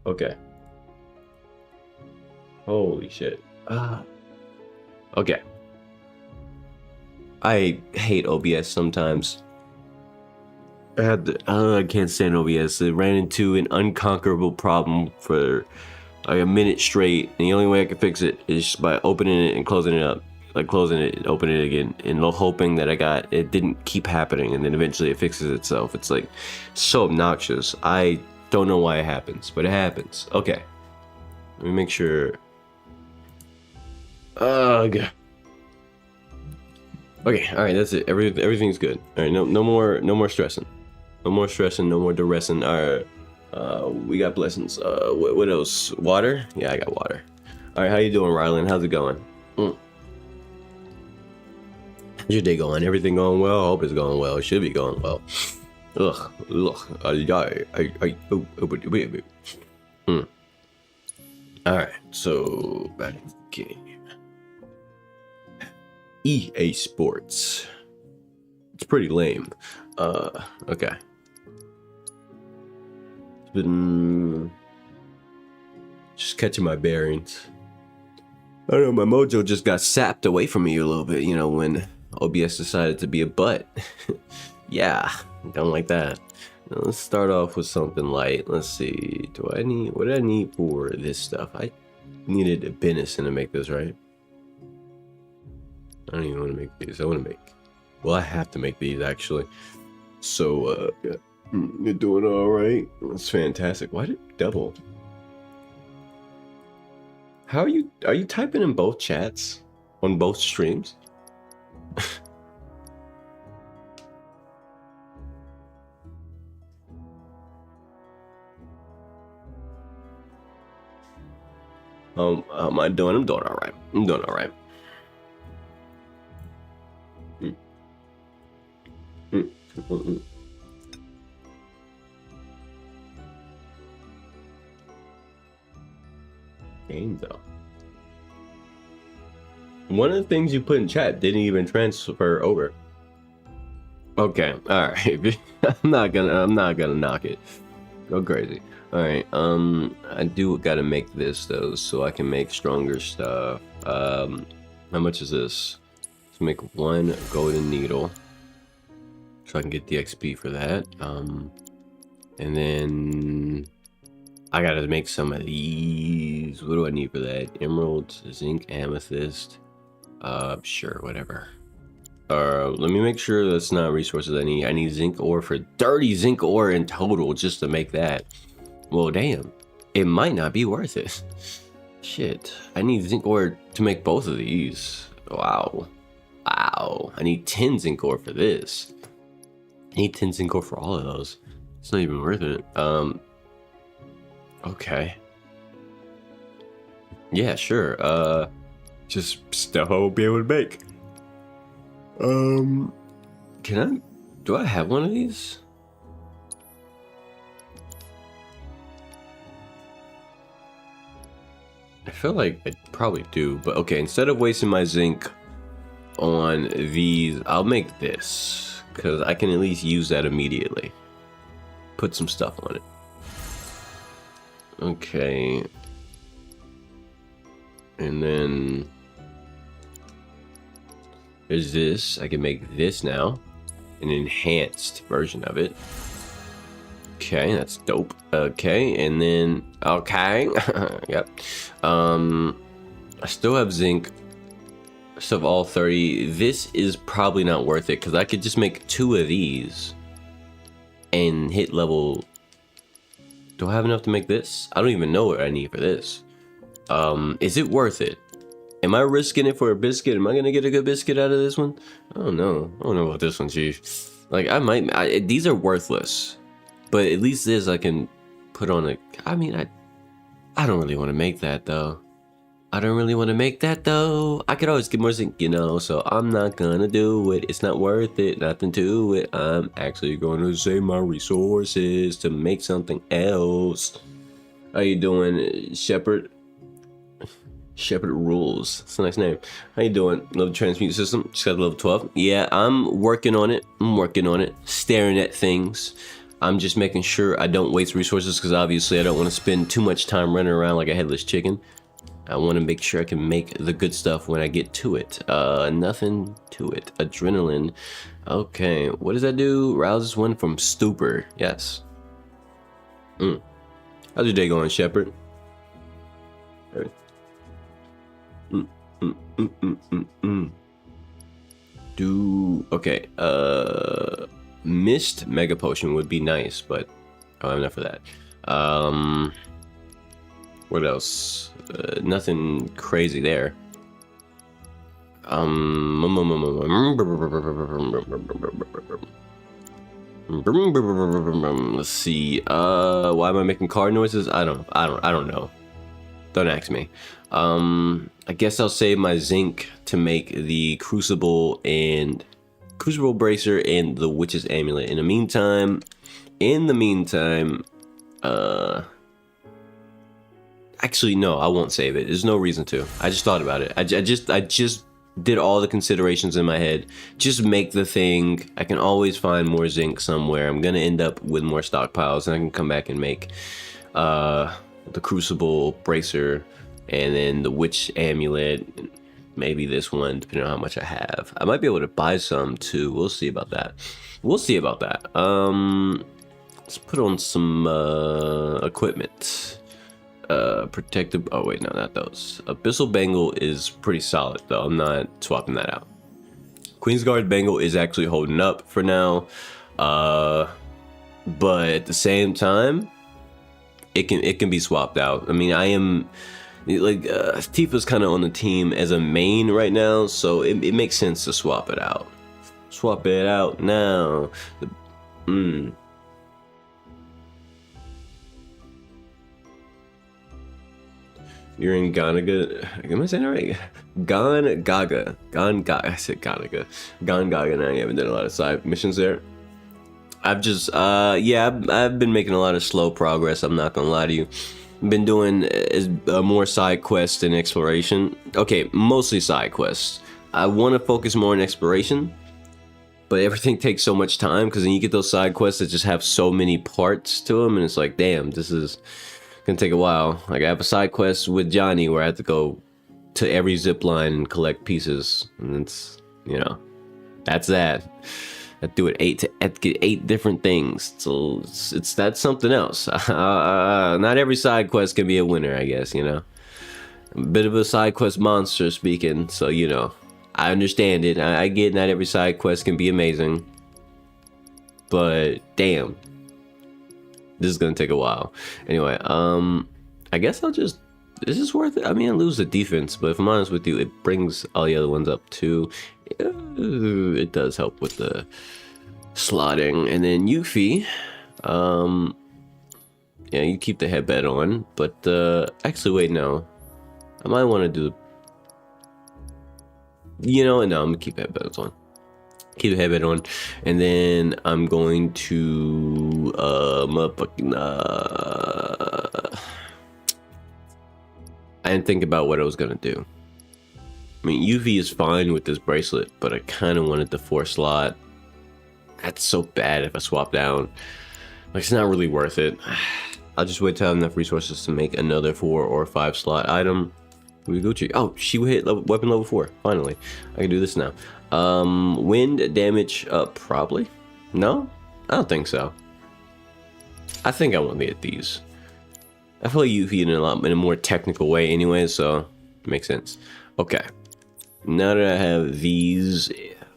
Okay. Holy shit. Okay. I hate OBS sometimes. I can't stand OBS. I ran into an unconquerable problem for like a minute straight, and the only way I can fix it is just by opening it and closing it up. Like closing it and opening it again, and hoping that it didn't keep happening, and then eventually it fixes itself. It's like so obnoxious. I don't know why it happens, but it happens. Okay. Let me make sure. Okay. Okay, alright, that's it. Everything's good. Alright, no more stressing. No more stressing, no more duressing. Alright. We got blessings. What else? Water? Yeah, I got water. Alright, how you doing, Rylan? How's it going? How's your day going? Everything going well? I hope it's going well. It should be going well. Ugh. Alright, so back to the game. EA Sports. It's pretty lame. Okay. It's been just catching my bearings. I don't know, my mojo just got sapped away from me a little bit, you know, when OBS decided to be a butt. Yeah, don't like that. Now, let's start off with something light. Let's see. What do I need for this stuff? I needed a venison to make this, right? I don't even want to make these. I have to make these actually. So, yeah. You're doing all right. That's fantastic. Why did it double? How are you typing in both chats on both streams? How am I doing? I'm doing all right. I'm doing all right. Game though. One of the things you put in chat didn't even transfer over. Okay, all right. I'm not gonna knock it. Go crazy. All right. I do gotta make this though, so I can make stronger stuff. How much is this? Let's make one golden needle, so I can get the XP for that. And then I gotta make some of these. What do I need for that? Emeralds, zinc, amethyst. Sure, whatever. Let me make sure that's not resources I need. I need zinc ore for 30 zinc ore in total just to make that. Well, damn. It might not be worth it. Shit. I need zinc ore to make both of these. Wow. Wow. I need 10 zinc ore for this. I need 10 zinc ore for all of those. It's not even worth it. Okay. Yeah, sure. Just stuff I won't be able to make. Do I have one of these? I feel like I probably do, but okay, instead of wasting my zinc on these, I'll make this, because I can at least use that immediately. Put some stuff on it. Okay. And then there's this. I can make this now. An enhanced version of it. Okay, that's dope. Okay, and then okay. Yep. I still have zinc. I still have all 30. This is probably not worth it because I could just make 2 of these and hit level. Do I have enough to make this? I don't even know what I need for this. Is it worth it? Am I risking it for a biscuit? Am I gonna get a good biscuit out of this one? I don't know. I don't know about this one, chief. Like I might. These are worthless, but at least this I can put on a. I mean, I don't really want to make that though. I could always get more zinc, you know. So I'm not gonna do it. It's not worth it. Nothing to it. I'm actually going to save my resources to make something else. How you doing, Shepherd? Shepherd Rules. That's a nice name. How you doing? Love the transmute system. Just got level 12. Yeah, I'm working on it. Staring at things. I'm just making sure I don't waste resources, because obviously I don't want to spend too much time running around like a headless chicken. I want to make sure I can make the good stuff when I get to it. Nothing to it. Adrenaline. Okay, what does that do? Rouses one from stupor. Yes. How's your day going, Shepherd? Okay. Mist Mega Potion would be nice, but I don't have enough for that. What else? Nothing crazy there. Let's see. Why am I making car noises? I don't know. Don't ask me. I guess I'll save my zinc to make the Crucible Bracer and the Witch's Amulet. In the meantime, actually no, I won't save it. There's no reason to. I just thought about it. I just did all the considerations in my head. Just make the thing. I can always find more zinc somewhere. I'm gonna end up with more stockpiles, and I can come back and make the Crucible Bracer, and then the Witch Amulet, and maybe this one, depending on how much I have. I might be able to buy some too. We'll see about that. Let's put on some equipment. Protective. Oh wait, no, not those. Abyssal Bangle is pretty solid though. I'm not swapping that out. Queensguard Bangle is actually holding up for now, but at the same time, it can be swapped out. I mean, I am like Tifa's kind of on the team as a main right now, so it makes sense to swap it out. Swap it out now. You're in Ganaga. Am I saying it right? Gongaga. I said Ganaga. Gongaga, and I haven't done a lot of side missions there. I've just, I've been making a lot of slow progress. I'm not gonna lie to you. I've been doing more side quests and exploration. Okay, mostly side quests. I want to focus more on exploration, but everything takes so much time, because then you get those side quests that just have so many parts to them, and it's like, damn, this is gonna take a while. Like, I have a side quest with Johnny where I have to go to every zip line and collect pieces, and it's, you know, that's that. I do it get 8 different things, so that's something else. Not every side quest can be a winner, I guess, you know. I'm a bit of a side quest monster speaking, so, you know, I understand it. I get not every side quest can be amazing, but damn, this is gonna take a while. Anyway, I guess I'll just, this is worth it. I mean, I lose the defense, but if I'm honest with you, it brings all the other ones up too. It does help with the slotting. And then Yuffie, yeah, you keep the headband on, but actually wait, no, I might want to do, you know, no, I'm gonna keep headbands on. Keep the headband on, and then I'm going to I didn't think about what I was gonna do. I mean, Yuffie is fine with this bracelet, but I kind of wanted the 4 slot. That's so bad if I swap down. Like, it's not really worth it. I'll just wait till I have enough resources to make another 4 or 5 slot item. We Gucci. Oh, she will hit weapon level 4. Finally, I can do this now. Wind damage, probably. No, I don't think so. I think I want to get these. I feel like Yuffie in a more technical way anyway, so it makes sense. Okay, now that I have these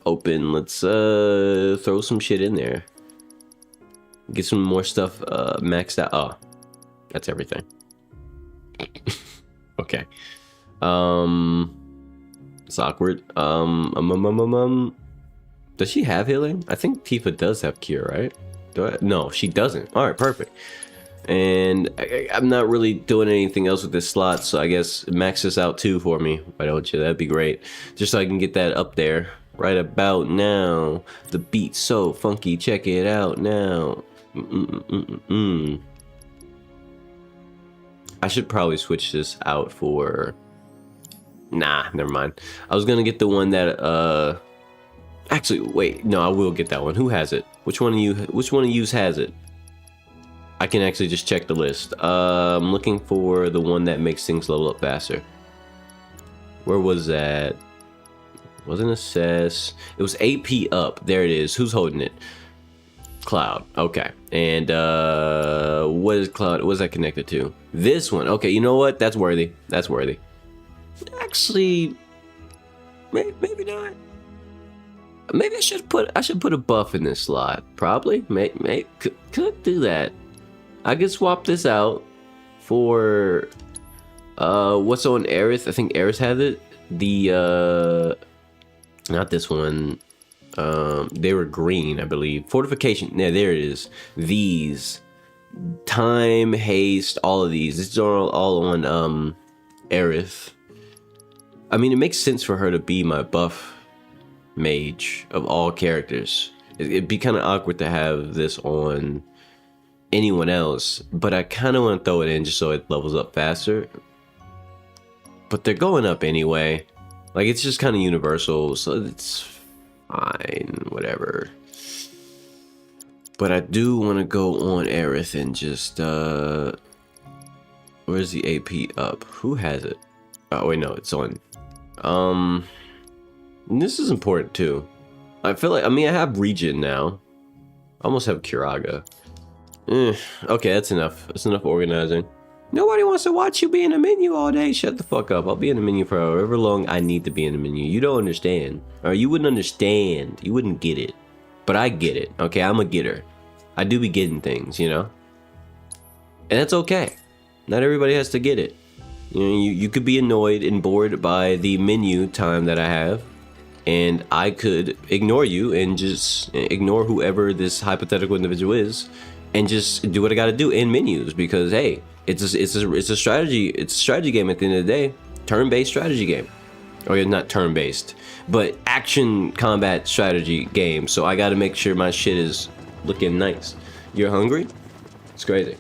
open, let's throw some shit in there. Get some more stuff maxed out. Oh, that's everything. Okay. It's awkward. Does she have healing? I think Tifa does have cure, right? No, she doesn't. All right, perfect. And I'm not really doing anything else with this slot, so I guess max this out too for me. Why don't you? That'd be great. Just so I can get that up there right about now. The beat's so funky. Check it out now. I should probably switch this out for... Nah, never mind. I was gonna get the one that actually wait, no, I will get that one. Who has it? Which one of you has it? can actually just check the list. I'm looking for the one that makes things level up faster. Where was that? Wasn't assess. It was AP up. There it is. Who's holding it? Cloud. Okay. And what is Cloud? What is that connected to? This one. Okay, you know what? That's worthy. That's worthy. Actually, maybe not. Maybe I should put a buff in this slot. Probably. Could do that. I could swap this out for what's on Aerith. I think Aerith had it. The not this one. They were green, I believe. Fortification. Yeah, there it is. These time, haste, all of these. This is all on Aerith. I mean, it makes sense for her to be my buff mage of all characters. It'd be kind of awkward to have this on anyone else, but I kind of want to throw it in just so it levels up faster. But they're going up anyway. Like, it's just kind of universal, so it's fine, whatever. But I do want to go on Aerith and just where's the AP up? Who has it? Oh wait, no, it's on. This is important too. I feel like, I mean, I have Regen now. I almost have Curaga. Okay, that's enough. That's enough organizing. Nobody wants to watch you be in a menu all day. Shut the fuck up. I'll be in the menu for however long I need to be in the menu. You don't understand. Or you wouldn't understand. You wouldn't get it. But I get it. Okay, I'm a getter. I do be getting things, you know? And that's okay. Not everybody has to get it. You know, you could be annoyed and bored by the menu time that I have. And I could ignore you and just ignore whoever this hypothetical individual is. And just do what I gotta do in menus. Because, hey, it's a strategy. It's a strategy game at the end of the day. Turn-based strategy game. Or yeah, not turn-based, but action combat strategy game. So I gotta make sure my shit is looking nice. You're hungry? It's crazy.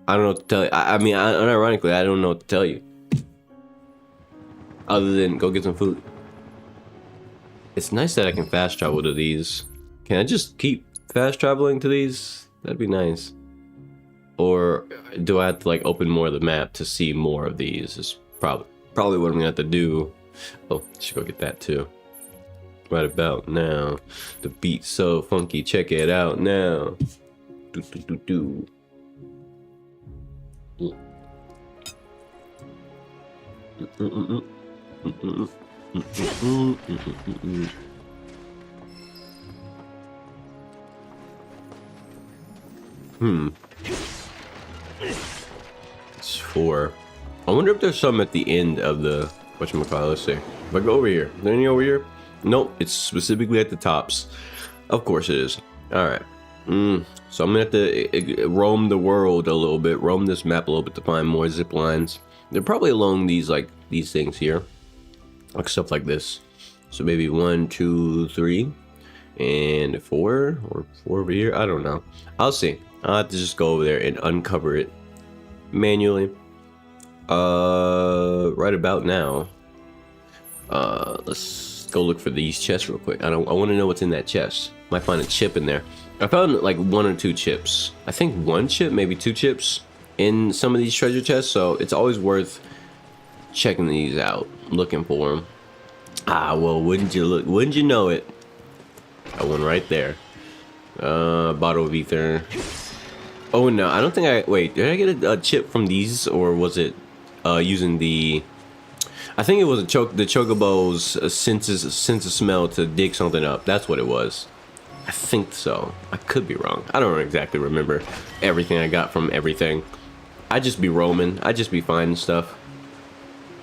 I don't know what to tell you. I mean, unironically, I don't know what to tell you. Other than go get some food. It's nice that I can fast travel to these. Can I just keep fast traveling to these? That'd be nice. Or do I have to like open more of the map to see more of these? Is probably what I'm gonna have to do. Oh, I should go get that too. Right about now. The beat's so funky. Check it out now. Do do do do. It's 4. I wonder if there's some at the end of the whatchamacallit. Let's see. If I go over here, is there any over here? Nope, it's specifically at the tops. Of course it is. Alright. So I'm gonna have to roam the world a little bit, roam this map a little bit to find more zip lines. They're probably along these these things here. Like stuff like this. So maybe 1, 2, 3, and 4, or 4 over here. I don't know. I'll see. I'll have to just go over there and uncover it manually. Right about now. Let's go look for these chests real quick. I want to know what's in that chest. Might find a chip in there. I found like 1 or 2 chips. I think 1 chip, maybe 2 chips in some of these treasure chests. So it's always worth checking these out, looking for them. Ah, well, wouldn't you know it? That one right there. Bottle of ether. Oh no, I don't think wait, did I get a chip from these, or was it using the, I think it was the Chocobo's sense of smell to dig something up. That's what it was. I think so. I could be wrong. I don't exactly remember everything I got from everything. I just be roaming. I just be finding stuff.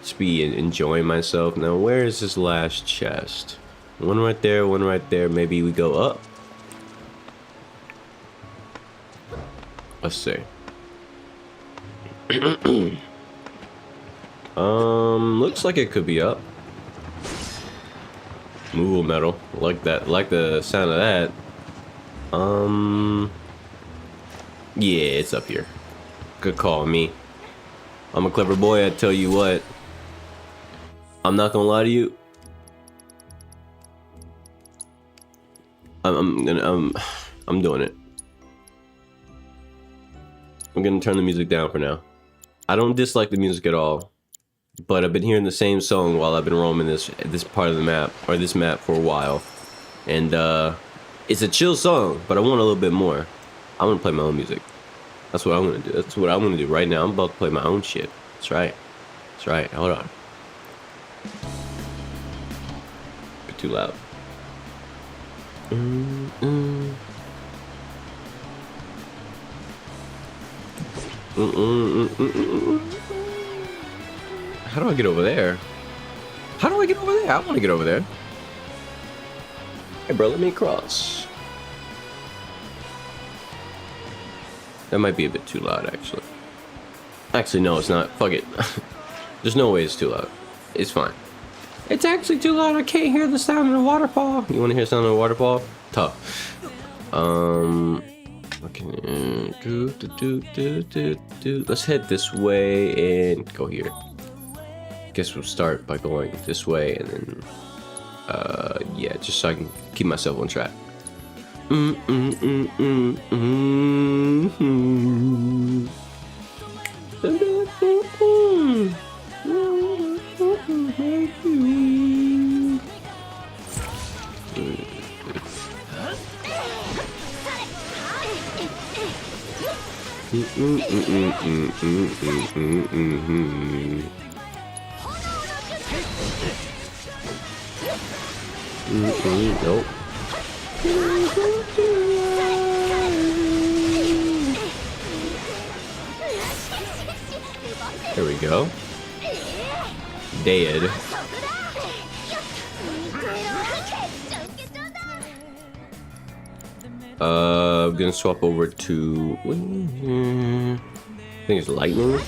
Just be enjoying myself. Now, where is this last chest? One right there, one right there. Maybe we go up. Let's see. Looks like it could be up. Ooh, metal. Like that. Like the sound of that. Yeah, it's up here. Good call, me. I'm a clever boy, I tell you what. I'm not gonna lie to you. I'm doing it. I'm gonna turn the music down for now. I don't dislike the music at all, but I've been hearing the same song while I've been roaming this part of the map, or this map, for a while, and it's a chill song, but I want a little bit more. I'm gonna play my own music. That's what I'm gonna do. That's what I'm gonna do right now. I'm about to play my own shit. That's right. That's right. Hold on. Bit too loud. How do I get over there? How do I get over there? I want to get over there. Hey, bro, let me cross. That might be a bit too loud, actually. Actually, no, it's not. Fuck it. There's no way it's too loud. It's fine. It's actually too loud. I can't hear the sound of the waterfall. You want to hear the sound of the waterfall? Tough. Okay. Let's head this way and go here. Guess we'll start by going this way and then, yeah, just so I can keep myself on track. Nope. There we go. Dead. I'm gonna swap over to, I think it's lightning. I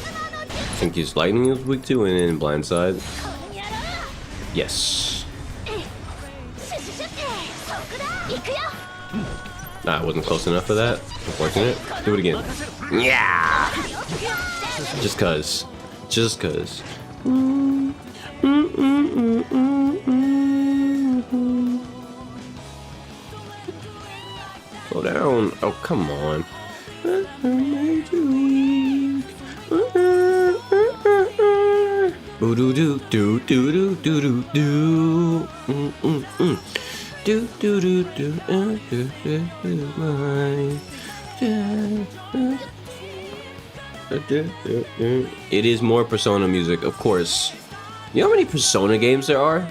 think his lightning is weak to, and then blindside. Yes. Nah, I wasn't close enough for that. Unfortunate. Do it again. Yeah. Just cause. Just cause. Slow down. Oh, come on. Do do do do do do do do. Do do do do It is more Persona music, of course. You know how many Persona games there are?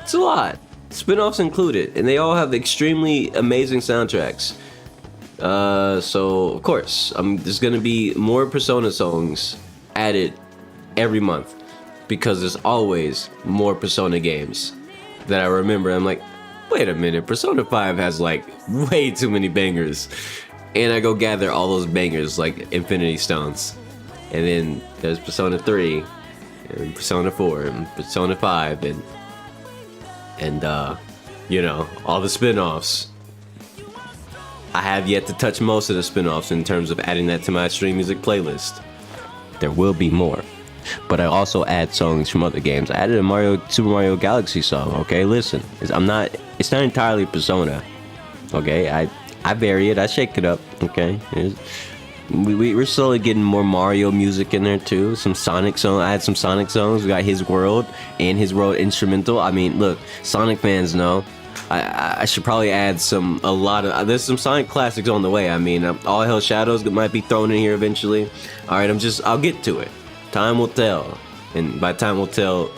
It's a lot. Spin-offs included, and they all have extremely amazing soundtracks. So of course, there's gonna be more Persona songs added every month because there's always more Persona games that I remember. I'm like, wait a minute, Persona 5 has like way too many bangers. And I go gather all those bangers like Infinity Stones. And then there's Persona 3, and Persona 4, and Persona 5, and you know, all the spin-offs. I have yet to touch most of the spin-offs in terms of adding that to my stream music playlist. There will be more. But I also add songs from other games. I added a Super Mario Galaxy song, okay? Listen, it's not entirely Persona, okay? I vary it, I shake it up, okay? We're slowly getting more Mario music in there too. Some Sonic songs. I had some Sonic songs. We got His World and His World instrumental. I mean, look, Sonic fans know. I should probably add there's some Sonic classics on the way. I mean, All Hell Shadows might be thrown in here eventually. All right, I'll get to it. Time will tell, and by time will tell,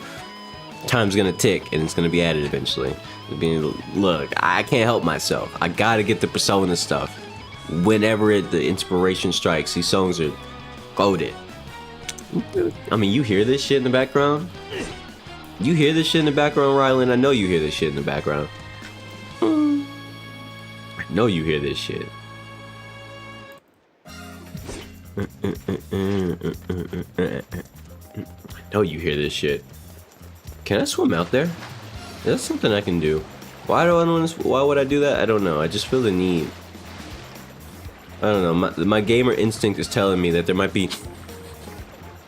time's gonna tick, and it's gonna be added eventually. Look, I can't help myself. I gotta get the Persona stuff. Whenever the inspiration strikes, these songs are goated. I mean, you hear this shit in the background? You hear this shit in the background, Rylan? I know you hear this shit in the background. I know you hear this shit. I know you hear this shit. Can I swim out there? That's something I can do. Why would I do that? I don't know. I just feel the need. I don't know. My gamer instinct is telling me that there might be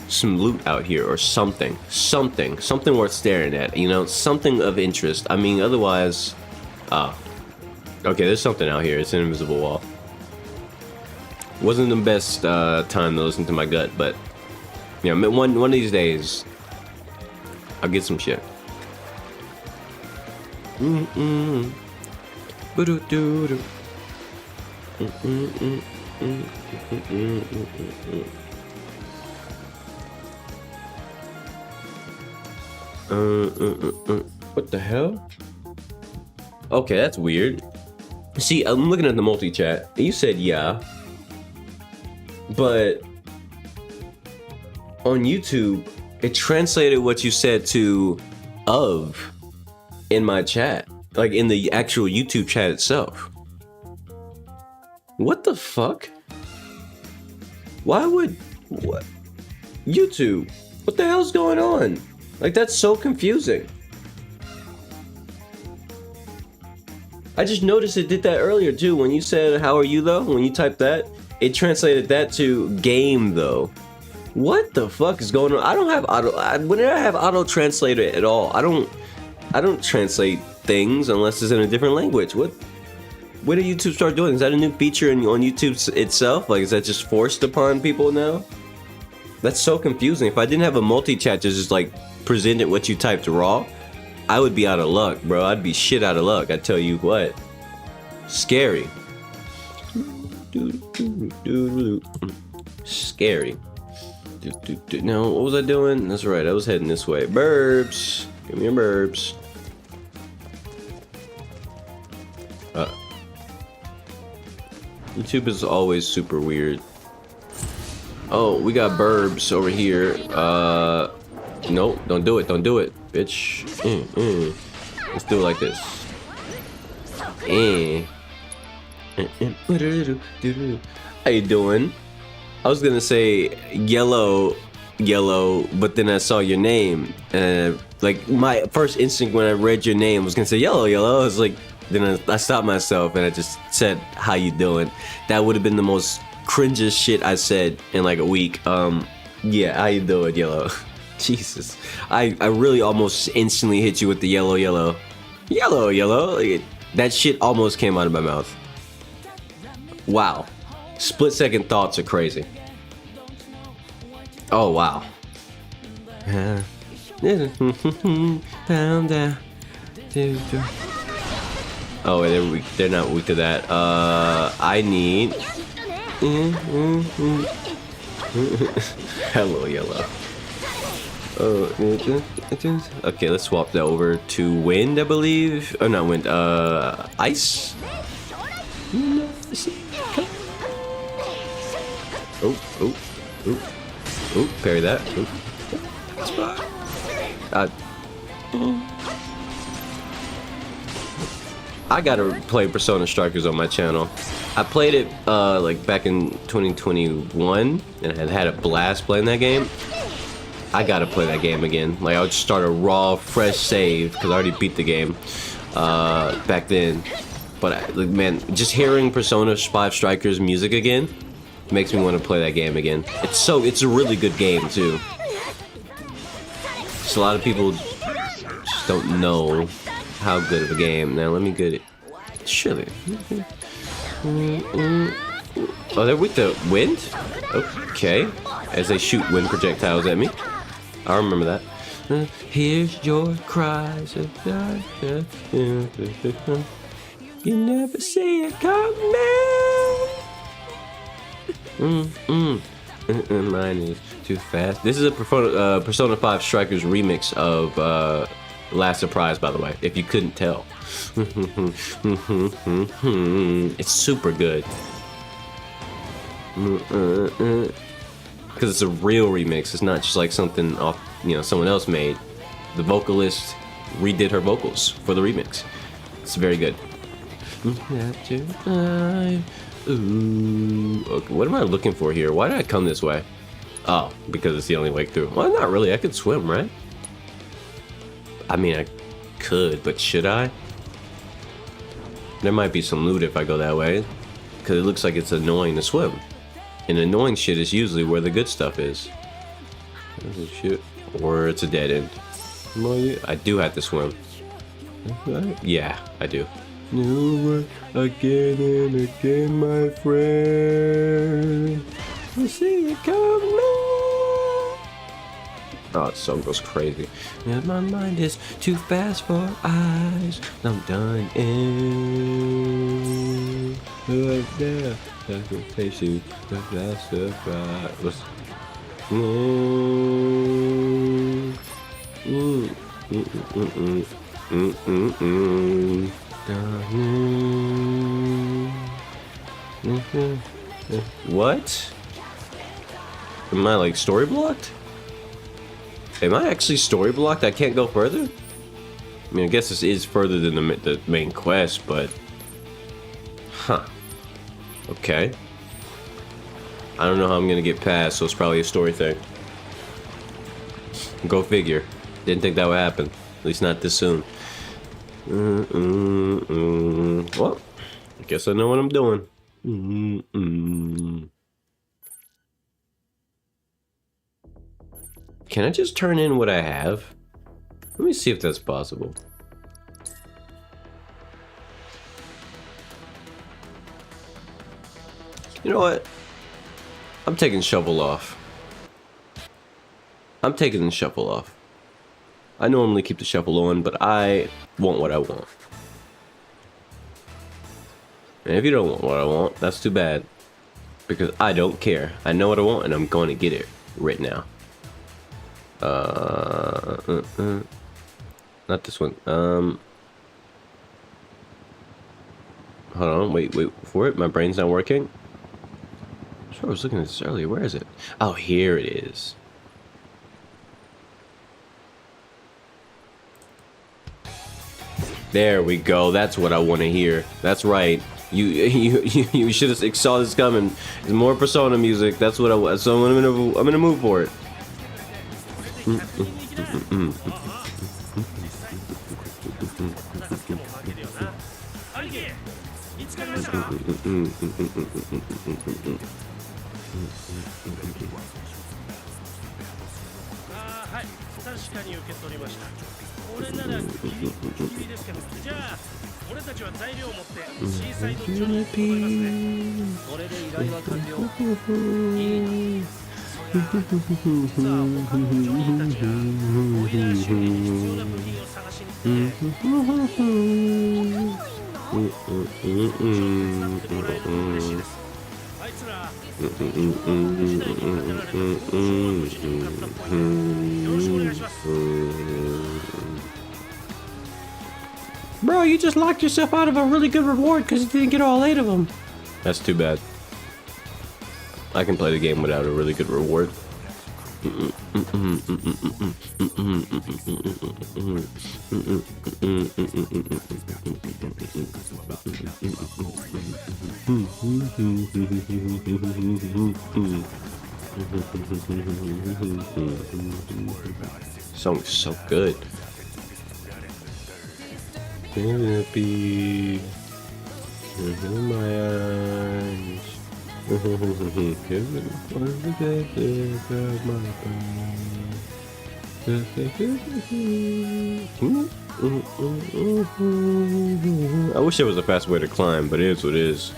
some loot out here or something worth staring at. You know, something of interest. I mean, otherwise, Okay, there's something out here. It's an invisible wall. Wasn't the best time to listen to my gut, but you know, one of these days, I'll get some shit. What the hell? Okay, that's weird. See, I'm looking at the multi-chat. You said yeah, but on YouTube, it translated what you said to of in my chat, like in the actual YouTube chat itself. What the fuck? Why would what? YouTube? What the hell's going on? Like, that's so confusing. I just noticed it did that earlier too. When you said, how are you though? When you typed that, it translated that to game though. What the fuck is going on? I don't have whenever I have auto translator at all, I don't translate things unless it's in a different language. What did YouTube start doing? Is that a new feature on YouTube itself? Like, is that just forced upon people now? That's so confusing. If I didn't have a multi-chat to just like present it what you typed raw, I would be out of luck, bro. I'd be shit out of luck. I tell you what. Scary. Scary. No, what was I doing? That's right. I was heading this way. Burbs. Give me your burbs. YouTube is always super weird. Oh, we got burbs over here. Nope, don't do it, bitch. Let's do it like this. How you doing? I was gonna say yellow, but then I saw your name, and like my first instinct when I read your name was gonna say yellow. I was like, then I stopped myself and I just said, how you doing? That would have been the most cringiest shit I said in like a week. Yeah, how you doing, yellow? Jesus, I really almost instantly hit you with the yellow. Like, that shit almost came out of my mouth. Wow, split second thoughts are crazy. Oh wow. Oh, they're not weak to that. I need. Hello, yellow. Okay, let's swap that over to wind, I believe. Oh, not wind. Ice. Oh, parry that. I gotta play Persona Strikers on my channel. I played it like back in 2021 and had a blast playing that game. I gotta play that game again. Like, I would just start a raw, fresh save because I already beat the game back then. But like, man, just hearing Persona 5 Strikers music again makes me want to play that game again. It's a really good game too. Just a lot of people just don't know how good of a game. Now let me get it. Surely. Oh, they're with the wind? Okay. As they shoot wind projectiles at me. I remember that. Here's your cries. You never see it coming. Mine is too fast. This is a Persona 5 Strikers remix of Last Surprise, by the way, if you couldn't tell. It's super good. Because it's a real remix. It's not just like something off, someone else made. The vocalist redid her vocals for the remix. It's very good. Ooh, okay, what am I looking for here? Why did I come this way? Oh, because it's the only way through. Well, not really. I could swim, right? I mean, I could, but should I? There might be some loot if I go that way, because it looks like it's annoying to swim. And annoying shit is usually where the good stuff is. Shit. Or it's a dead end. I do have to swim. Yeah, I do. New again and again, my friend. I see it coming. Oh, the song goes crazy. Yeah, my mind is too fast for eyes. I'm done in. There, that's the face you. That's the price. What? Am I like story blocked? Am I actually story blocked? I can't go further? I mean, I guess this is further than the main quest, but... Huh. Okay. I don't know how I'm gonna get past, so it's probably a story thing. Go figure. Didn't think that would happen. At least not this soon. Well, I guess I know what I'm doing. Can I just turn in what I have? Let me see if that's possible. You know what? I'm taking shovel off. I'm taking the shovel off. I normally keep the shovel on, but I want what I want. And if you don't want what I want, that's too bad. Because I don't care. I know what I want and I'm going to get it right now. Not this one. Hold on, wait for it. My brain's not working. I'm sure I was looking at this earlier. Where is it? Oh, here it is. There we go. That's what I want to hear. That's right. You should have saw this coming. There's more Persona music. That's what I want. So I'm gonna move for it. Bro, you just locked yourself out of a really good reward because you didn't get all 8 of them. That's too bad. I can play the game without a really good reward. Song's so good. Happy in my eyes. I wish there was a fast way to climb, but it is what it is.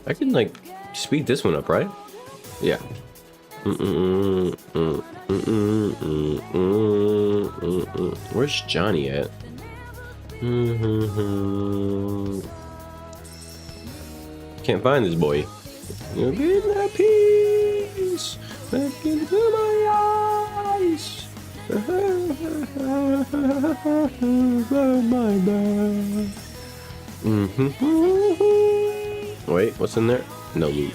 I can like speed this one up, right? Yeah. Where's Johnny at? Can't find this boy. You're getting that peace back into my eyes. My bad. Wait, what's in there? No loot.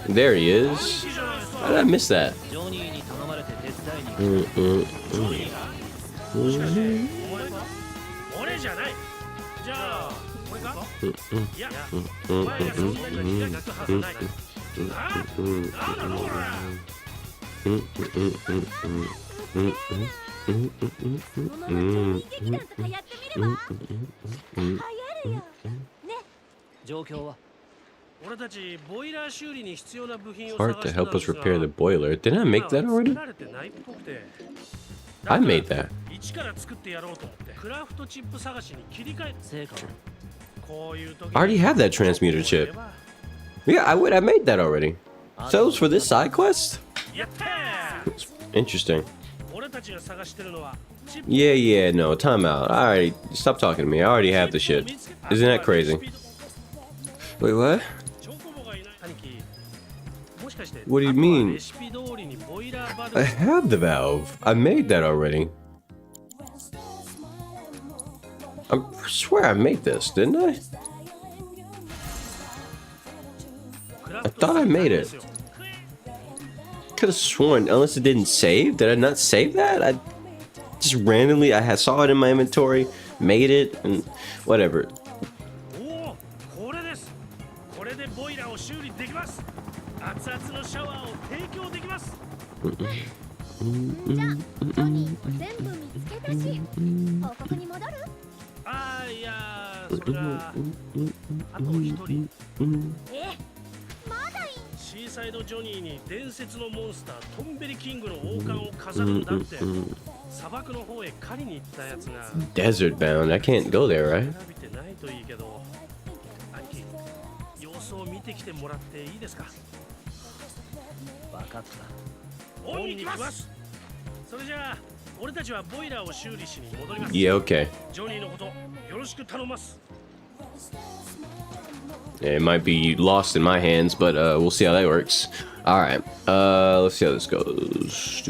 There he is. How did I miss that? Part to help us repair the boiler. Didn't I make that already? I made that. I already have that transmuter chip. Yeah, I made that already. So it was for this side quest? Interesting. Yeah, no, time out. Alright, stop talking to me. I already have the shit. Isn't that crazy? Wait, what? What do you mean? I have the valve. I made that already. I swear I made this, didn't I? I thought I made it. Could have sworn, unless it didn't save. Did I not save that? I just randomly, I saw it in my inventory, made it, and whatever. Desert bound. I can't go there, right? Yeah, okay. Yeah, it might be lost in my hands, but we'll see how that works. All right, let's see how this goes.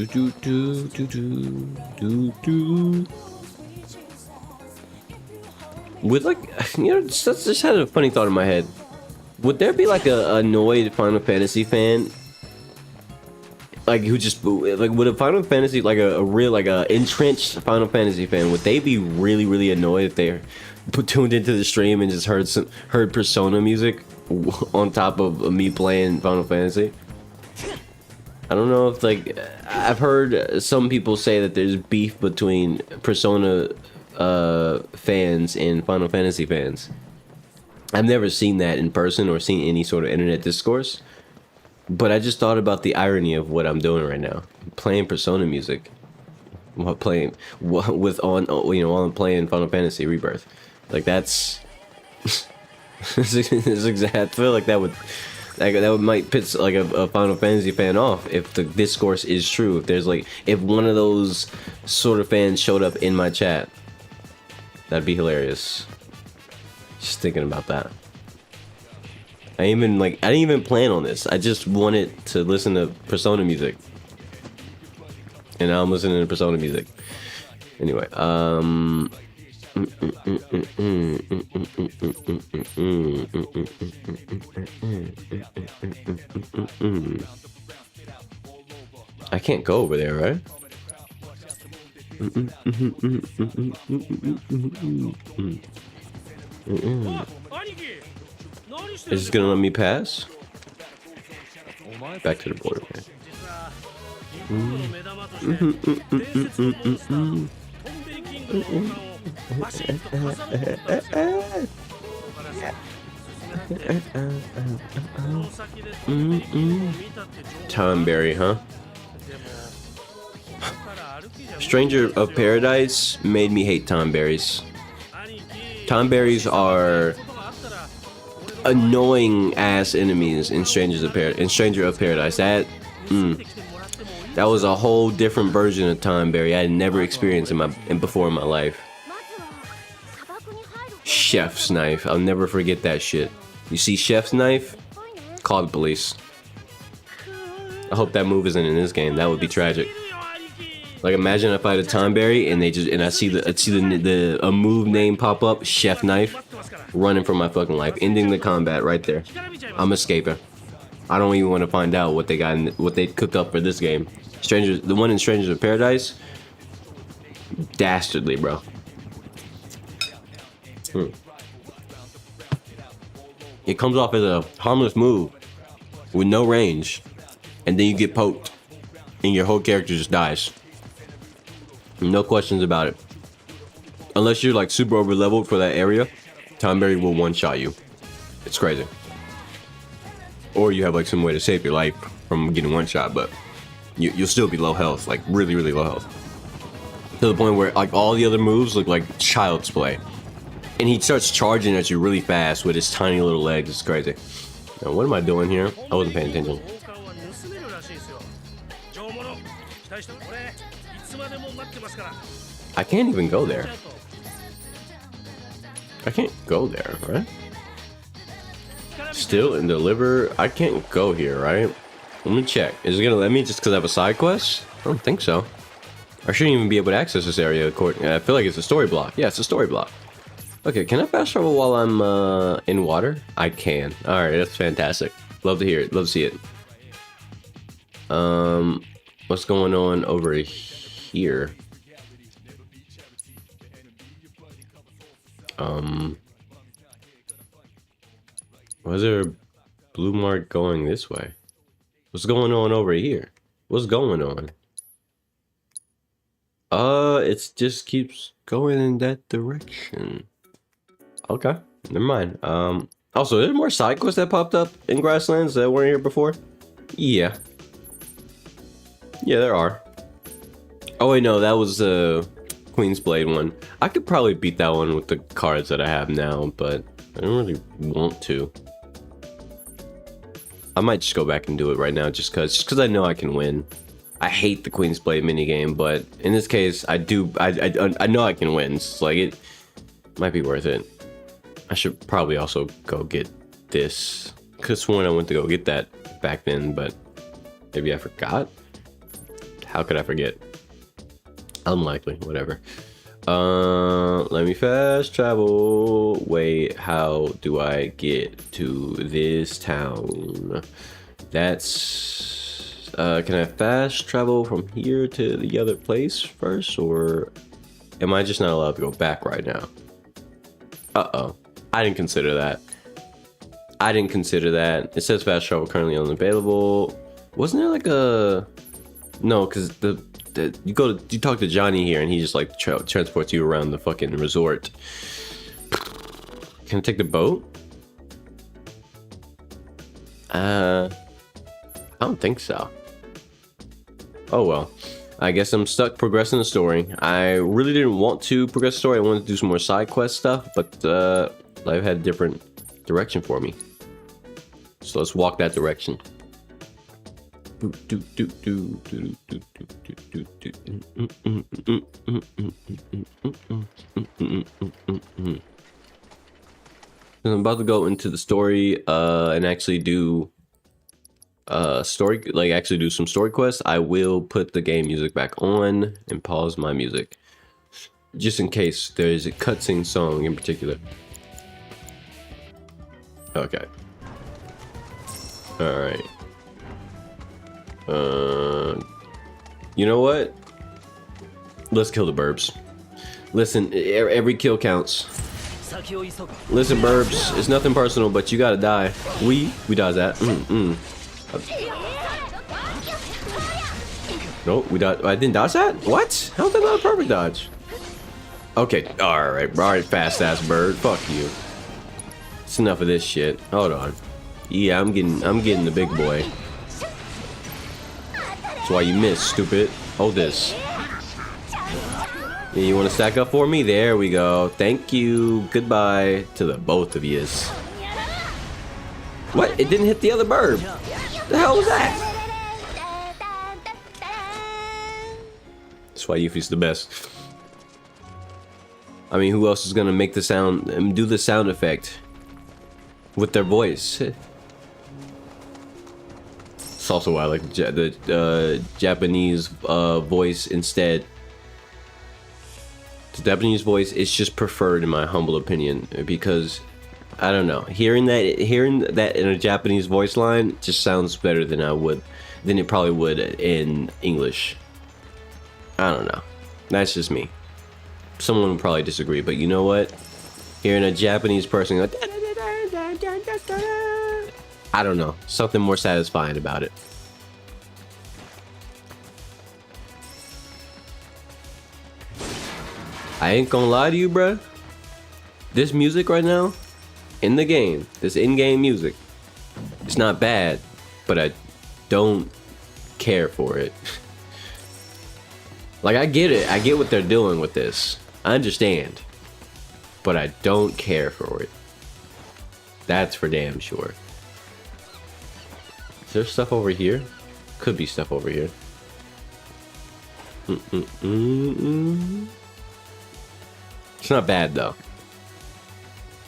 With like, you know, just had a funny thought in my head. Would there be like a annoyed Final Fantasy fan, like who just like would a Final Fantasy like a real like a entrenched Final Fantasy fan, would they be really annoyed if they tuned into the stream and just heard Persona music on top of me playing Final Fantasy? I don't know if like I've heard some people say that there's beef between Persona fans and Final Fantasy fans. I've never seen that in person or seen any sort of internet discourse, but I just thought about the irony of what I'm doing right now, playing Persona music while playing while I'm playing Final Fantasy Rebirth. Like that's it's exact. I feel like that might piss like a Final Fantasy fan off if the discourse is true. If there's like if one of those sort of fans showed up in my chat, that'd be hilarious. Just thinking about that. I didn't even plan on this. I just wanted to listen to Persona music, and now I'm listening to Persona music. Anyway, I can't go over there, right? Is this gonna let me pass? Back to the border, Tomberry, huh? Stranger of Paradise made me hate Tomberries. Tomberries are annoying ass enemies in Stranger of Paradise. That was a whole different version of Tomberry I had never experienced before in my life. Chef's knife. I'll never forget that shit. You see Chef's knife? Call the police. I hope that move isn't in this game. That would be tragic. Like imagine if I had a Tomberry and I see a move name pop up, Chef Knife, running for my fucking life, ending the combat right there. I'm escaping. I don't even want to find out what they cooked up for this game. The one in Strangers of Paradise, dastardly, bro. It comes off as a harmless move with no range, and then you get poked, and your whole character just dies. No questions about it. Unless you're like super over leveled for that area, Tomberry will one-shot you. It's crazy. or you have like some way to save your life from getting one shot, but you'll still be low health, like really low health, to the point where like all the other moves look like child's play, and he starts charging at you really fast with his tiny little legs. It's crazy. Now, what am I doing here? I wasn't paying attention. I can't even go there. I can't go there, right? Still and deliver. I can't go here, right? Let me check. Is it gonna let me just because I have a side quest? I don't think so. I shouldn't even be able to access this area. I feel like it's a story block. Yeah, it's a story block. Okay, can I fast travel while I'm in water? I can. All right, that's fantastic. Love to hear it. Love to see it. What's going on over here? Was there a blue mark going this way? What's going on over here? What's going on? It just keeps going in that direction. Okay, never mind. Also, there's more side quests that popped up in Grasslands that weren't here before. Yeah, there are. Oh wait, no, that was the Queen's Blade one. I could probably beat that one with the cards that I have now, but I don't really want to. I might just go back and do it right now, just cause I know I can win. I hate the Queen's Blade minigame, but in this case, I know I can win. So like it might be worth it. I should probably also go get this. Cause sworn I went to go get that back then, but maybe I forgot. How could I forget? Unlikely. Whatever. Let me fast travel. Wait, how do I get to this town? That's can I fast travel from here to the other place first, or am I just not allowed to go back right now? Uh-oh, I didn't consider that. It says fast travel currently unavailable. Wasn't there like a no, because you talk to Johnny here and he just like transports you around the fucking resort. Can I take the boat? I don't think so. Oh well, I guess I'm stuck progressing the story. I really didn't want to progress the story. I wanted to do some more side quest stuff, but life had a different direction for me. So let's walk that direction. I'm about to go into the story and actually do actually do some story quests. I will put the game music back on and pause my music just in case there's a cutscene song in particular. Okay. All right. You know what? Let's kill the burbs. Listen, every kill counts. Listen, burbs, it's nothing personal, but you gotta die. We dodge that. Nope, we dodge. I didn't dodge that? What? How's that not a perfect dodge? Okay, alright, fast ass bird. Fuck you. It's enough of this shit. Hold on. Yeah, I'm getting the big boy. That's why you missed, stupid. Hold this. Yeah, you want to stack up for me? There we go. Thank you. Goodbye to the both of yous. What? It didn't hit the other bird. The hell was that? That's why Yuffie's the best. I mean, who else is gonna make the sound and do the sound effect with their voice? It's also why I like the Japanese voice instead. The Japanese voice is just preferred in my humble opinion, because I don't know, hearing that in a Japanese voice line just sounds better than it probably would in English. I don't know. That's just me. Someone would probably disagree, but you know what? Hearing a Japanese person like, I don't know, something more satisfying about it. I ain't gonna lie to you, bruh. This music right now, in the game, this in-game music, It's not bad, but I don't care for it. Like, I get it. I get what they're doing with this. I understand. But I don't care for it. That's for damn sure. Is there stuff over here? Could be stuff over here. It's not bad though.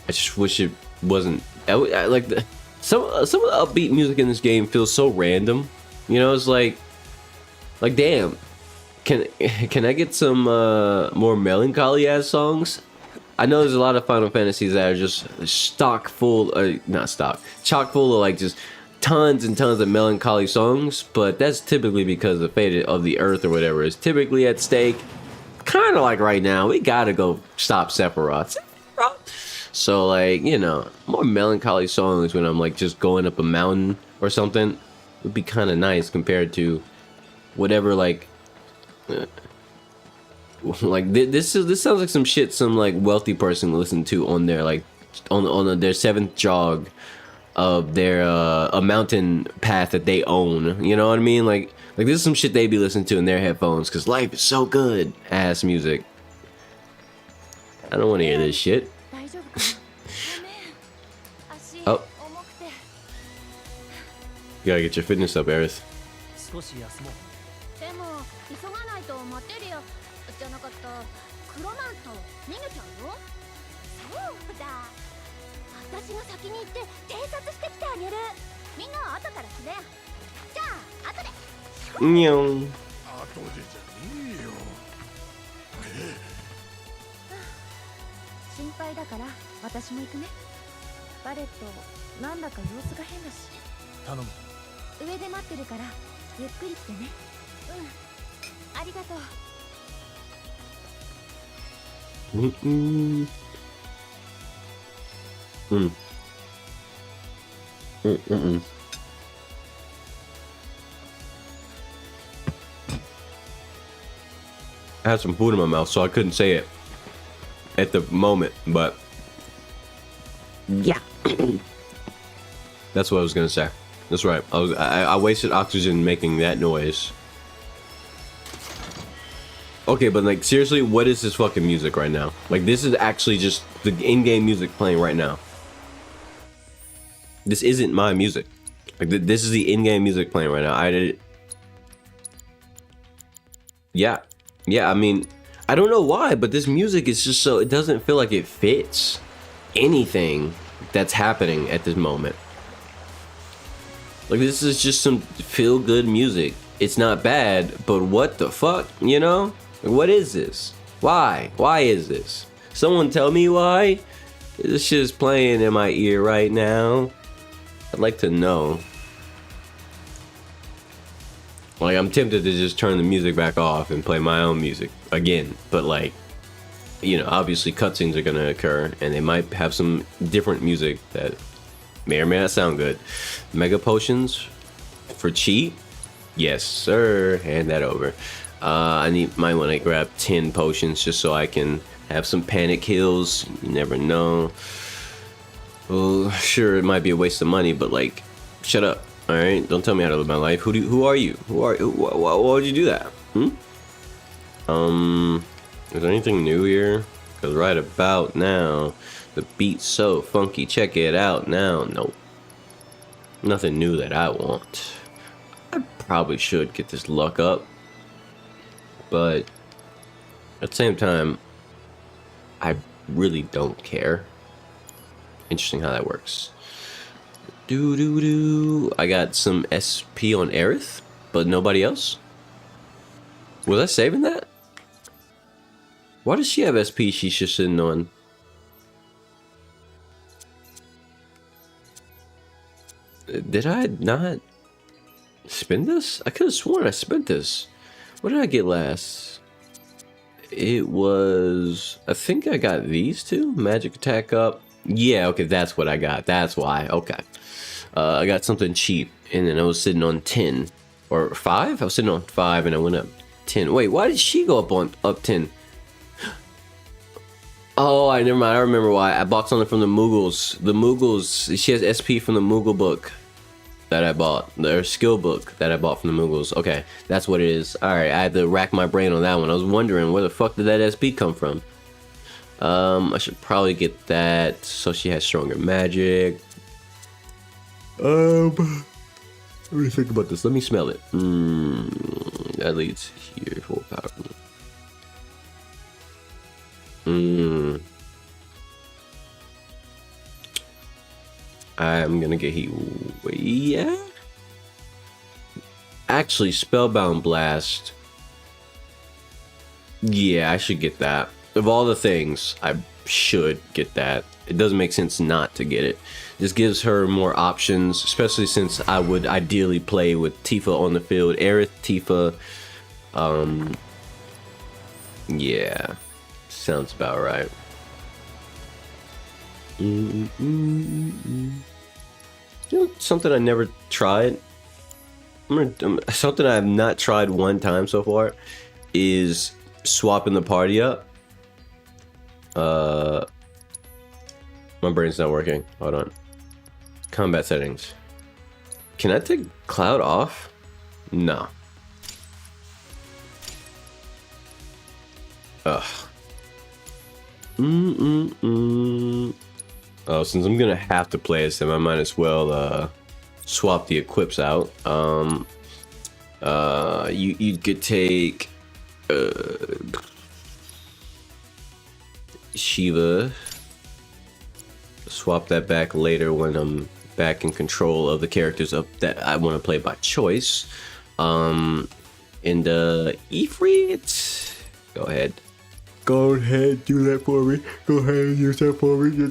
I just wish it wasn't. I like some of the upbeat music in this game feels so random. You know, it's like damn. Can I get some more melancholy ass songs? I know there's a lot of Final Fantasies that are just chock full of like just tons and tons of melancholy songs, but that's typically because the fate of the earth or whatever is typically at stake. Kind of like right now, we gotta go stop Sephiroth. So like, you know, more melancholy songs when I'm like just going up a mountain or something would be kind of nice compared to whatever like this sounds like some shit some like wealthy person listened to on their like on their 7th jog of their a mountain path that they own. You know what I mean? Like this is some shit they be listening to in their headphones because life is so good. Ass music. I don't want to hear this shit. Oh, you gotta get your fitness up, Aerith. Nyong. 心配だから私も行くね。バレットなんだか様子が変だし。頼む。上で待ってるからゆっくり来てね。ありがとう。I had some food in my mouth, so I couldn't say it at the moment, but yeah. That's what I was gonna say. That's right. I wasted oxygen making that noise. Okay, but like seriously, what is this fucking music right now? Like this is actually just the in-game music playing right now. This isn't my music. Like this is the in-game music playing right now. I did it. Yeah, I mean, I don't know why, but this music is just so, it doesn't feel like it fits anything that's happening at this moment. Like, this is just some feel-good music. It's not bad, but what the fuck, you know? Like, what is this? Why? Why is this? Someone tell me why? This shit is playing in my ear right now. I'd like to know. Like, I'm tempted to just turn the music back off and play my own music again. But like, you know, obviously cutscenes are gonna occur and they might have some different music that may or may not sound good. Mega potions for cheap? Yes, sir. Hand that over. Might want to grab 10 potions just so I can have some panic heals. You never know. Well, sure, it might be a waste of money, but like, shut up. All right, don't tell me how to live my life. Who are you? Why would you do that? Is there anything new here? Because right about now, the beat's so funky. Check it out now. Nope. Nothing new that I want. I probably should get this luck up, but at the same time, I really don't care. Interesting how that works. I got some SP on Aerith, but nobody else. Was I saving that? Why does she have SP she's just sitting on? Did I not spend this? I could have sworn I spent this. What did I get last? It was, I think I got these two. Magic attack up. Yeah, okay, that's what I got. That's why. Okay. I got something cheap, and then I was sitting on 10 or 5. I was sitting on 5, and I went up 10. Wait, why did she go up 10? Oh, never mind. I remember why. I bought something from the Moogles. The Moogles. She has SP from the Moogle book. that I bought. Their skill book that I bought from the Muggles. Okay, that's what it is. Alright, I had to rack my brain on that one. I was wondering where the fuck did that SP come from? I should probably get that so she has stronger magic. Let me think about this. Let me smell it. That leads here. Full power. I'm gonna get heat. Yeah. Actually, Spellbound Blast. Yeah, I should get that. Of all the things, I should get that. It doesn't make sense not to get it. This gives her more options, especially since I would ideally play with Tifa on the field. Aerith, Tifa. Yeah. Sounds about right. You know, something I never tried. Something I have not tried one time so far is swapping the party up. My brain's not working. Hold on. Combat settings. Can I take Cloud off? No. Ugh. Oh, since I'm gonna have to play as him, I might as well swap the equips out. You could take Shiva. Swap that back later when I'm back in control of the characters that I want to play by choice. And Ifrit, go ahead. Go ahead, do that for me. Go ahead and use that for me.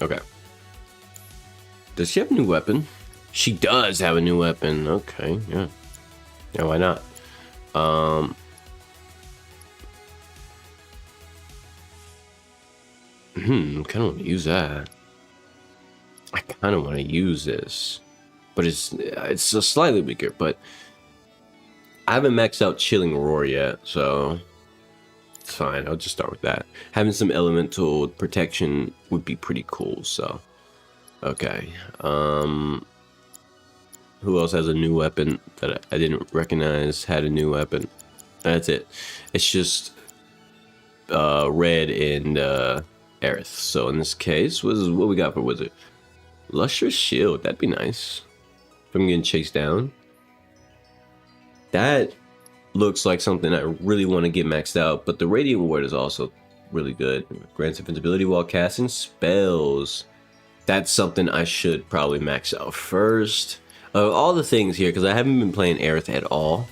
Okay. Does she have a new weapon? She does have a new weapon. Okay, yeah. Yeah, why not? Kind of want to use that. I kind of want to use this, but it's a slightly weaker. But I haven't maxed out Chilling Roar yet, so it's fine. I'll just start with that. Having some elemental protection would be pretty cool. So, okay. Who else has a new weapon that I didn't recognize had a new weapon? That's it. It's just Red and Aerith. So in this case, what we got for Wizard? Lustrous Shield. That'd be nice. If I'm getting chased down. That looks like something I really want to get maxed out. But the Radiant Ward is also really good. Grants invincibility while casting spells. That's something I should probably max out first. All the things here, because I haven't been playing Aerith at all.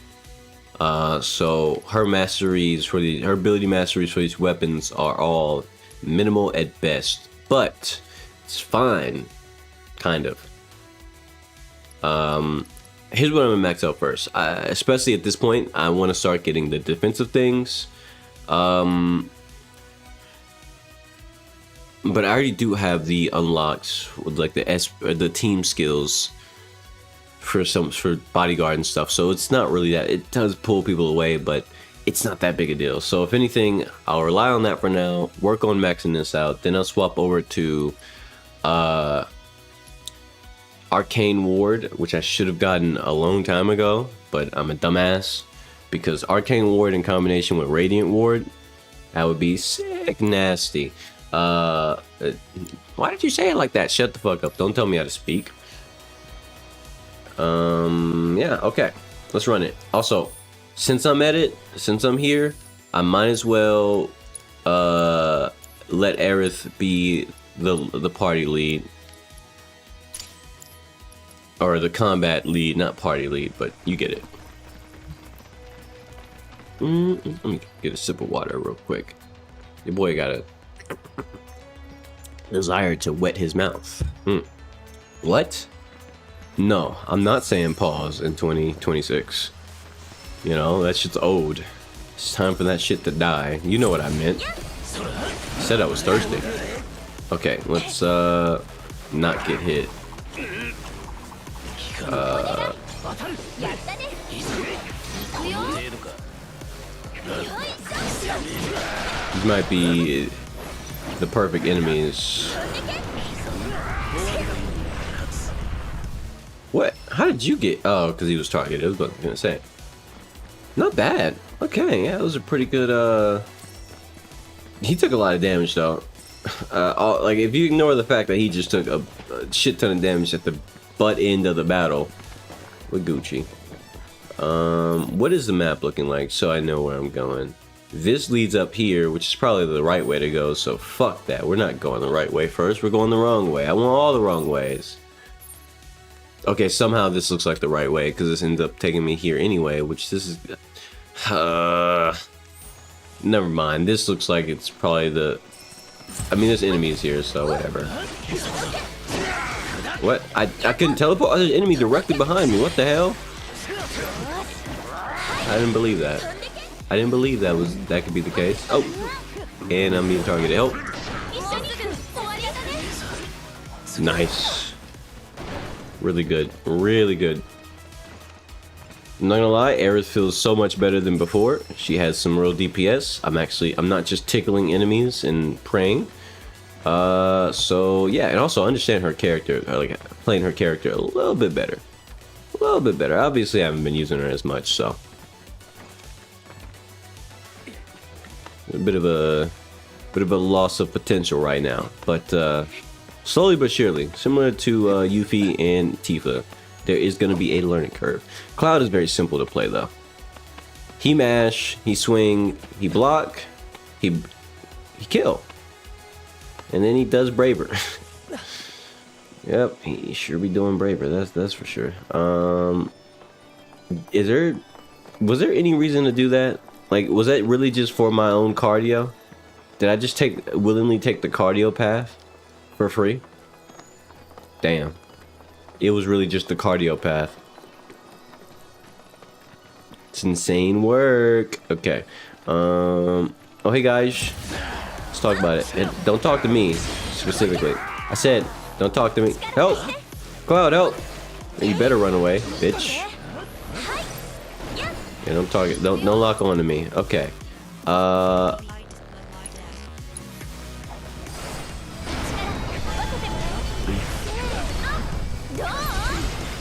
So her masteries for her ability masteries for these weapons are all minimal at best, but it's fine, kind of. Here's what I'm gonna max out first. Especially at this point, I want to start getting the defensive things. But I already do have the unlocks with like the team skills for bodyguard and stuff. So it's not really that. It does pull people away, but it's not that big a deal. So if anything, I'll rely on that for now. Work on maxing this out. Then I'll swap over to Arcane Ward, which I should have gotten a long time ago, but I'm a dumbass because Arcane Ward in combination with Radiant Ward, that would be sick nasty. Why did you say it like that? Shut the fuck up. Don't tell me how to speak. Yeah, okay. Let's run it. Also, since I'm here, I might as well let Aerith be the party lead. Or the combat lead, not party lead, but you get it. Let me get a sip of water real quick. Your boy got a desire to wet his mouth. What? No, I'm not saying pause in 2026. You know, that shit's old. It's time for that shit to die. You know what I meant. Said I was thirsty. Okay, let's not get hit. These might be the perfect enemies. What? How did you get? Oh, because he was targeted. I was gonna say. Not bad. Okay, yeah, those are pretty good. He took a lot of damage though. Like if you ignore the fact that he just took a shit ton of damage at the butt end of the battle, with Gucci. What is the map looking like so I know where I'm going? This leads up here, which is probably the right way to go, so fuck that. We're not going the right way first, we're going the wrong way. I want all the wrong ways. Okay, somehow this looks like the right way, because this ends up taking me here anyway, which this is... never mind, this looks like it's probably the... I mean, there's enemies here, so whatever. What? I couldn't teleport? Oh, there's an enemy directly behind me, what the hell? I didn't believe that. I didn't believe that could be the case. Oh, and I'm being targeted. Help! Nice. Really good. Really good. I'm not gonna lie, Aerith feels so much better than before. She has some real DPS. I'm not just tickling enemies and praying. So yeah, and also understand her character, like playing her character a little bit better. A little bit better. Obviously, I haven't been using her as much, so. A bit of a loss of potential right now, but slowly but surely, similar to Yuffie and Tifa, there is going to be a learning curve. Cloud is very simple to play though. He mash, he swing, he block, he kill, and then he does braver. Yep, he sure be doing braver. That's for sure. Was there any reason to do that? Like, was that really just for my own cardio? Did I just willingly take the cardio path for free? Damn. It was really just the cardio path. It's insane work. Okay. Oh, hey guys. Let's talk about it. And don't talk to me specifically. I said, don't talk to me. Help! Cloud, help! You better run away, bitch. Yeah, don't target. Don't lock on to me. Okay.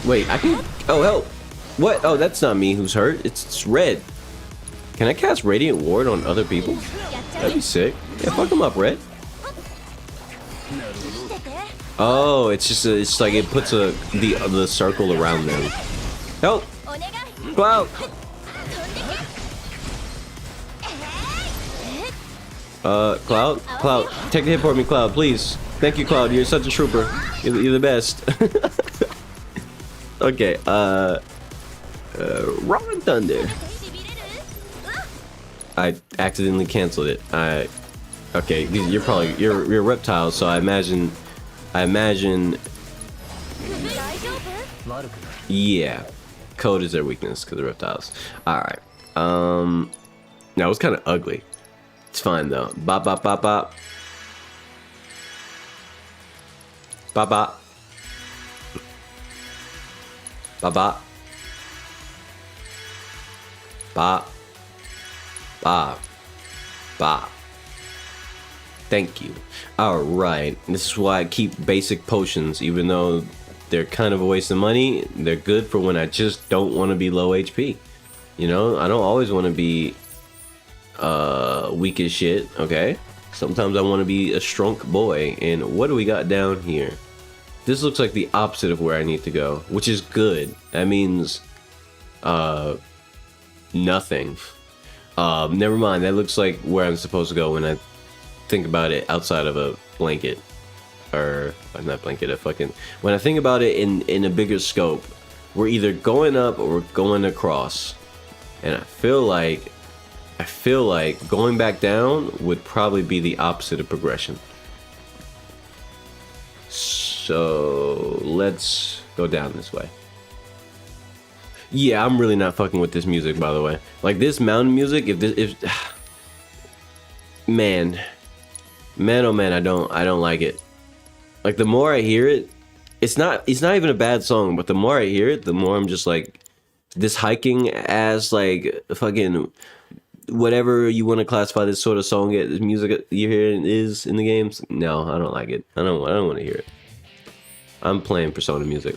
Wait, I can. Oh, help! What? Oh, that's not me who's hurt. It's Red. Can I cast Radiant Ward on other people? That'd be sick. Yeah, fuck them up, Red. Oh, it's just it's like it puts the circle around them. Help! Cloud! Cloud, take the hit for me, Cloud, please. Thank you, Cloud. You're such a trooper. You're the best. Okay, Wrong Thunder. I accidentally canceled it. Okay, you're reptiles, so I imagine. Yeah, code is their weakness because of reptiles. All right. Now it's kind of ugly. It's fine though. Bop bop bop bop. Bop bop. Bop bop. Bop. Bop. Bop. Thank you. Alright. This is why I keep basic potions, even though they're kind of a waste of money. They're good for when I just don't want to be low HP. You know, I don't always want to be weak as shit, okay? Sometimes I want to be a strong boy. And what do we got down here? This looks like the opposite of where I need to go, which is good. That means nothing. Never mind. That looks like where I'm supposed to go when I think about it outside of a blanket. Or not blanket, a fucking... When I think about it in a bigger scope, we're either going up or we're going across. And I feel like going back down would probably be the opposite of progression. So let's go down this way. Yeah, I'm really not fucking with this music, by the way. Like this mountain music, man, oh man, I don't like it. Like the more I hear it, it's not even a bad song, but the more I hear it, the more I'm just like, this hiking ass like fucking whatever you want to classify this sort of song, this music you hear is in the games. No, I don't like it. I don't want to hear it. I'm playing Persona music.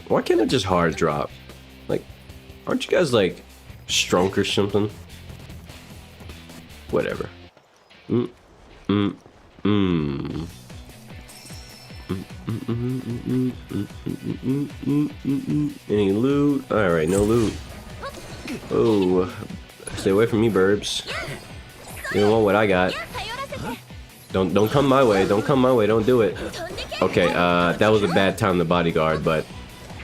Why can't I just hard drop? Like, aren't you guys like strunk or something? Whatever. Any loot? Alright, no loot. Oh, stay away from me, burbs. You don't want what I got. Don't come my way. Don't come my way. Don't do it. Okay, that was a bad time to bodyguard, but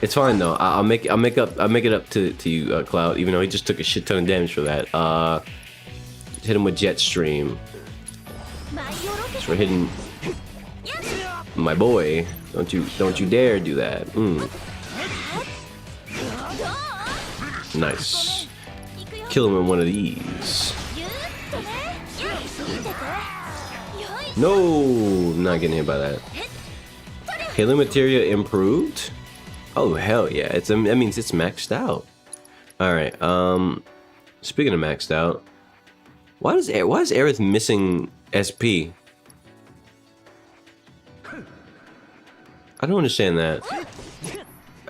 it's fine though. I'll make it up to you, Cloud. Even though he just took a shit ton of damage for that. Hit him with Jet Stream. Just for hitting my boy. Don't you dare do that. Nice. Kill him with one of these. No, not getting hit by that. Healing materia improved. Oh hell yeah! That means it's maxed out. All right. Speaking of maxed out, why is Aerith missing SP? I don't understand that.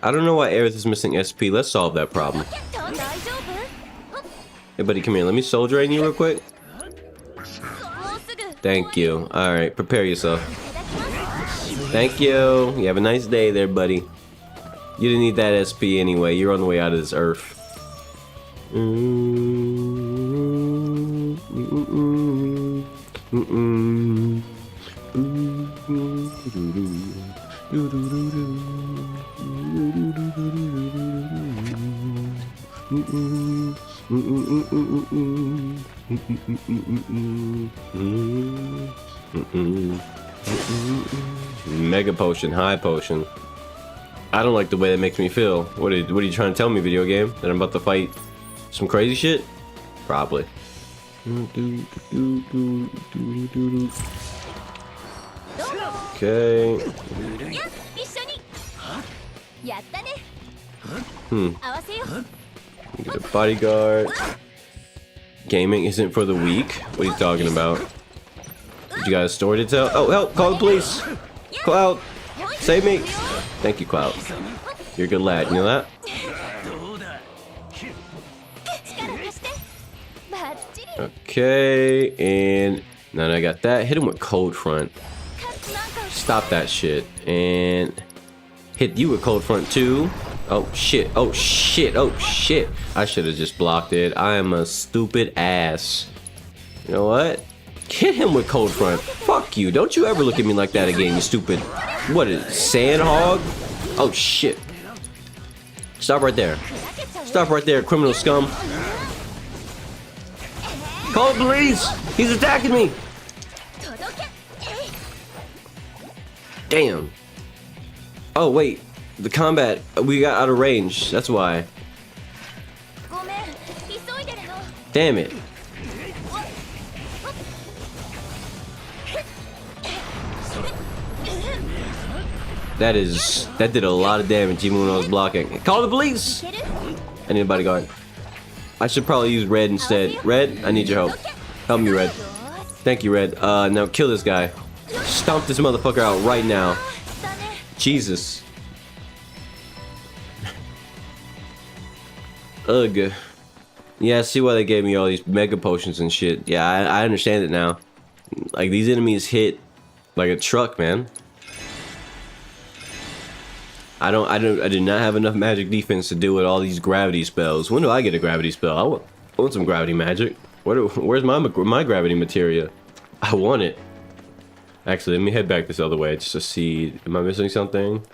I don't know why Aerith is missing SP. Let's solve that problem. Hey buddy, come here. Let me soul drain you real quick. Thank you. All right, prepare yourself. Thank you. You have a nice day there, buddy. You didn't need that SP anyway. You're on the way out of this earth. Mega potion, high potion. I don't like the way that makes me feel. What are you trying to tell me, video game? That I'm about to fight some crazy shit? Probably. Okay. Get a bodyguard. Gaming isn't for the weak. What are you talking about? Did you got a story to tell? Oh, help! Call the police! Cloud! Save me! Thank you, Cloud. You're a good lad, you know that? Okay, and now that I got that, hit him with Cold Front. Stop that shit. And hit you with Cold Front too. Oh shit, oh shit, oh shit. I should have just blocked it. I am a stupid ass. You know what? Hit him with Cold Front. Fuck you. Don't you ever look at me like that again, you stupid. What is it, Sandhog? Oh shit. Stop right there. Stop right there, criminal scum. Call the police! He's attacking me! Damn. Oh wait, the combat, we got out of range, that's why. Damn it. That did a lot of damage even when I was blocking. Call the police! I need a bodyguard. I should probably use Red instead. Red, I need your help. Help me, Red. Thank you, Red. Now kill this guy. Stomp this motherfucker out right now. Jesus. Ugh. Yeah, I see why they gave me all these mega potions and shit. Yeah, I understand it now. Like, these enemies hit like a truck, man. I do not have enough magic defense to deal with all these gravity spells. When do I get a gravity spell? I want some gravity magic. Where's my gravity materia? I want it. Actually, let me head back this other way just to see. Am I missing something?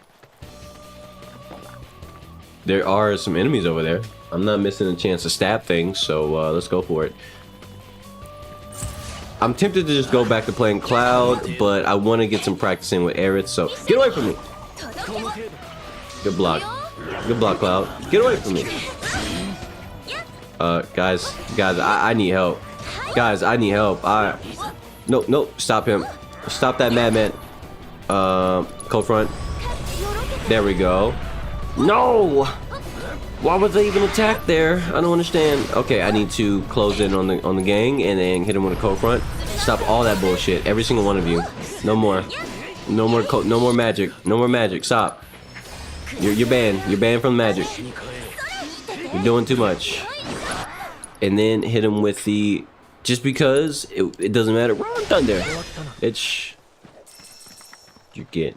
There are some enemies over there. I'm not missing a chance to stab things, so let's go for it. I'm tempted to just go back to playing Cloud, but I want to get some practice in with Aerith, so get away from me! Good block. Good block, Cloud. Get away from me! Guys, I need help. Guys, I need help. No, stop him. Stop that madman. Cold front. There we go. No! Why was they even attacked there? I don't understand. Okay, I need to close in on the gang and then hit him with a cold front. Stop all that bullshit. Every single one of you. No more. No more magic. No more magic. Stop. You're banned. You're banned from magic. You're doing too much. And then hit him with the... Just because it doesn't matter. We're done there. It's... You get.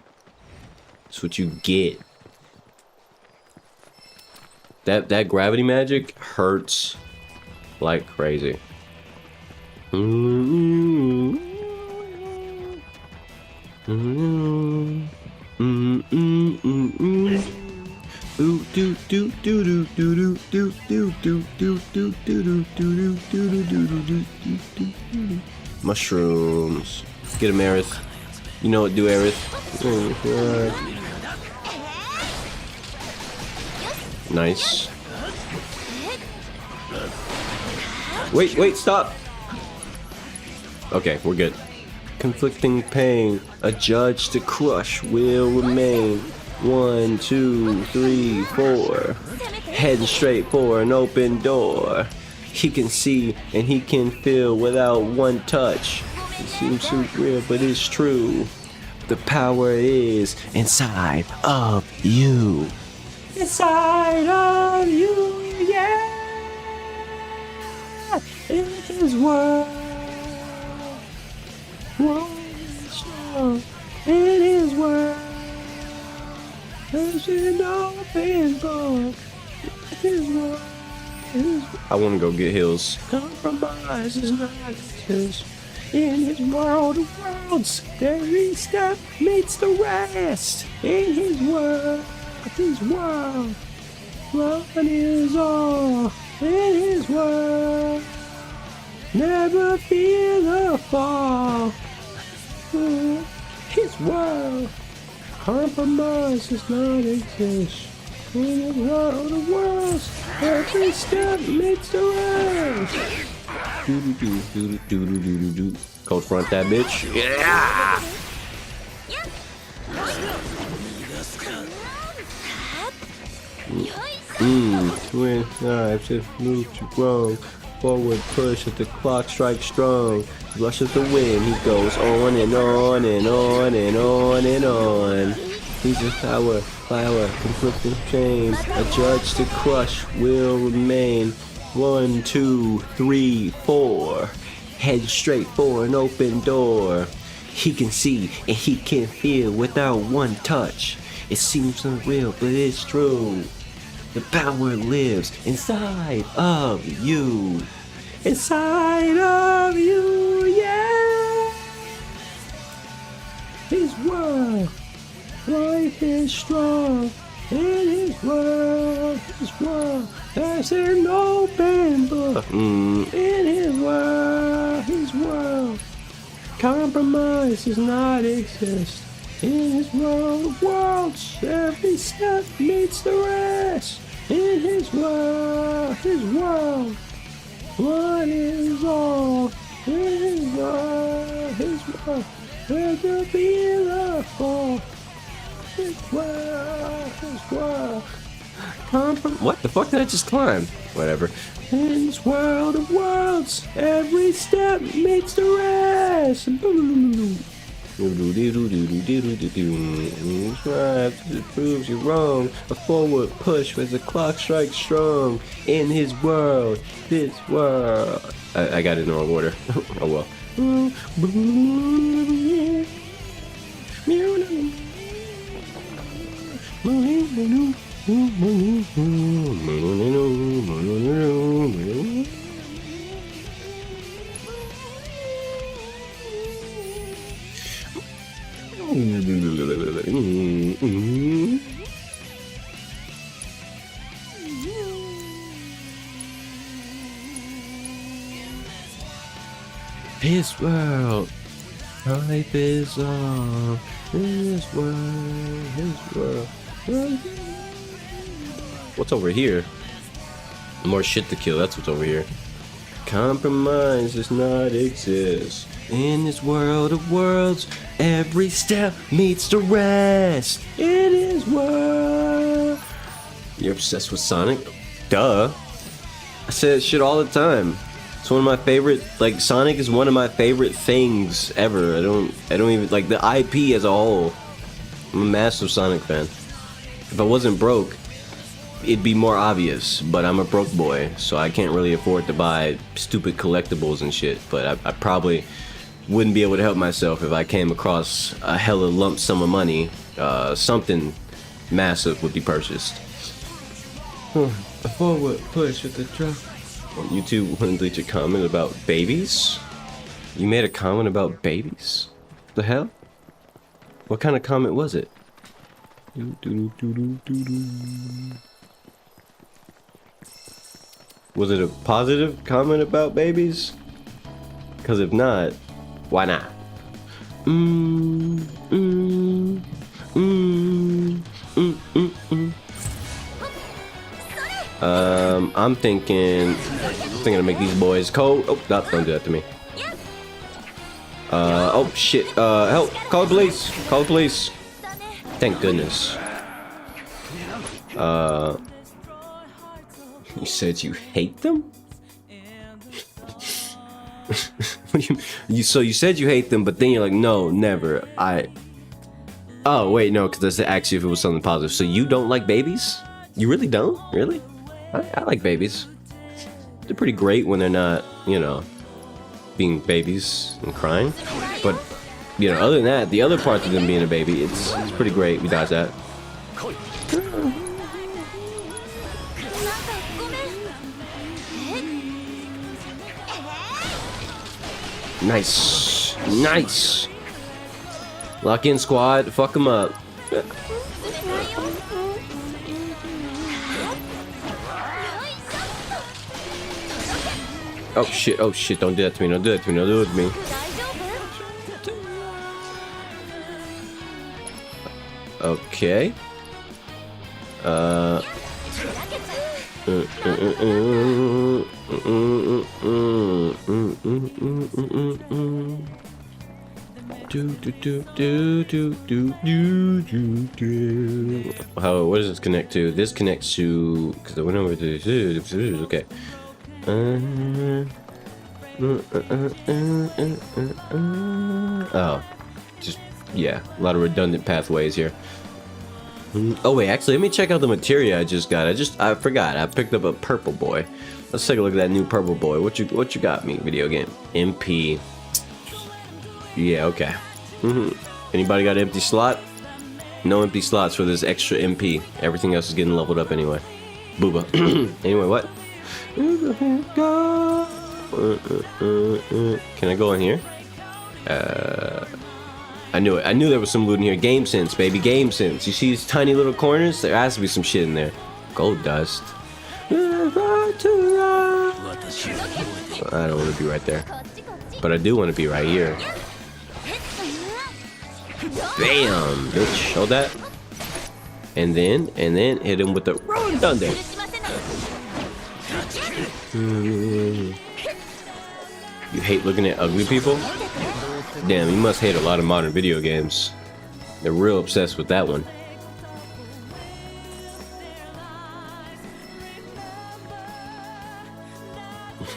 That's what you get. That gravity magic hurts like crazy. Mushrooms. Get him, Aerith. You know what, do Aerith. Nice. Wait, stop. Okay, we're good. Conflicting pain, a judge to crush will remain. 1, 2, 3, 4. Heading straight for an open door. He can see and he can feel without one touch. It seems so real, but it's true. The power is inside of you. Inside of you, yeah. In his world, strong. In his world, there's an open book. His world. I want to go get heals. Compromise is not his. In his world of worlds, every step meets the rest. In his world. His world, one is all in his world. Never fear the fall. His world, compromise does not exist. In his world of worlds, every step meets the rest. Cold front that bitch. Yeah. Twin knives, if moved to wrong. Forward push as the clock strikes strong. Rushes the wind, he goes on and on and on and on and on. He's a flower, conflicting chain. A judge to crush will remain. 1, 2, 3, 4. Head straight for an open door. He can see and he can feel without one touch. It seems unreal, but it's true. The power lives inside of you. Inside of you, yeah. His world, life is strong. In his world, there's an open book. In his world, compromise does not exist. In his world of worlds, every step meets the rest. In his world, one is all. In his world, where the beautiful. His world. What the fuck did I just climb? Whatever. In his world of worlds, every step meets the rest. It proves you wrong. A forward push as the clock strikes strong. In his world, this world. I got it in the wrong order. Oh well. His world, life is all. His world. What's over here? More shit to kill. That's what's over here. Compromise does not exist. In this world of worlds, every step meets the rest. In this world. You're obsessed with Sonic? Duh. I say that shit all the time. It's one of my favorite, like, Sonic is one of my favorite things ever. I don't even, like, the IP as a whole. I'm a massive Sonic fan. If I wasn't broke, it'd be more obvious, but I'm a broke boy, so I can't really afford to buy stupid collectibles and shit, but I probably wouldn't be able to help myself if I came across a hella lump sum of money. Something massive would be purchased. A forward push at the drop. You two want to delete your comment about babies? You made a comment about babies? The hell? What kind of comment was it? Was it a positive comment about babies? Because if not, why not? I'm thinking to make these boys cold. Oh, no, don't do that to me. Oh shit. Help! Call the police! Call the police! Thank goodness. You said you hate them? What do you so you said you hate them, but then you're like, no, never. Oh wait, no, because that's actually if it was something positive. So you don't like babies? You really don't? Really? I like babies. They're pretty great when they're not, you know, being babies and crying. But, you know, other than that, the other parts of them being a baby, it's pretty great. We dodge that. Nice. Nice. Lock in, squad. Fuck them up. Oh shit, oh shit, don't do that to me, don't do that to me, don't do it to me. Okay. How, what does this connect to? This connects to, because I went over to this, okay. Oh, just, yeah, a lot of redundant pathways here. Oh wait, actually, let me check out the materia I just got. I forgot. I picked up a purple boy. Let's take a look at that new purple boy. What you got me, video game? MP. Yeah, okay. Anybody got an empty slot? No empty slots for this extra MP. Everything else is getting leveled up anyway. Booba. Anyway, what? Can I go in here? I knew it. I knew there was some loot in here. Game sense, baby. Game sense. You see these tiny little corners? There has to be some shit in there. Gold dust. I don't want to be right there. But I do want to be right here. Bam! Bitch. Hold that. And then hit him with the Rolling Thunder. You hate looking at ugly people? Damn, you must hate a lot of modern video games. They're real obsessed with that one.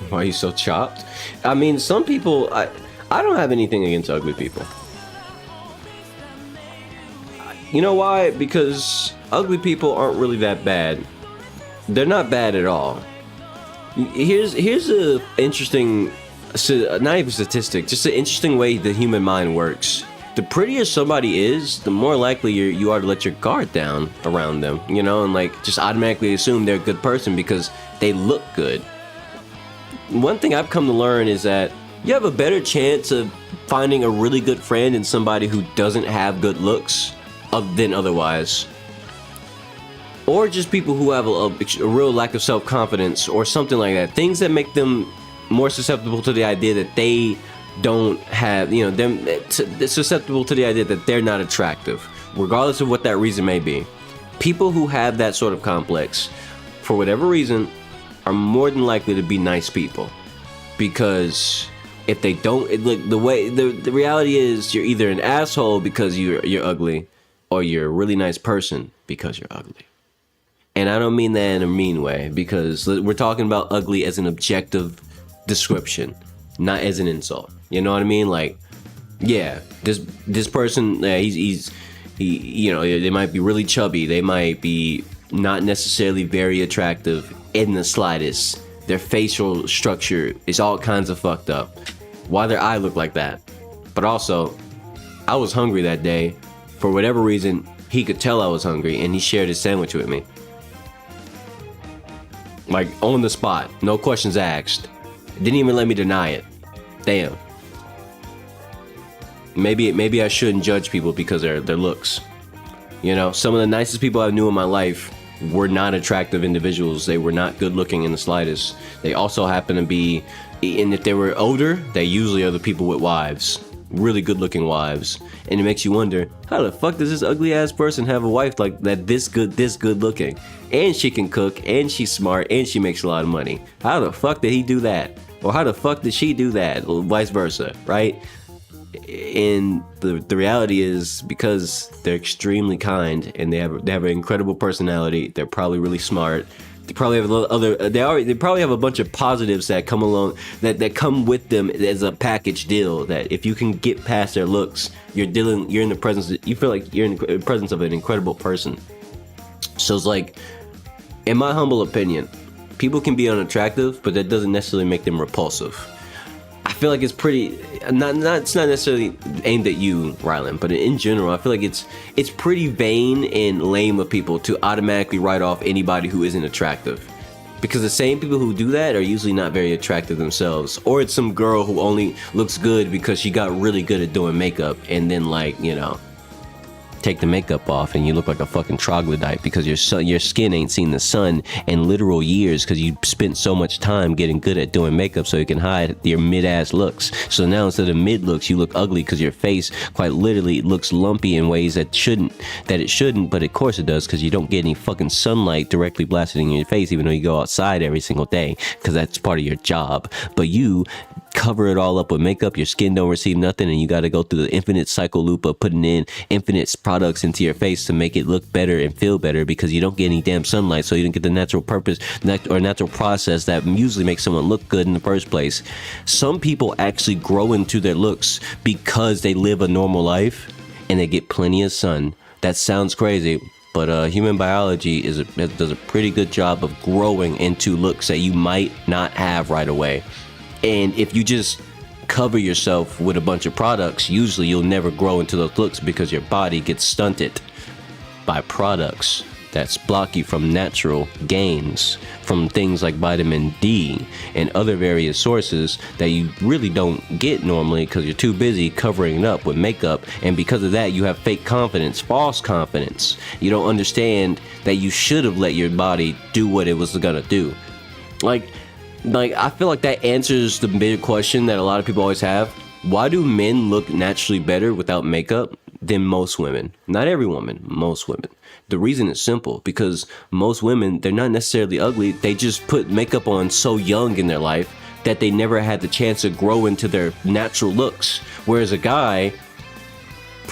Why are you so chopped? I mean, some people, I don't have anything against ugly people. You know why? Because ugly people aren't really that bad. They're not bad at all. Here's a interesting, not even statistic, just an interesting way the human mind works. The prettier somebody is, the more likely you are to let your guard down around them, you know, and like just automatically assume they're a good person because they look good. One thing I've come to learn is that you have a better chance of finding a really good friend in somebody who doesn't have good looks than otherwise. Or just people who have a real lack of self-confidence or something like that. Things that make them more susceptible to the idea that they don't have, you know, them susceptible to the idea that they're not attractive, regardless of what that reason may be. People who have that sort of complex, for whatever reason, are more than likely to be nice people. Because If they don't, look, the reality is you're either an asshole because you're ugly, or you're a really nice person because you're ugly. And I don't mean that in a mean way, because we're talking about ugly as an objective description, not as an insult. You know what I mean? Like, yeah, this person, he, you know, they might be really chubby, they might be not necessarily very attractive in the slightest. Their facial structure is all kinds of fucked up. Why their eye look like that? But also, I was hungry that day. For whatever reason, he could tell I was hungry, and he shared his sandwich with me. Like, on the spot, no questions asked. Didn't even let me deny it. Damn. Maybe I shouldn't judge people because their looks. You know, some of the nicest people I knew in my life were not attractive individuals. They were not good looking in the slightest. They also happen to be, and if they were older, they usually are the people with wives, really good looking wives. And it makes you wonder, how the fuck does this ugly ass person have a wife like that, this good looking, and she can cook, and she's smart, and she makes a lot of money? How the fuck did he do that? Or how the fuck did she do that? Or vice versa, right? And the reality is, because they're extremely kind and they have an incredible personality, they're probably really smart. They probably have they probably have a bunch of positives that come along, that come with them as a package deal. That if you can get past their looks, you feel like you're in the presence of an incredible person. So it's like, in my humble opinion, people can be unattractive, but that doesn't necessarily make them repulsive. I feel like it's pretty, it's not necessarily aimed at you, Rylan, but in general, I feel like it's pretty vain and lame of people to automatically write off anybody who isn't attractive. Because the same people who do that are usually not very attractive themselves. Or it's some girl who only looks good because she got really good at doing makeup, and then, like, you know, take the makeup off and you look like a fucking troglodyte because your skin ain't seen the sun in literal years because you spent so much time getting good at doing makeup so you can hide your mid-ass looks. So now instead of mid looks, you look ugly because your face quite literally looks lumpy in ways that it shouldn't, but of course it does, because you don't get any fucking sunlight directly blasted in your face, even though you go outside every single day, because that's part of your job. But you cover it all up with makeup, your skin don't receive nothing, and you got to go through the infinite cycle loop of putting in infinite products into your face to make it look better and feel better, because you don't get any damn sunlight, so you don't get the natural process that usually makes someone look good in the first place. Some people actually grow into their looks because they live a normal life and they get plenty of sun. That sounds crazy, but human biology does a pretty good job of growing into looks that you might not have right away. And if you just cover yourself with a bunch of products, usually you'll never grow into those looks because your body gets stunted by products that block you from natural gains from things like vitamin D and other various sources that you really don't get normally because you're too busy covering it up with makeup. And because of that, you have fake confidence, false confidence. You don't understand that you should have let your body do what it was gonna do. Like I feel like that answers the big question that a lot of people always have. Why do men look naturally better without makeup than most women? Not every woman, most women. The reason is simple, because most women, they're not necessarily ugly. They just put makeup on so young in their life that they never had the chance to grow into their natural looks. Whereas a guy,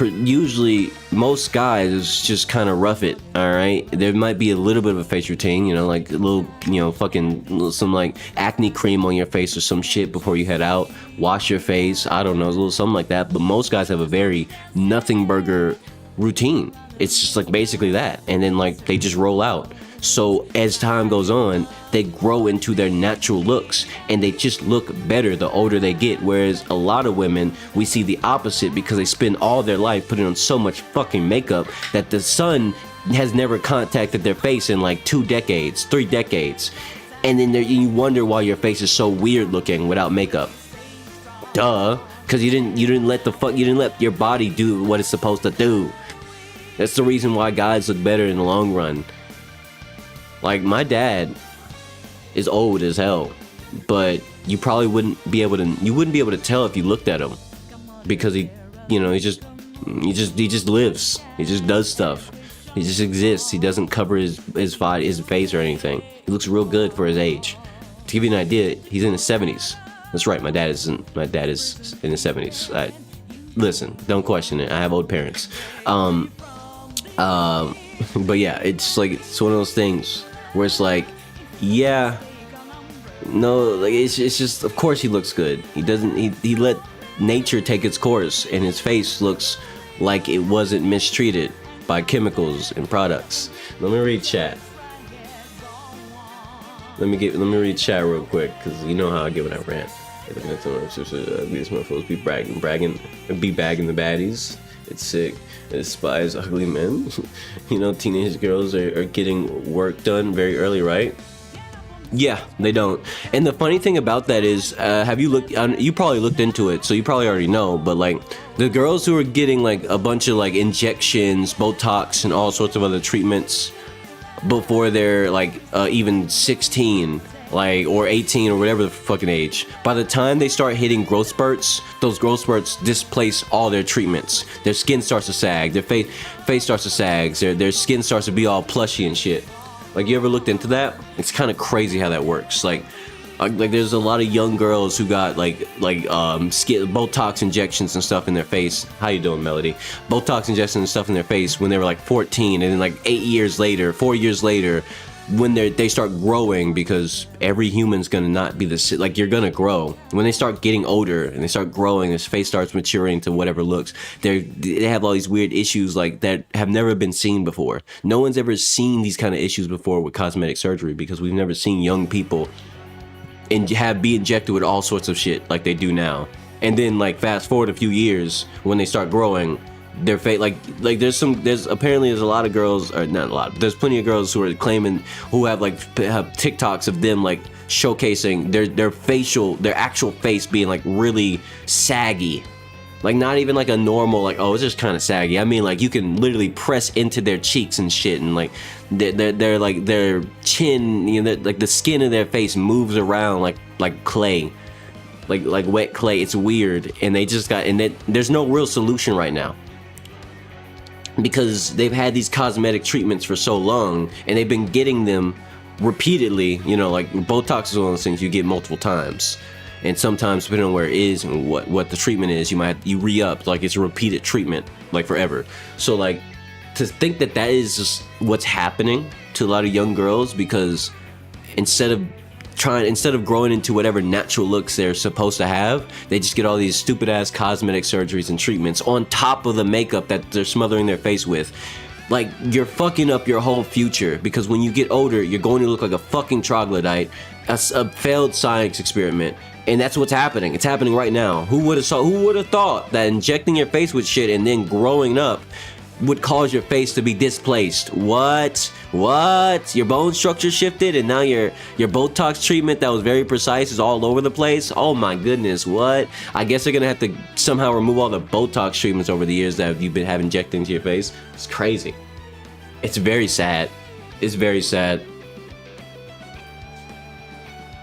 usually most guys just kind of rough it, all right? There might be a little bit of a face routine, you know, like a little, you know, some like acne cream on your face or some shit before you head out. Wash your face, I don't know, a little something like that. But most guys have a very nothing burger routine. It's just like basically that, and then like they just roll out. So as time goes on, they grow into their natural looks and they just look better the older they get. Whereas a lot of women, we see the opposite, because they spend all their life putting on so much fucking makeup that the sun has never contacted their face in like 2 decades, 3 decades. And then you wonder why your face is so weird looking without makeup. Duh, because you didn't let your body do what it's supposed to do. That's the reason why guys look better in the long run. Like, my dad is old as hell, but you probably wouldn't be able to tell if you looked at him, because he just lives. He just does stuff. He just exists. He doesn't cover his face or anything. He looks real good for his age. To give you an idea, he's in his 70s. That's right. My dad is in the 70s. Listen, don't question it. I have old parents. But yeah, it's like, it's one of those things where it's like, yeah, no, like it's just, of course he looks good. He let nature take its course, and his face looks like it wasn't mistreated by chemicals and products. Let me read chat. Let me read chat real quick, because you know how I get when I rant. These motherfuckers be bagging the baddies. It's sick. It despise ugly men. You know, teenage girls are getting work done very early, right? Yeah, they don't. And the funny thing about that is, have you looked? You probably looked into it, so you probably already know. But like, the girls who are getting like a bunch of like injections, Botox, and all sorts of other treatments before they're like even 16, like, or 18 or whatever the fucking age, by the time they start hitting growth spurts, those growth spurts displace all their treatments. Their skin starts to sag, their face starts to sag, their skin starts to be all plushy and shit. Like, you ever looked into that? It's kind of crazy how that works. Like there's a lot of young girls who got skin Botox injections and stuff in their face. How you doing, Melody? Botox injections and stuff in their face when they were like 14, and then like 4 years later, when they start growing, because every human's gonna not be the same. Like, you're gonna grow. When they start getting older and they start growing, their face starts maturing to whatever looks, they have all these weird issues like that have never been seen before. No one's ever seen these kind of issues before with cosmetic surgery, because we've never seen young people be injected with all sorts of shit like they do now. And then like fast forward a few years, when they start growing, their face, like there's a lot of girls, or not a lot, there's plenty of girls who are claiming, who have TikToks of them like showcasing their actual face being like really saggy. Like, not even like a normal, like, oh, it's just kind of saggy. I mean, like, you can literally press into their cheeks and shit, and like they're like, their chin, you know, like the skin of their face moves around like clay, like wet clay. It's weird, and there's no real solution right now, because they've had these cosmetic treatments for so long, and they've been getting them repeatedly. You know, like Botox is one of those things you get multiple times. And sometimes, depending on where it is and what the treatment is, you re-up, like it's a repeated treatment, like forever. So like, to think that is just what's happening to a lot of young girls, because instead of growing into whatever natural looks they're supposed to have, they just get all these stupid ass cosmetic surgeries and treatments on top of the makeup that they're smothering their face with. Like, you're fucking up your whole future, because when you get older, you're going to look like a fucking troglodyte, a failed science experiment. And that's what's happening. It's happening right now. Who would have thought that injecting your face with shit and then growing up would cause your face to be displaced? What? Your bone structure shifted, and now your Botox treatment that was very precise is all over the place? Oh my goodness, what? I guess they're gonna have to somehow remove all the Botox treatments over the years that you've been having injected into your face. It's crazy. It's very sad. It's very sad.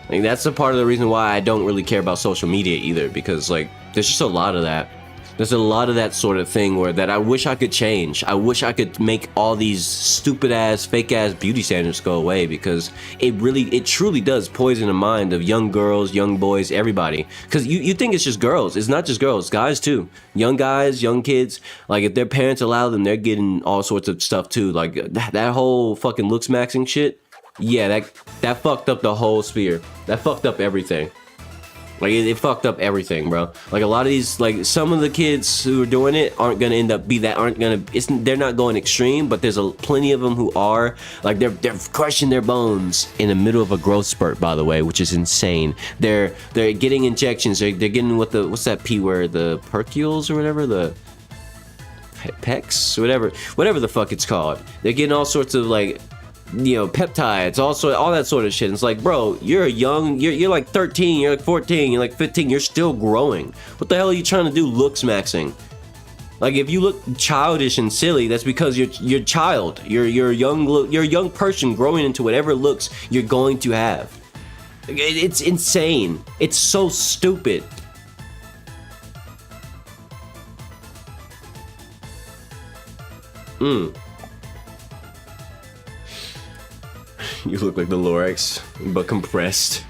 Like, that's a part of the reason why I don't really care about social media either, because like, there's just a lot of that. There's a lot of that sort of thing that I wish I could change. I wish I could make all these stupid ass, fake ass beauty standards go away, because it truly does poison the mind of young girls, young boys, everybody. Because you think it's just girls. It's not just girls, guys too. Young guys, young kids, like if their parents allow them, they're getting all sorts of stuff too. Like that whole fucking looks maxing shit. Yeah, that fucked up the whole sphere. That fucked up everything. Like, it fucked up everything, bro. Like, a lot of these, like, some of the kids who are doing it aren't gonna end up they're not going extreme, but there's plenty of them who are. Like, they're crushing their bones in the middle of a growth spurt, by the way, which is insane. They're getting injections. They're getting what's that P word? The percules or whatever? The pecs? Whatever the fuck it's called. They're getting all sorts of, like, you know, peptides, also all that sort of shit. It's like, bro, you're you're like 13, you're like 14, you're like 15, you're still growing. What the hell are you trying to do looks maxing? Like, if you look childish and silly, that's because you're child. You're a young person growing into whatever looks you're going to have. It's insane. It's so stupid. You look like the Lorax, but compressed.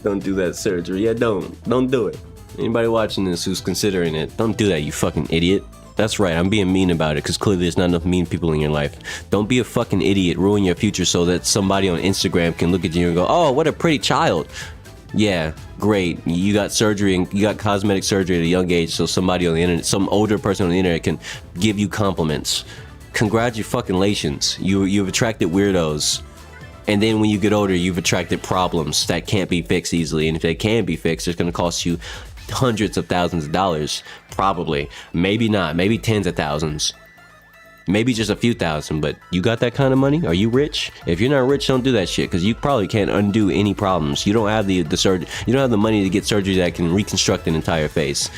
Don't do that surgery. Yeah, don't do it. Anybody watching this who's considering it, don't do that, you fucking idiot. That's right, I'm being mean about it because clearly there's not enough mean people in your life. Don't be a fucking idiot, ruin your future so that somebody on Instagram can look at you and go, oh, what a pretty child. Yeah, great. You got surgery and you got cosmetic surgery at a young age so somebody on the internet, some older person on the internet can give you compliments. Congratulations. You've attracted weirdos. And then when you get older, you've attracted problems that can't be fixed easily. And if they can be fixed, it's going to cost you hundreds of thousands of dollars. Probably. Maybe not. Maybe tens of thousands. Maybe just a few thousand. But you got that kind of money? Are you rich? If you're not rich, don't do that shit. Because you probably can't undo any problems. You don't have the surgery. You don't have the money to get surgery that can reconstruct an entire face.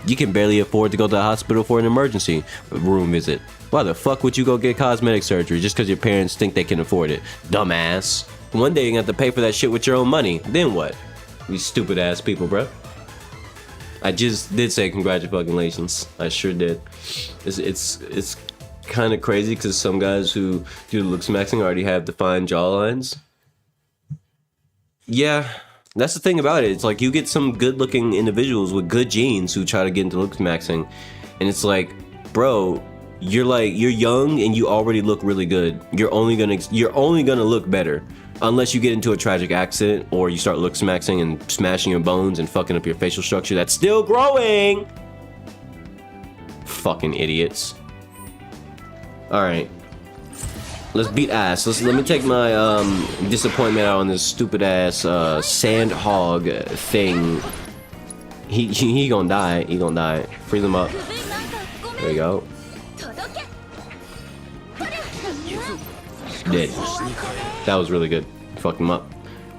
You can barely afford to go to the hospital for an emergency room visit. Why the fuck would you go get cosmetic surgery just because your parents think they can afford it? Dumbass. One day you're gonna have to pay for that shit with your own money. Then what? You stupid ass people, bro. I just did say congratulations. I sure did. It's kind of crazy because some guys who do looks maxing already have defined jawlines. Yeah, that's the thing about it. It's like you get some good-looking individuals with good genes who try to get into looks maxing, and it's like, bro, you're young and you already look really good. You're only gonna look better unless you get into a tragic accident or you start looks maxing and smashing your bones and fucking up your facial structure that's still growing. Fucking idiots. All right, let's beat ass. Let me take my disappointment out on this stupid ass sand hog thing. He gonna die. He gonna die. Freeze him up. There you go. Dead. That was really good. Fucked him up.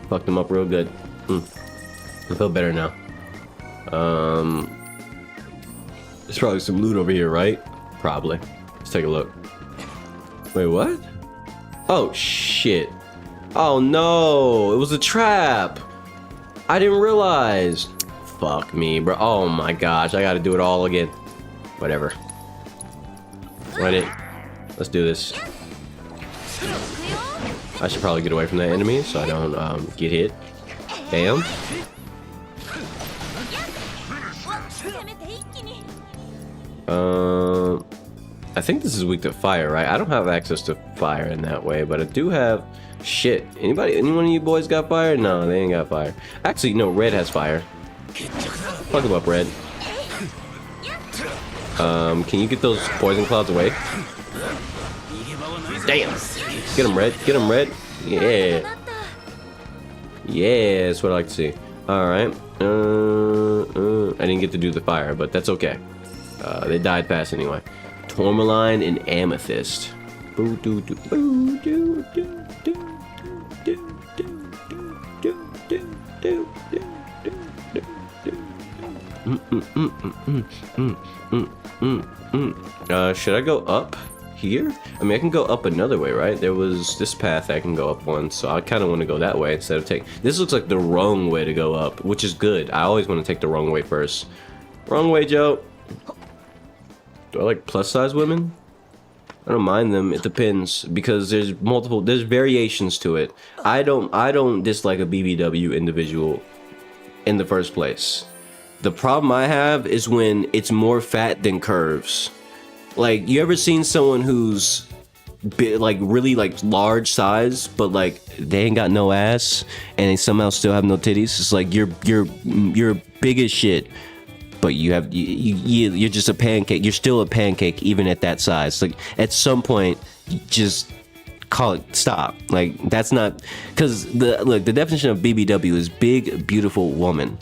Fucked him up real good. I feel better now. There's probably some loot over here, right? Probably. Let's take a look. Wait, what? Oh, shit. Oh, no. It was a trap. I didn't realize. Fuck me, bro. Oh, my gosh. I gotta do it all again. Whatever. Run it. Let's do this. I should probably get away from that enemy so I don't get hit. Damn. I think this is weak to fire, right? I don't have access to fire in that way, but I do have shit. Anyone of you boys got fire? No, they ain't got fire. Actually, no, red has fire. Fuck him up, red. Can you get those poison clouds away? Damn. Get him, red. Get him, red. Yeah. Yeah, that's what I like to see. Alright. I didn't get to do the fire, but that's okay. They died fast anyway. Tourmaline and amethyst. Boo doo doo boo doo doo doo doo doo doo doo doo doo. Should I go up here? I mean, I can go up another way, right? There was this path I can go up on, so I kind of want to go that way instead of take. This looks like the wrong way to go up, which is good. I always want to take the wrong way first. Wrong way, Joe. Do I like plus size women? I don't mind them. It depends because there's variations to it. I don't dislike a BBW individual in the first place. The problem I have is when it's more fat than curves. Like, you ever seen someone who's really large size, but like they ain't got no ass and they somehow still have no titties? It's like you're big as shit, but you're just a pancake. You're still a pancake even at that size. Like, at some point, just call it stop. Like, that's not, because the definition of BBW is big, beautiful woman.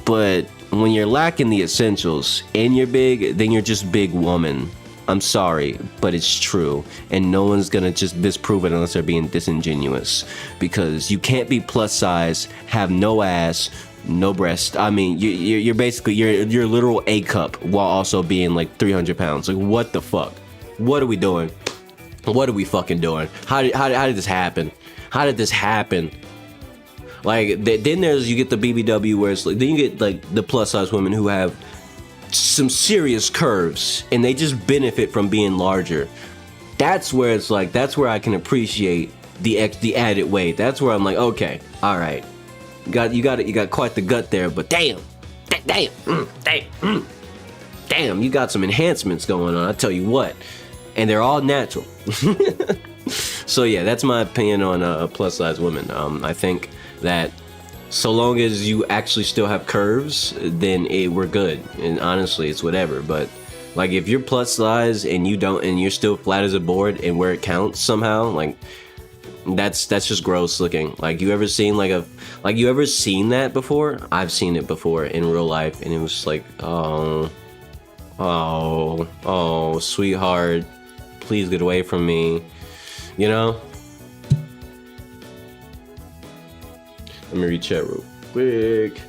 But when you're lacking the essentials and you're big, then you're just big woman. I'm sorry, but it's true, and no one's gonna just disprove it unless they're being disingenuous, because you can't be plus size, have no ass, no breast. I mean, you're basically you're a literal A cup while also being like 300 pounds. Like, what the fuck? What are we doing? What are we fucking doing? How did this happen? How did this happen? Like, then you get the BBW where it's like, then you get like the plus size women who have some serious curves and they just benefit from being larger. That's where it's like, that's where I can appreciate the added weight. That's where I'm like, okay, all right, You got quite the gut there, but damn, damn, you got some enhancements going on. I tell you what, and they're all natural. So yeah, that's my opinion on plus size women. I think that so long as you actually still have curves, then we're good. And honestly, it's whatever. But like if you're plus size and you don't, and you're still flat as a board, and where it counts somehow, like. That's just gross looking. Like you ever seen you ever seen that before? I've seen it before in real life, and it was just like, oh, sweetheart, please get away from me, you know? Let me read chat real quick.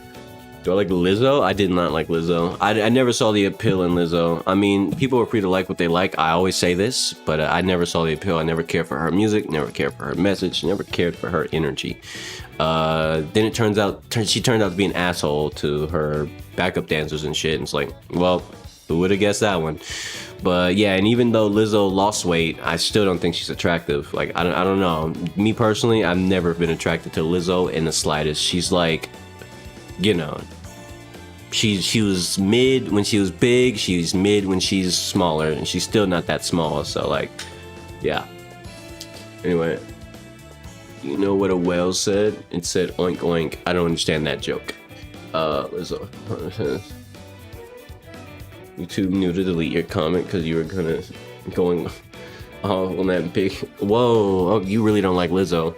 Do I like Lizzo? I did not like Lizzo. I never saw the appeal in Lizzo. I mean, people are free to like what they like. I always say this, but I never saw the appeal. I never cared for her music, never cared for her message, never cared for her energy. Then it turns out, she turned out to be an asshole to her backup dancers and shit. And it's like, well, who would have guessed that one? But yeah, and even though Lizzo lost weight, I still don't think she's attractive. Like, I don't know. Me personally, I've never been attracted to Lizzo in the slightest. She's like, you know, she was mid when she was big, she's mid when she's smaller, and she's still not that small, so like, yeah. Anyway, you know what a whale said? It said oink oink. I don't understand that joke. Lizzo. YouTube knew to delete your comment because you were going on that big. Whoa, oh, you really don't like Lizzo.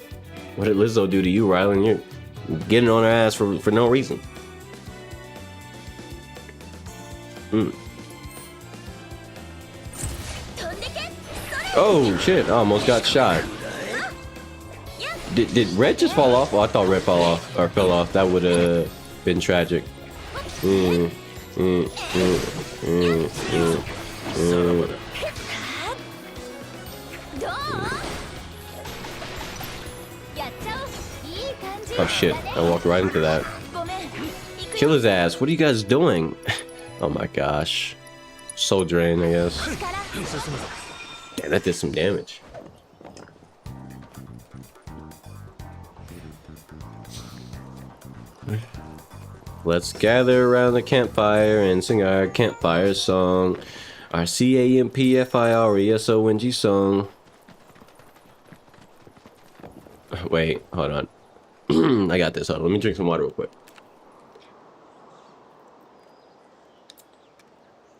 What did Lizzo do to you, Rylan? You're getting on her ass for no reason. Oh shit, I almost got shot. Did Red just fall off? Oh, I thought Red fell off. That would have been tragic. Oh shit, I walked right into that. Kill his ass. What are you guys doing? Oh my gosh. Soul drain, I guess. Damn, that did some damage. Let's gather around the campfire and sing our campfire song. Our CAMPFIRESONG song. Wait, hold on. I got this. Hold on. Let me drink some water real quick.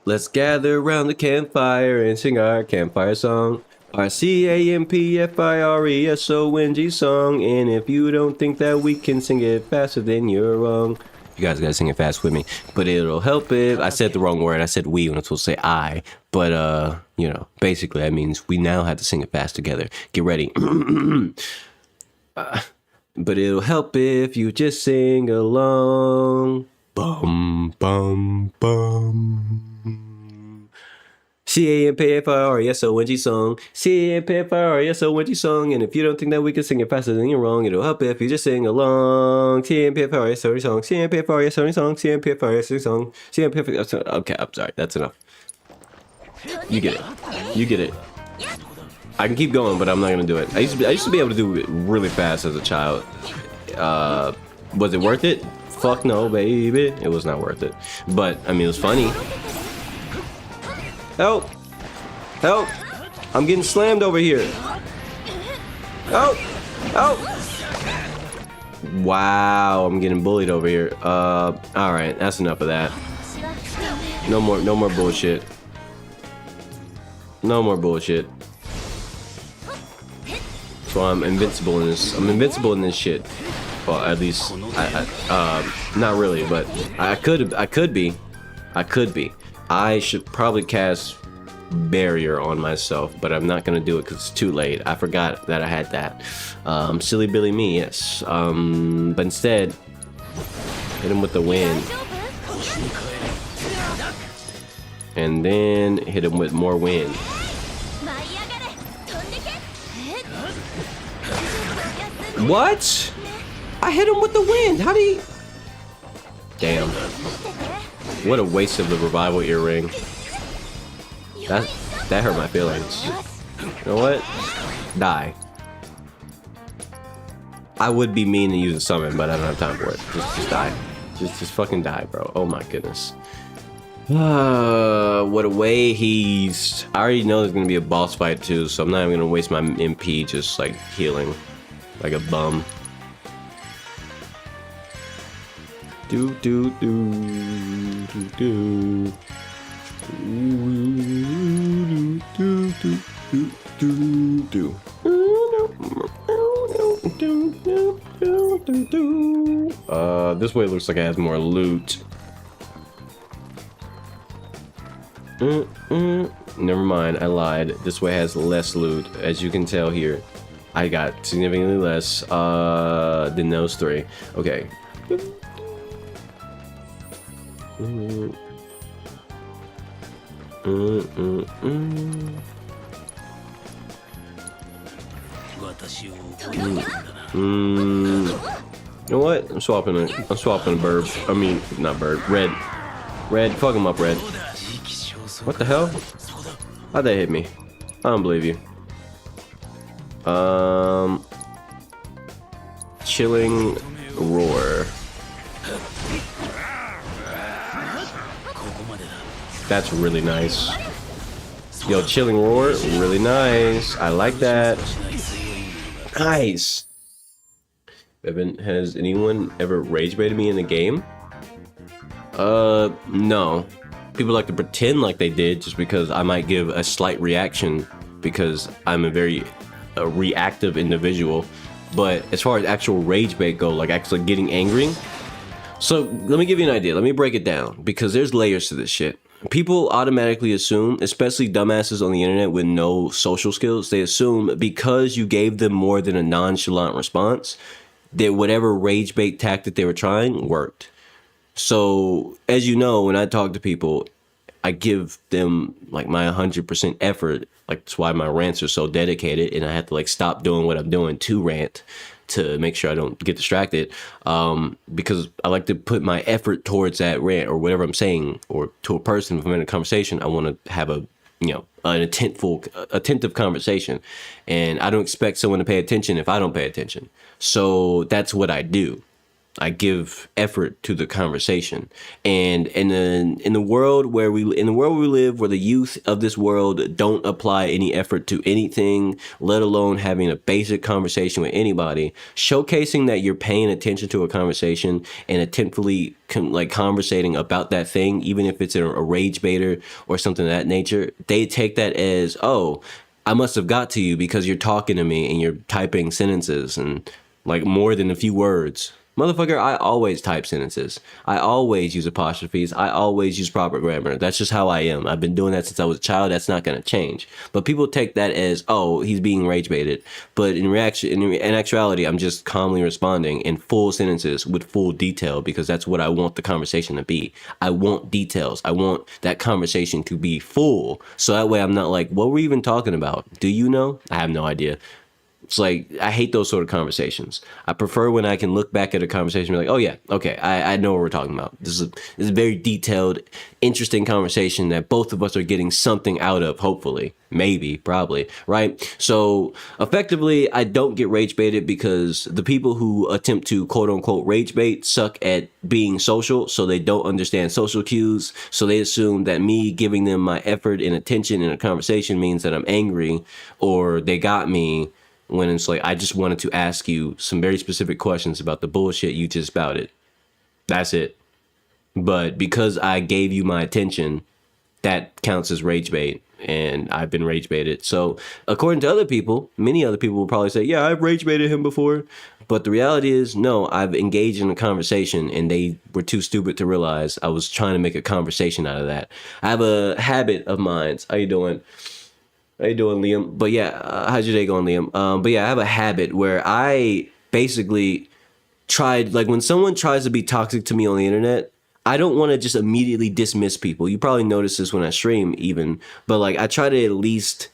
Let's gather around the campfire and sing our campfire song. Our CAMPFIRESONG song. And if you don't think that we can sing it faster, then you're wrong. You guys gotta sing it fast with me. But it'll help if I said the wrong word. I said we when I'm supposed to say I. But you know, basically that means we now have to sing it fast together. Get ready. But it'll help if you just sing along. Bum bum bum. CAMPFIRESONG song. CAMPFIRESONG song. And if you don't think that we can sing it faster, then you're wrong. It'll help if you just sing along. CAMPFIRESONG song. CAMPFIRESONG song. CAMPFIRESONG song. CAMPFIRESONG. Okay, I'm sorry. That's enough. You get it. You get it. I can keep going, but I'm not gonna do it. I used to be able to do it really fast as a child. Was it worth it? Fuck no, baby. It was not worth it. But I mean, it was funny. Help! Help! I'm getting slammed over here. Help! Help! Wow, I'm getting bullied over here. All right, that's enough of that. No more bullshit. No more bullshit. So I'm invincible in this. I'm invincible in this shit. Well, at least not really, but I could be. I should probably cast barrier on myself, but I'm not gonna do it because it's too late. I forgot that I had that. Silly Billy me, yes. But instead, hit him with the wind, and then hit him with more wind. What? I hit him with the wind. How do you? Damn. What a waste of the revival earring. That hurt my feelings. You know what? Die. I would be mean and use a summon, but I don't have time for it. Just die. Just fucking die, bro. Oh my goodness. What a way he's... I already know there's gonna be a boss fight too, so I'm not even gonna waste my MP just like healing like a bum. Do do do do do do do do do. This way looks like it has more loot. Never mind, I lied. This way has less loot. As you can tell here, I got significantly less than those three. Okay. You know what? I'm swapping a bird. I mean, not bird. Red. Fuck him up, Red. What the hell? How'd that hit me? I don't believe you. Chilling roar. That's really nice. Yo, chilling roar, really nice. I like that. Nice. Evan, has anyone ever rage baited me in the game? No. People like to pretend like they did just because I might give a slight reaction because I'm a very reactive individual. But as far as actual rage bait go, like actually getting angry. So let me give you an idea. Let me break it down because there's layers to this shit. People automatically assume, especially dumbasses on the internet with no social skills, they assume because you gave them more than a nonchalant response, that whatever rage bait tactic they were trying worked. So, as you know, when I talk to people, I give them like my 100% effort. Like that's why my rants are so dedicated, and I have to like stop doing what I'm doing to rant to make sure I don't get distracted. Because I like to put my effort towards that rant or whatever I'm saying, or to a person. If I'm in a conversation, I want to have a an attentive conversation, and I don't expect someone to pay attention if I don't pay attention. So that's what I do. I give effort to the conversation, and in the world where we live, where the youth of this world don't apply any effort to anything, let alone having a basic conversation with anybody, showcasing that you're paying attention to a conversation and attemptfully conversating about that thing, even if it's a rage baiter or something of that nature, they take that as, oh, I must have got to you because you're talking to me and you're typing sentences and like more than a few words. Motherfucker, I always type sentences. I always use apostrophes. I always use proper grammar. That's just how I am. I've been doing that since I was a child. That's not going to change. But people take that as, oh, he's being rage baited. But in actuality, I'm just calmly responding in full sentences with full detail because that's what I want the conversation to be. I want details. I want that conversation to be full. So that way I'm not like, what were we even talking about? Do you know? I have no idea. It's like, I hate those sort of conversations. I prefer when I can look back at a conversation and be like, oh yeah, okay, I know what we're talking about. This is a very detailed, interesting conversation that both of us are getting something out of, hopefully. Maybe, probably, right? So effectively, I don't get rage baited because the people who attempt to quote unquote rage bait suck at being social, so they don't understand social cues. So they assume that me giving them my effort and attention in a conversation means that I'm angry or they got me. When it's like, I just wanted to ask you some very specific questions about the bullshit you just spouted. That's it. But because I gave you my attention, that counts as rage bait, and I've been rage baited. So according to other people, many other people will probably say, yeah, I've rage baited him before. But the reality is, no, I've engaged in a conversation and they were too stupid to realize I was trying to make a conversation out of that. I have a habit of mine. How you doing? How you doing, Liam? But yeah, how's your day going, Liam? But yeah, I have a habit where I basically tried, like when someone tries to be toxic to me on the internet, I don't want to just immediately dismiss people. You probably notice this when I stream even, but like I try to at least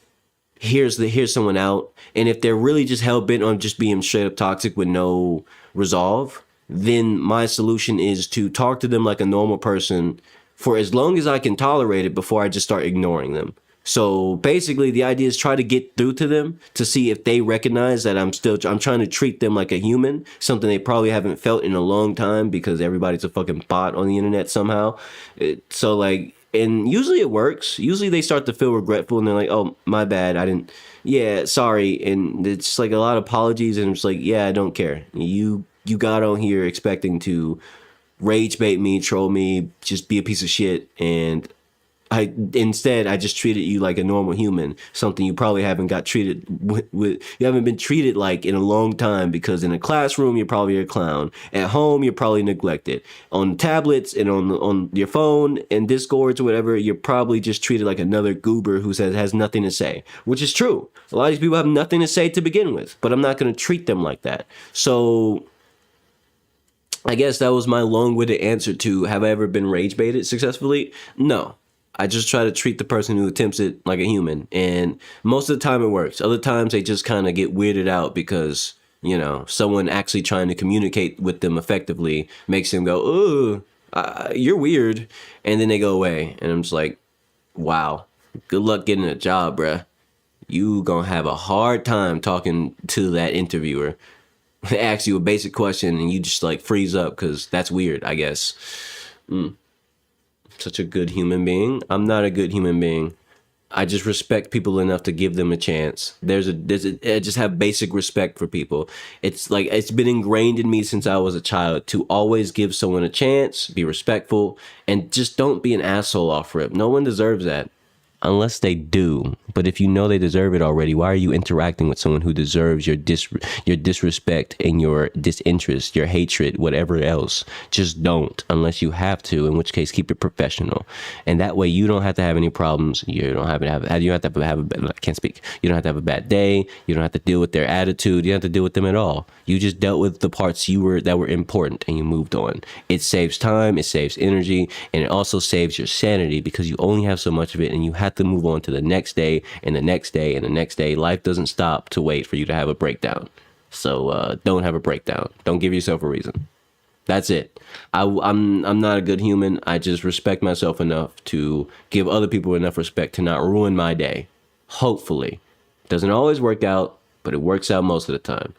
hear someone out. And if they're really just hell bent on just being straight up toxic with no resolve, then my solution is to talk to them like a normal person for as long as I can tolerate it before I just start ignoring them. So basically, the idea is try to get through to them to see if they recognize that I'm trying to treat them like a human, something they probably haven't felt in a long time because everybody's a fucking bot on the internet somehow. So like, and usually it works. Usually they start to feel regretful and they're like, oh, my bad. I didn't, yeah, sorry. And it's like a lot of apologies and it's like, yeah, I don't care. You got on here expecting to rage bait me, troll me, just be a piece of shit. And instead I just treated you like a normal human, something you probably haven't got treated with you haven't been treated like in a long time, because in a classroom you're probably a clown, at home you're probably neglected, on tablets and on your phone and Discords or whatever you're probably just treated like another goober who has nothing to say, which is true. A lot of these people have nothing to say to begin with, but I'm not going to treat them like that. So I guess that was my long-winded answer to, have I ever been rage baited successfully? No. I just try to treat the person who attempts it like a human. And most of the time it works. Other times they just kind of get weirded out because, you know, someone actually trying to communicate with them effectively makes them go, ooh, you're weird. And then they go away. And I'm just like, wow, good luck getting a job, bruh. You gonna have a hard time talking to that interviewer. They ask you a basic question and you just like freeze up because that's weird, I guess. Such a good human being. I'm not a good human being. I just respect people enough to give them a chance. I just have basic respect for people. It's like, it's been ingrained in me since I was a child to always give someone a chance, be respectful, and just don't be an asshole off rip. No one deserves that. Unless they do. But if you know they deserve it already, why are you interacting with someone who deserves your disrespect and your disinterest, your hatred, whatever else? Just don't, unless you have to, in which case keep it professional. And that way you don't have to have any problems. You don't have to have I can't speak. You don't have to have a bad day. You don't have to deal with their attitude. You don't have to deal with them at all. You just dealt with the parts that were important and you moved on. It saves time, it saves energy, and it also saves your sanity because you only have so much of it and you have to move on to the next day and the next day and the next day. Life doesn't stop to wait for you to have a breakdown. So don't have a breakdown. Don't give yourself a reason. That's it. I'm not a good human. I just respect myself enough to give other people enough respect to not ruin my day. Hopefully. Doesn't always work out, but it works out most of the time.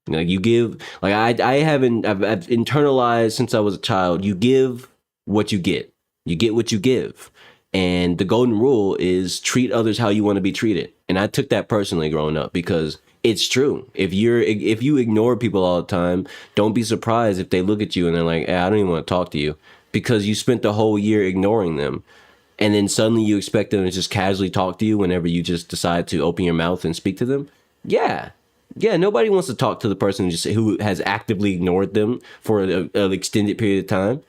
Like you give, like I've internalized since I was a child, you give what you get. You get what you give. And the golden rule is treat others how you want to be treated. And I took that personally growing up because it's true. If you ignore people all the time, don't be surprised if they look at you and they're like, hey, I don't even want to talk to you, because you spent the whole year ignoring them. And then suddenly you expect them to just casually talk to you whenever you just decide to open your mouth and speak to them. Yeah, nobody wants to talk to the person who has actively ignored them for an extended period of time.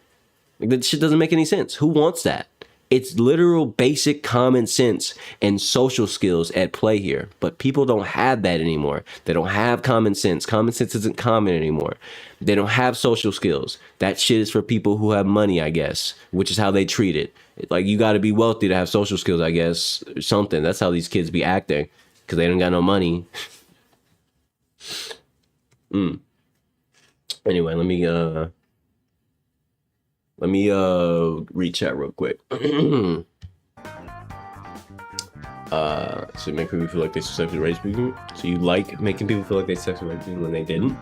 Like, that shit doesn't make any sense. Who wants that? It's literal basic common sense and social skills at play here. But people don't have that anymore. They don't have common sense. Common sense isn't common anymore. They don't have social skills. That shit is for people who have money, I guess, which is how they treat it. Like, you got to be wealthy to have social skills, I guess, or something. That's how these kids be acting, because they don't got no money. Anyway, let me read chat real quick. So make people feel like they successfully rage baiting. So you like making people feel like they successfully rage baiting when they didn't?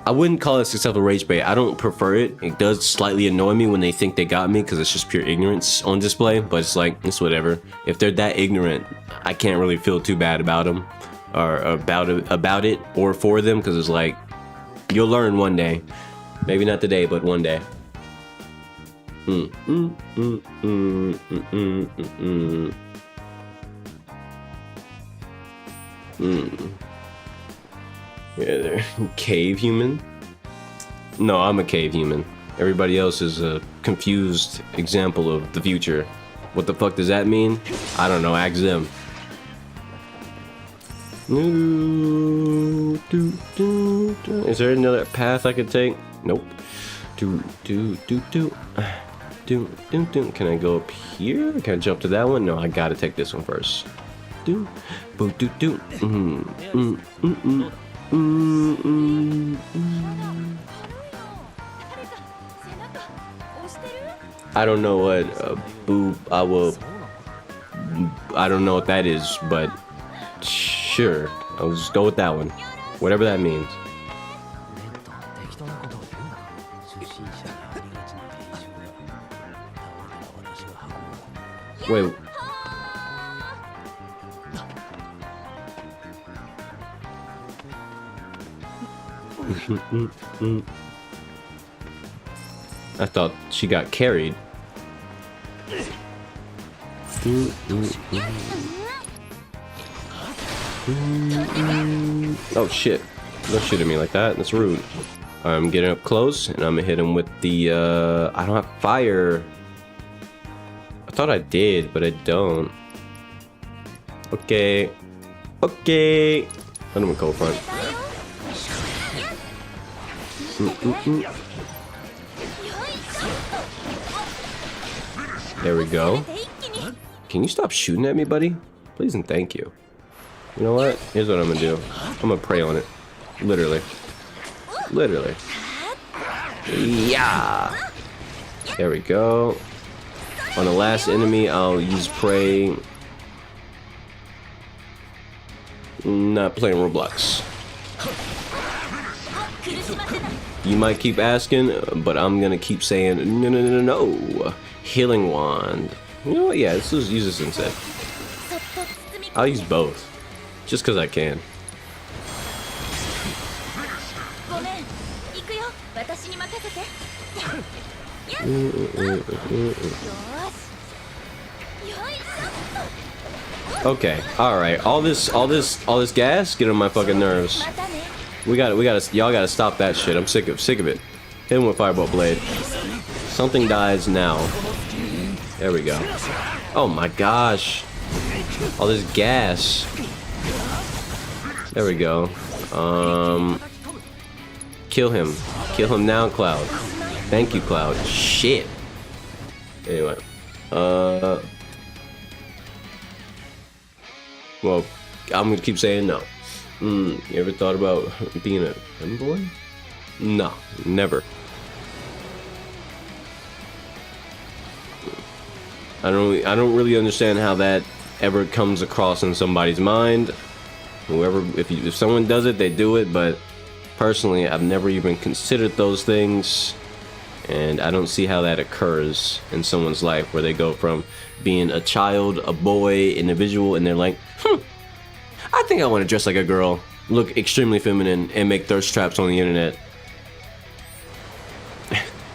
I wouldn't call it successful rage bait. I don't prefer it. It does slightly annoy me when they think they got me, because it's just pure ignorance on display. But it's like, it's whatever. If they're that ignorant, I can't really feel too bad about them or about it or for them, because it's like, you'll learn one day. Maybe not today, but one day. Yeah, they're cave human. No, I'm a cave human. Everybody else is a confused example of the future. What the fuck does that mean? I don't know. Ask them. Is there another path I could take? Nope. Can I go up here? Can I jump to that one? No, I gotta take this one first. I don't know what I don't know what that is, but sure, I'll just go with that one, whatever that means. Wait. I thought she got carried. Oh shit. Don't shoot at me like that. That's rude. I'm getting up close and I'm gonna hit him with the I don't have fire. I thought I did, but I don't. Okay. Okay. Let him go front. There we go. Can you stop shooting at me, buddy? Please and thank you. You know what? Here's what I'm gonna do. I'm gonna prey on it. Literally. Literally. Yeah. There we go. On the last enemy, I'll use prey. Not playing Roblox. You might keep asking, but I'm gonna keep saying no, no, no, no, no. Healing wand. You know what? Yeah, let's just use this instead. I'll use both, just because I can. Okay, all right. All this gas, get on my fucking nerves. Y'all gotta stop that shit. I'm sick of it. Hit him with Fireball Blade. Something dies now. There we go. Oh my gosh. All this gas. There we go. Kill him. Kill him now, Cloud. Thank you, Cloud. Shit. Anyway. Well, I'm gonna keep saying no. You ever thought about being a femboy? No, never. I don't really understand how that ever comes across in somebody's mind. Whoever, if someone does it, they do it. But personally, I've never even considered those things, and I don't see how that occurs in someone's life where they go from being a child, a boy, individual, and they're like, I think I want to dress like a girl, look extremely feminine, and make thirst traps on the internet.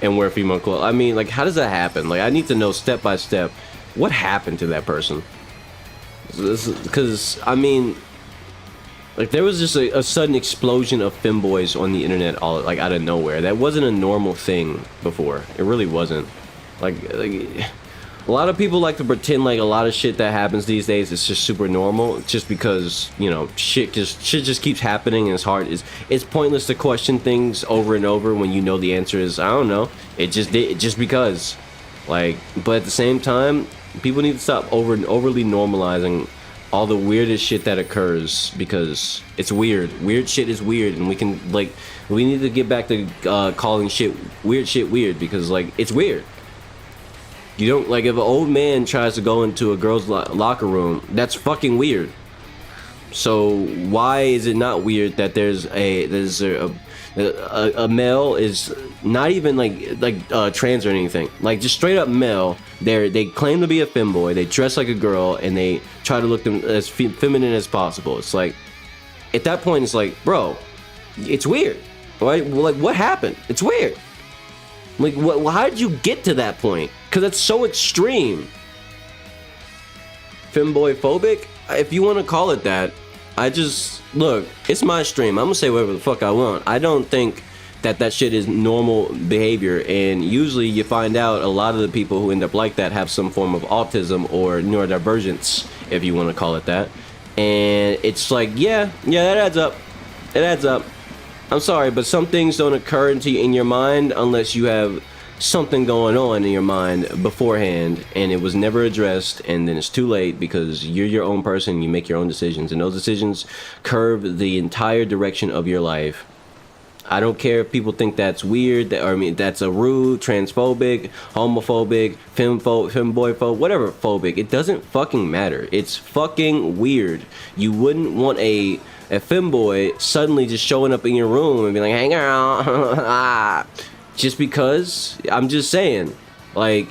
And wear female clothes. I mean, like, how does that happen? Like, I need to know step by step what happened to that person. Because, I mean, like, there was just a sudden explosion of femboys on the internet, all like out of nowhere. That wasn't a normal thing before. It really wasn't. Like a lot of people like to pretend like a lot of shit that happens these days is just super normal, just because, you know, shit just keeps happening, and it's pointless to question things over and over when you know the answer is, I don't know, it just because. Like, but at the same time, people need to stop overly normalizing all the weirdest shit that occurs, because it's weird. Weird shit is weird, and we need to get back to calling weird shit weird, because, like, it's weird. You don't, like, if an old man tries to go into a girl's locker room, that's fucking weird. So why is it not weird that there's a male is not even like trans or anything, like just straight up male? They claim to be a femboy, they dress like a girl, and they try to look them as feminine as possible. It's like, at that point, it's like, bro, it's weird, right? Like, what happened? It's weird. Like, how did you get to that point? Because it's so extreme. Femboy phobic, if you want to call it that. Look, it's my stream. I'm gonna say whatever the fuck I want. I don't think that shit is normal behavior, and usually you find out a lot of the people who end up like that have some form of autism or neurodivergence, if you want to call it that. And it's like, yeah, that adds up. It adds up. I'm sorry, but some things don't occur in your mind unless you have something going on in your mind beforehand, and it was never addressed, and then it's too late, because you're your own person, you make your own decisions, and those decisions curve the entire direction of your life. I don't care if people think that's weird, or I mean, that's a rude, transphobic, homophobic, femboyphobic, whatever phobic. It doesn't fucking matter. It's fucking weird. You wouldn't want a femboy suddenly just showing up in your room and be like, "Hey girl," just because. I'm just saying, like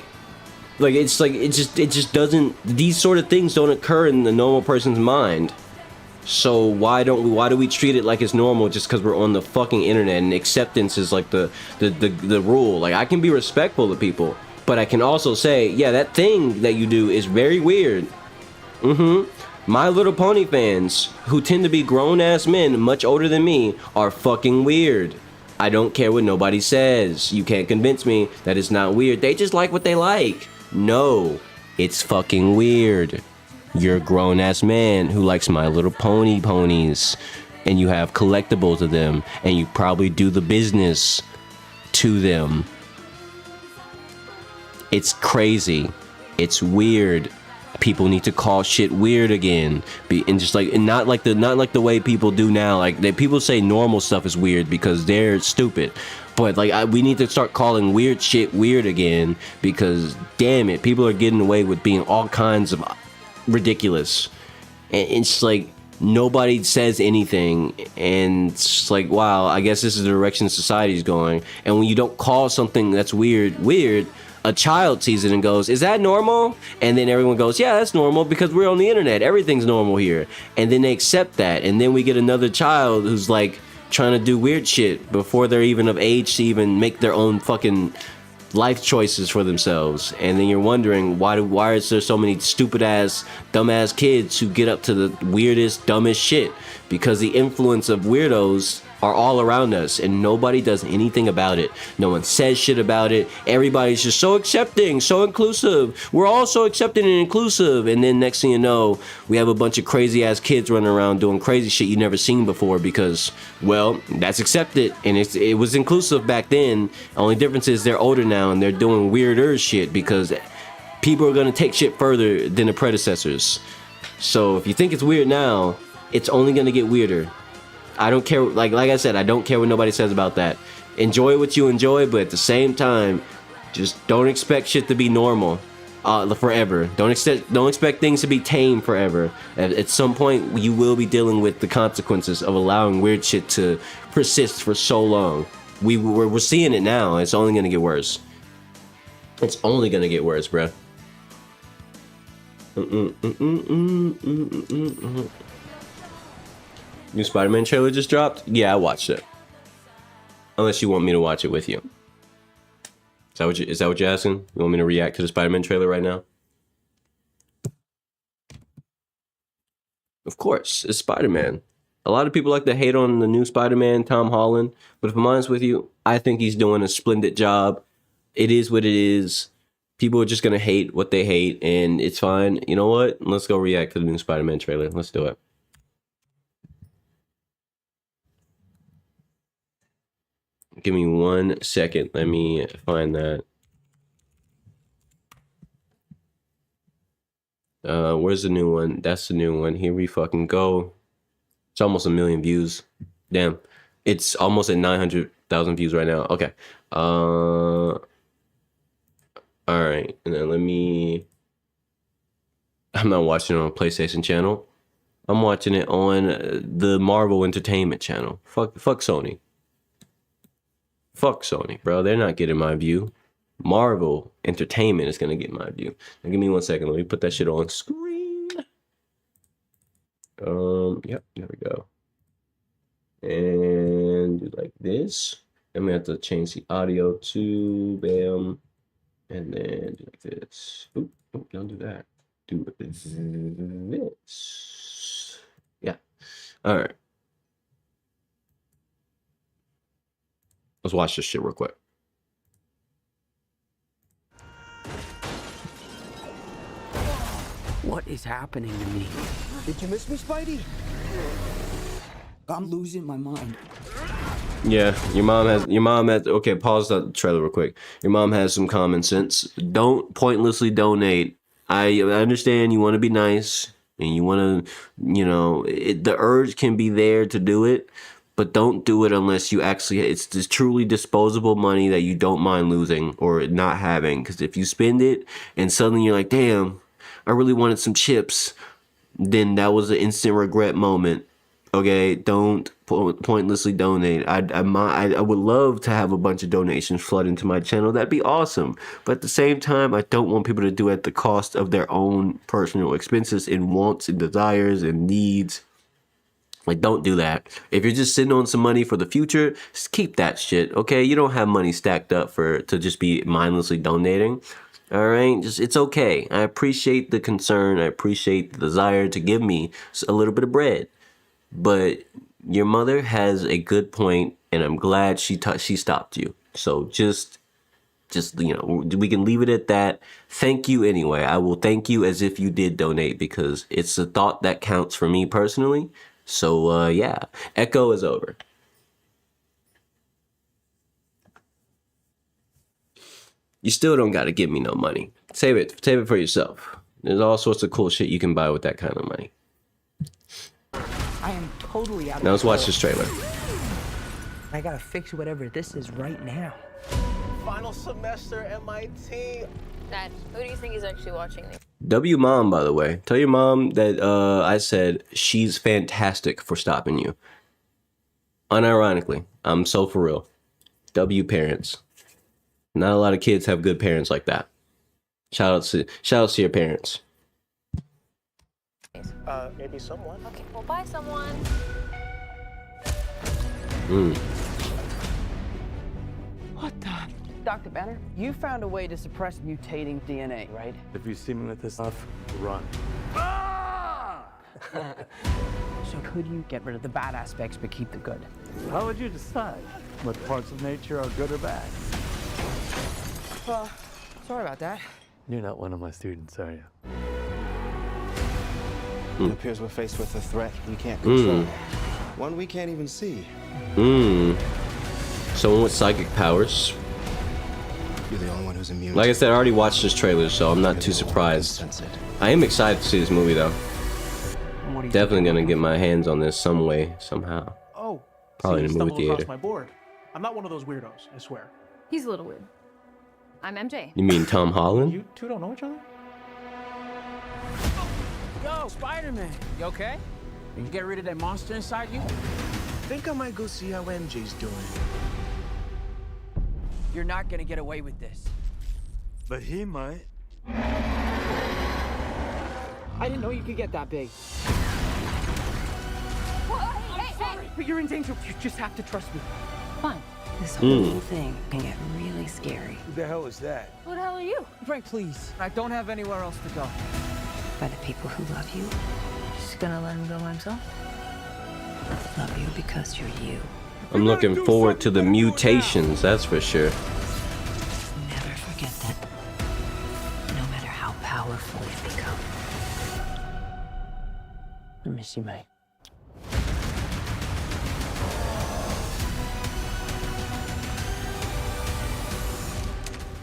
it's like it just doesn't. These sort of things don't occur in the normal person's mind. So why do we treat it like it's normal just because we're on the fucking internet and acceptance is like the rule? Like, I can be respectful to people, but I can also say, yeah, that thing that you do is very weird. My Little Pony fans, who tend to be grown-ass men much older than me, are fucking weird. I don't care what nobody says. You can't convince me that it's not weird. They just like what they like. No, it's fucking weird. You're a grown-ass man who likes My Little Pony ponies, and you have collectibles of them, and you probably do the business to them. It's crazy. It's weird. People need to call shit weird again, and not like the way people do now. Like, people say normal stuff is weird because they're stupid. But like, we need to start calling weird shit weird again, because damn it, people are getting away with being all kinds of ridiculous, and it's like nobody says anything, and it's like, wow, I guess this is the direction society's going. And when you don't call something that's weird, a child sees it and goes, "Is that normal?" And then everyone goes, "Yeah, that's normal because we're on the internet. Everything's normal here." And then they accept that, and then we get another child who's like trying to do weird shit before they're even of age to even make their own fucking life choices for themselves. And then you're wondering, why is there so many stupid ass, dumb ass kids who get up to the weirdest, dumbest shit? Because the influence of weirdos are all around us, and nobody does anything about it. No one says shit about it. Everybody's just so accepting, so inclusive. We're all so accepting and inclusive. And then next thing you know, we have a bunch of crazy ass kids running around doing crazy shit you never seen before, because, well, that's accepted, and it was inclusive back then. Only difference is they're older now and they're doing weirder shit because people are gonna take shit further than the predecessors. So if you think it's weird now, it's only gonna get weirder. I don't care, like I said, I don't care what nobody says about that. Enjoy what you enjoy, but at the same time, just don't expect shit to be normal forever. Don't expect things to be tame forever. At some point, you will be dealing with the consequences of allowing weird shit to persist for so long. We're seeing it now. It's only gonna get worse. It's only gonna get worse, bruh. New Spider-Man trailer just dropped? Yeah, I watched it. Unless you want me to watch it with you. Is that what you're asking? You want me to react to the Spider-Man trailer right now? Of course, it's Spider-Man. A lot of people like to hate on the new Spider-Man, Tom Holland, but if I'm honest with you, I think he's doing a splendid job. It is what it is. People are just gonna hate what they hate, and it's fine. You know what? Let's go react to the new Spider-Man trailer. Let's do it. Give me 1 second. Let me find that. Where's the new one? That's the new one. Here we fucking go. It's almost 1 million views. Damn. It's almost at 900,000 views right now. Okay. All right. And then I'm not watching it on a PlayStation channel. I'm watching it on the Marvel Entertainment channel. Fuck Sony. Fuck Sony, bro. They're not getting my view. Marvel Entertainment is gonna get my view. Now give me 1 second. Let me put that shit on screen. Yep, there we go. And do like this. I'm gonna have to change the audio to bam. And then do like this. Oop, don't do that. Do this. Yeah. All right. Let's watch this shit real quick. What is happening to me? Did you miss me, Spidey? I'm losing my mind. Yeah, your mom has, okay, pause that trailer real quick. Your mom has some common sense. Don't pointlessly donate. I understand you want to be nice and you want to, the urge can be there to do it, but don't do it unless you actually, it's just truly disposable money that you don't mind losing or not having. Because if you spend it and suddenly you're like, damn, I really wanted some chips, then that was an instant regret moment. Okay, don't pointlessly donate. I would love to have a bunch of donations flood into my channel. That'd be awesome. But at the same time, I don't want people to do it at the cost of their own personal expenses and wants and desires and needs. Like, don't do that. If you're just sitting on some money for the future, just keep that shit, okay? You don't have money stacked up to just be mindlessly donating. All right, it's okay. I appreciate the concern. I appreciate the desire to give me a little bit of bread. But your mother has a good point, and I'm glad she stopped you. So just you know, we can leave it at that. Thank you anyway. I will thank you as if you did donate, because it's a thought that counts for me personally. So yeah, Echo is over. You still don't gotta give me no money. Save it for yourself. There's all sorts of cool shit you can buy with that kind of money. I am totally out of Now let's watch this trailer. I gotta fix whatever this is right now. Final semester MIT. Dad, who do you think is actually watching this? W mom, by the way. Tell your mom that I said she's fantastic for stopping you. Unironically, I'm so for real. W parents. Not a lot of kids have good parents like that. Shout out to your parents. Maybe someone. Okay, well, bye, someone. What the? Dr. Banner, you found a way to suppress mutating DNA, right? If you see me with this stuff, run. So could you get rid of the bad aspects but keep the good? How would you decide what parts of nature are good or bad? Sorry about that. You're not one of my students, are you? It appears we're faced with a threat we can't control. One we can't even see. Someone with psychic powers. You're the only one who's immune. Like I said, I already watched this trailer, so I'm not too surprised. I am excited to see this movie, though. Definitely gonna get my hands on this some way, somehow. Oh, Probably in a movie stumbled theater. across my board. I'm not one of those weirdos, I swear. He's a little weird. I'm MJ. You mean Tom Holland? You two don't know each other? Yo, Spider-Man, you okay? Did you get rid of that monster inside you? Think I might go see how MJ's doing. You're not gonna get away with this. But he might. I didn't know you could get that big. Hey, sorry. But you're in danger. You just have to trust me. Fine. This whole thing can get really scary. Who the hell is that? Who the hell are you? Frank, please. I don't have anywhere else to go. By the people who love you, Just gonna let him go by himself? love you because you're you. I'm looking forward to the mutations, that's for sure. Never forget that. No matter how powerful you become. I miss you, mate.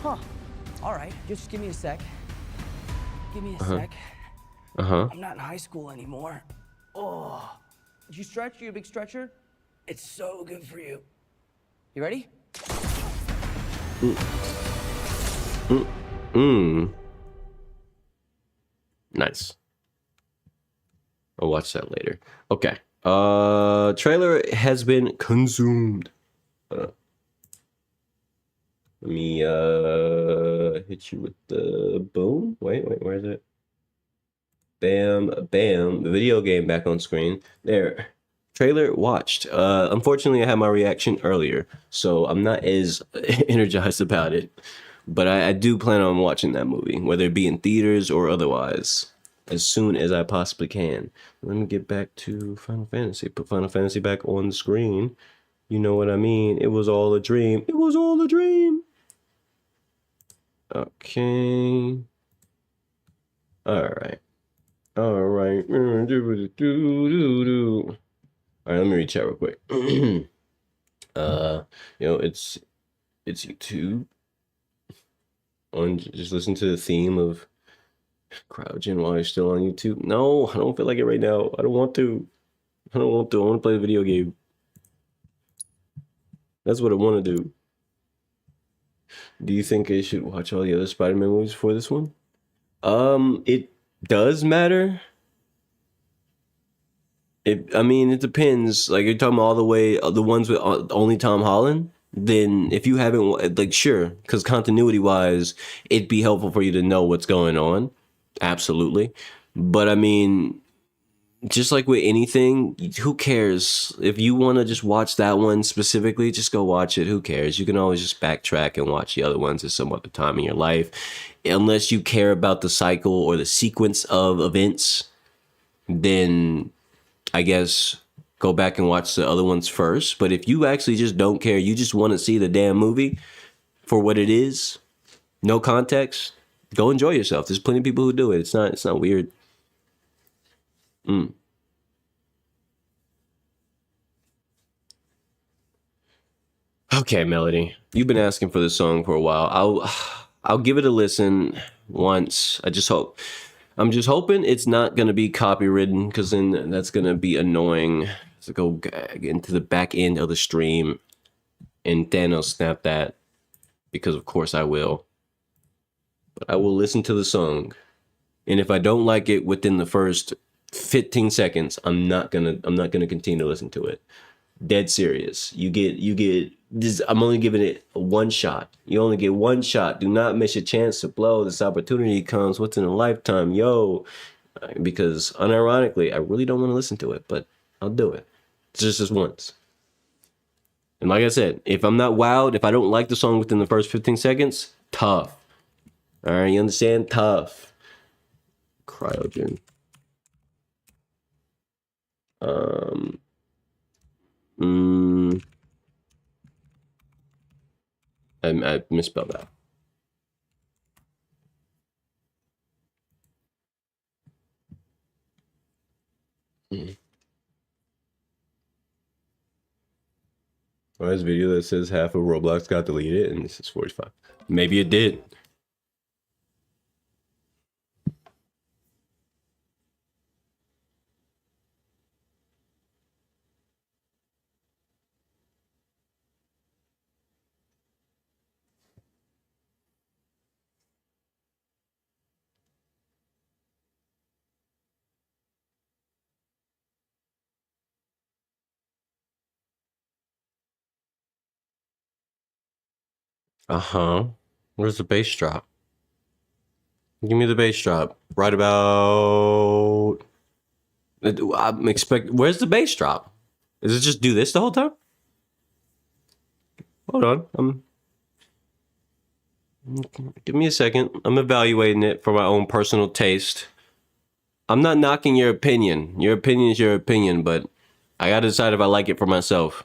Huh. All right. Just give me a sec. Give me a sec. I'm not in high school anymore. Oh. Did you stretch? You a big stretcher? It's so good for you. You ready? Nice. I'll watch that later. Okay. Trailer has been consumed. Let me hit you with the boom. Wait, where is it? Bam, bam. The video game back on screen. There. Trailer watched. Unfortunately, I had my reaction earlier, so I'm not as energized about it. But I do plan on watching that movie, whether it be in theaters or otherwise, as soon as I possibly can. Let me get back to Final Fantasy. Put Final Fantasy back on the screen. You know what I mean? It was all a dream. It was all a dream. Okay. All right. All right. All right, let me read chat real quick. You know, it's YouTube. Just listen to the theme of CryoGen while you're still on YouTube. No, I don't feel like it right now. I don't want to. I want to play the video game. That's what I want to do. Do you think I should watch all the other Spider-Man movies before this one? It does matter. I mean, it depends. Like, you're talking all the way, the ones with only Tom Holland? Then if you haven't, like, sure, because continuity-wise, it'd be helpful for you to know what's going on. Absolutely. But, I mean, just like with anything, who cares? If you want to just watch that one specifically, just go watch it. Who cares? You can always just backtrack and watch the other ones at some other time in your life. Unless you care about the cycle or the sequence of events, then I guess go back and watch the other ones first. But if you actually just don't care, you just want to see the damn movie for what it is, no context, go enjoy yourself. There's plenty of people who do it. It's not weird. Okay, Melody, you've been asking for this song for a while. I'll give it a listen once. I'm just hoping it's not gonna be copywritten, because then that's gonna be annoying to go into the back end of the stream and Thanos snap that, because of course I will. But I will listen to the song, and if I don't like it within the first 15 seconds, I'm not gonna continue to listen to it. Dead serious. You get this. I'm only giving it one shot. You only get one shot. Do not miss your chance to blow. This opportunity comes once in a lifetime, yo. Because unironically, I really don't want to listen to it, but I'll do it. It's just once. And like I said, if I'm not wowed, if I don't like the song within the first 15 seconds, tough. All right, you understand? Tough. Cryogen. I misspelled that. Well, this video that says half of Roblox got deleted, and this is 45. Maybe it did. Uh-huh. Where's the bass drop? Give me the bass drop. Right about... I'm Where's the bass drop? Does it just do this the whole time? Hold on. Give me a second. I'm evaluating it for my own personal taste. I'm not knocking your opinion. Your opinion is your opinion, but I gotta decide if I like it for myself.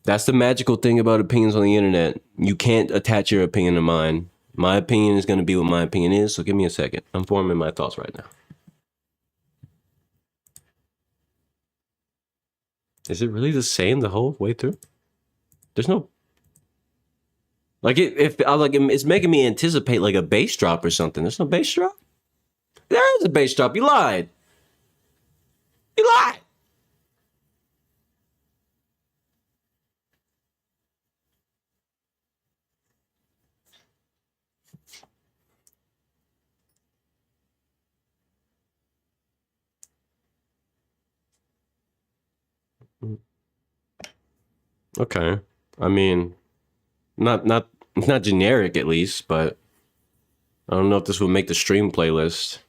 That's the magical thing about opinions on the internet. You can't attach your opinion to mine. My opinion is going to be what my opinion is, so give me a second. I'm forming my thoughts right now. Is it really the same the whole way through? There's no... Like, it's making me anticipate like a bass drop or something. There's no bass drop? There is a bass drop. You lied. You lied. Okay. I mean, not generic at least, but I don't know if this would make the stream playlist.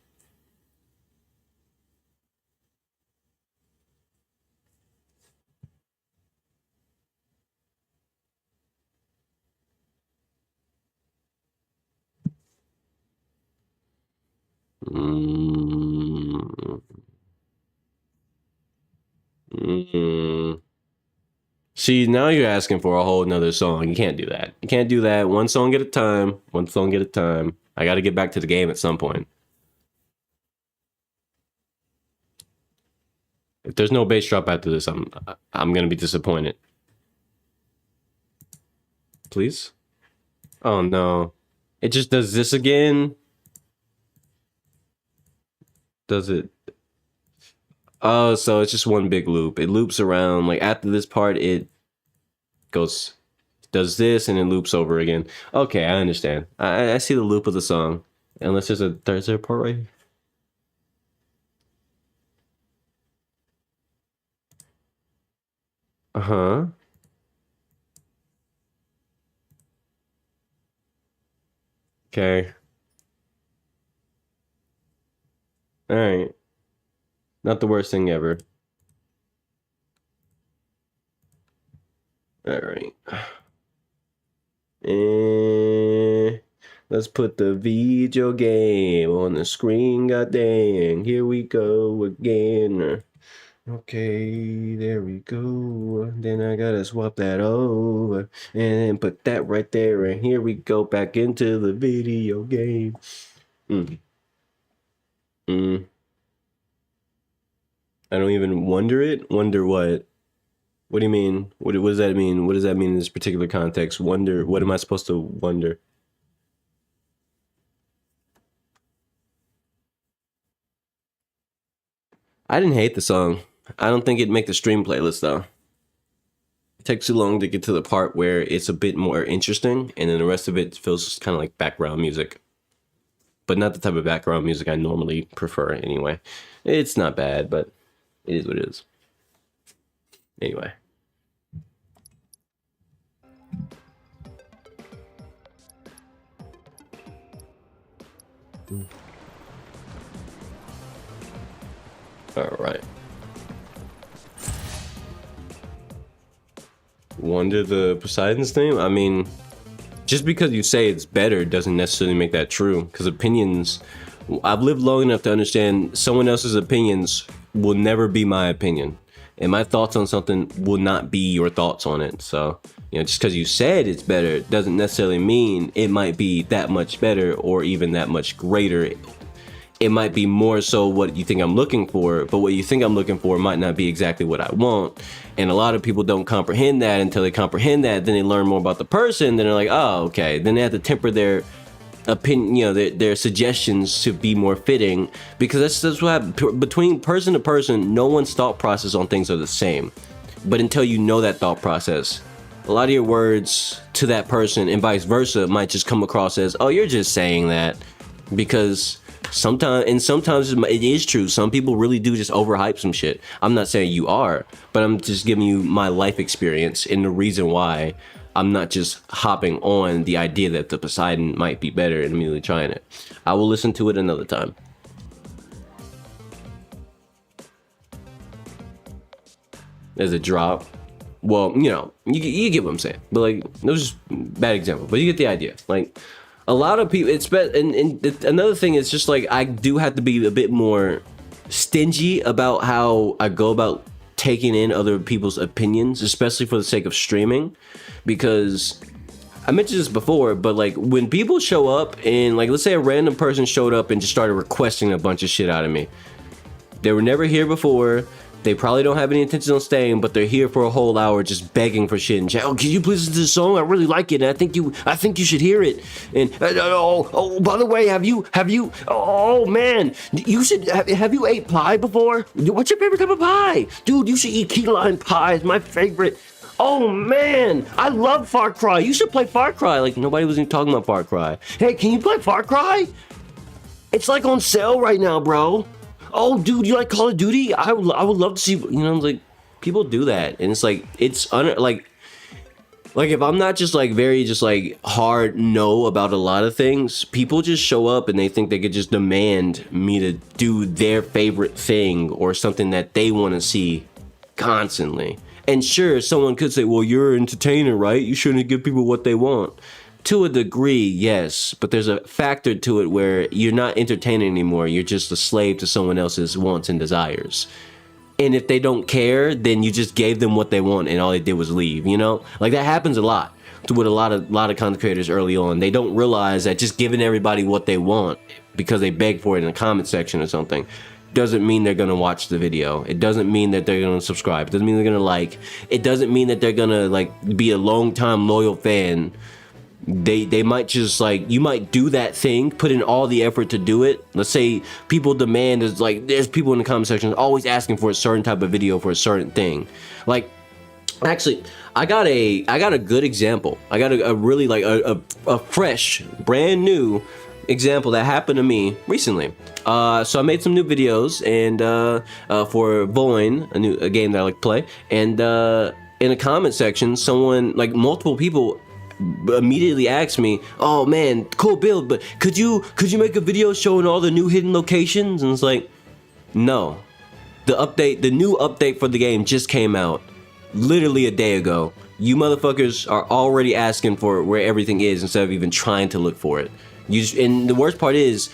See, now you're asking for a whole nother song. You can't do that. You can't do that. One song at a time. One song at a time. I got to get back to the game at some point. If there's no bass drop after this, I'm gonna be disappointed. Please? Oh no. It just does this again? Does it? Oh, so it's just one big loop. It loops around. Like after this part, it goes, does this, and then loops over again. Okay, I understand. I see the loop of the song. Unless there's a part right here. Uh-huh. Okay. All right. Not the worst thing ever. All right. And let's put the video game on the screen. God dang. Here we go again. Okay, there we go. Then I gotta swap that over and put that right there. And here we go back into the video game. I don't even wonder it. Wonder what? What do you mean? What does that mean? What does that mean in this particular context? Wonder, what am I supposed to wonder? I didn't hate the song. I don't think it'd make the stream playlist though. It takes too long to get to the part where it's a bit more interesting, and then the rest of it feels kind of like background music. But not the type of background music I normally prefer anyway. It's not bad, but it is what it is. Anyway. All right. Wonder the Poseidon's theme? I mean, just because you say it's better doesn't necessarily make that true, because opinions, I've lived long enough to understand someone else's opinions will never be my opinion, and my thoughts on something will not be your thoughts on it. So, you know, just because you said it's better doesn't necessarily mean it might be that much better or even that much greater. It might be more so what you think I'm looking for, but what you think I'm looking for might not be exactly what I want. And a lot of people don't comprehend that until they comprehend that. Then they learn more about the person. Then they're like, oh, okay. Then they have to temper their opinion, you know, their suggestions to be more fitting, because that's what happens. Between person to person, no one's thought process on things are the same. But until you know that thought process, a lot of your words to that person and vice versa might just come across as, oh, you're just saying that because sometimes it is true. Some people really do just overhype some shit. I'm not saying you are, but I'm just giving you my life experience and the reason why I'm not just hopping on the idea that the Poseidon might be better and immediately trying it. I will listen to it another time. There's a drop. Well, you know, you get what I'm saying. But like, that was just a bad example. But you get the idea. Like, a lot of people, and another thing is just like, I do have to be a bit more stingy about how I go about taking in other people's opinions, especially for the sake of streaming, because I mentioned this before, but like when people show up and like, let's say a random person showed up and just started requesting a bunch of shit out of me. They were never here before. They probably don't have any intention on staying, but they're here for a whole hour just begging for shit and chat. Oh, can you please listen to this song? I really like it, and I think you should hear it. And oh, by the way, have you? Oh man, you should have you ate pie before? What's your favorite type of pie, dude? You should eat key lime pie. It's my favorite. Oh man, I love Far Cry. You should play Far Cry. Like nobody was even talking about Far Cry. Hey, can you play Far Cry? It's like on sale right now, bro. Oh, dude, you like Call of Duty? I would love to see, you know, like, people do that. And it's like, it's, like, if I'm not just, like, very, just, like, hard no about a lot of things, people just show up and they think they could just demand me to do their favorite thing or something that they want to see constantly. And sure, someone could say, well, you're an entertainer, right? You shouldn't give people what they want. To a degree, yes, but there's a factor to it where you're not entertaining anymore. You're just a slave to someone else's wants and desires. And if they don't care, then you just gave them what they want and all they did was leave, you know? Like that happens a lot with a lot of content creators early on. They don't realize that just giving everybody what they want because they beg for it in the comment section or something doesn't mean they're gonna watch the video. It doesn't mean that they're gonna subscribe. It doesn't mean they're gonna like. It doesn't mean that they're gonna like be a long-time loyal fan. They might just like, you might do that thing, put in all the effort to do it. Let's say people demand is like, there's people in the comment section always asking for a certain type of video for a certain thing. Like, Actually, I got a good example. I got a really like a fresh, brand new example that happened to me recently. So I made some new videos and for Voin, a game that I like to play, and in the comment section, someone, like multiple people, immediately asked me, "Oh man, cool build, but could you make a video showing all the new hidden locations?" And it's like, no, the new update for the game just came out literally a day ago. You motherfuckers are already asking for where everything is instead of even trying to look for it. And the worst part is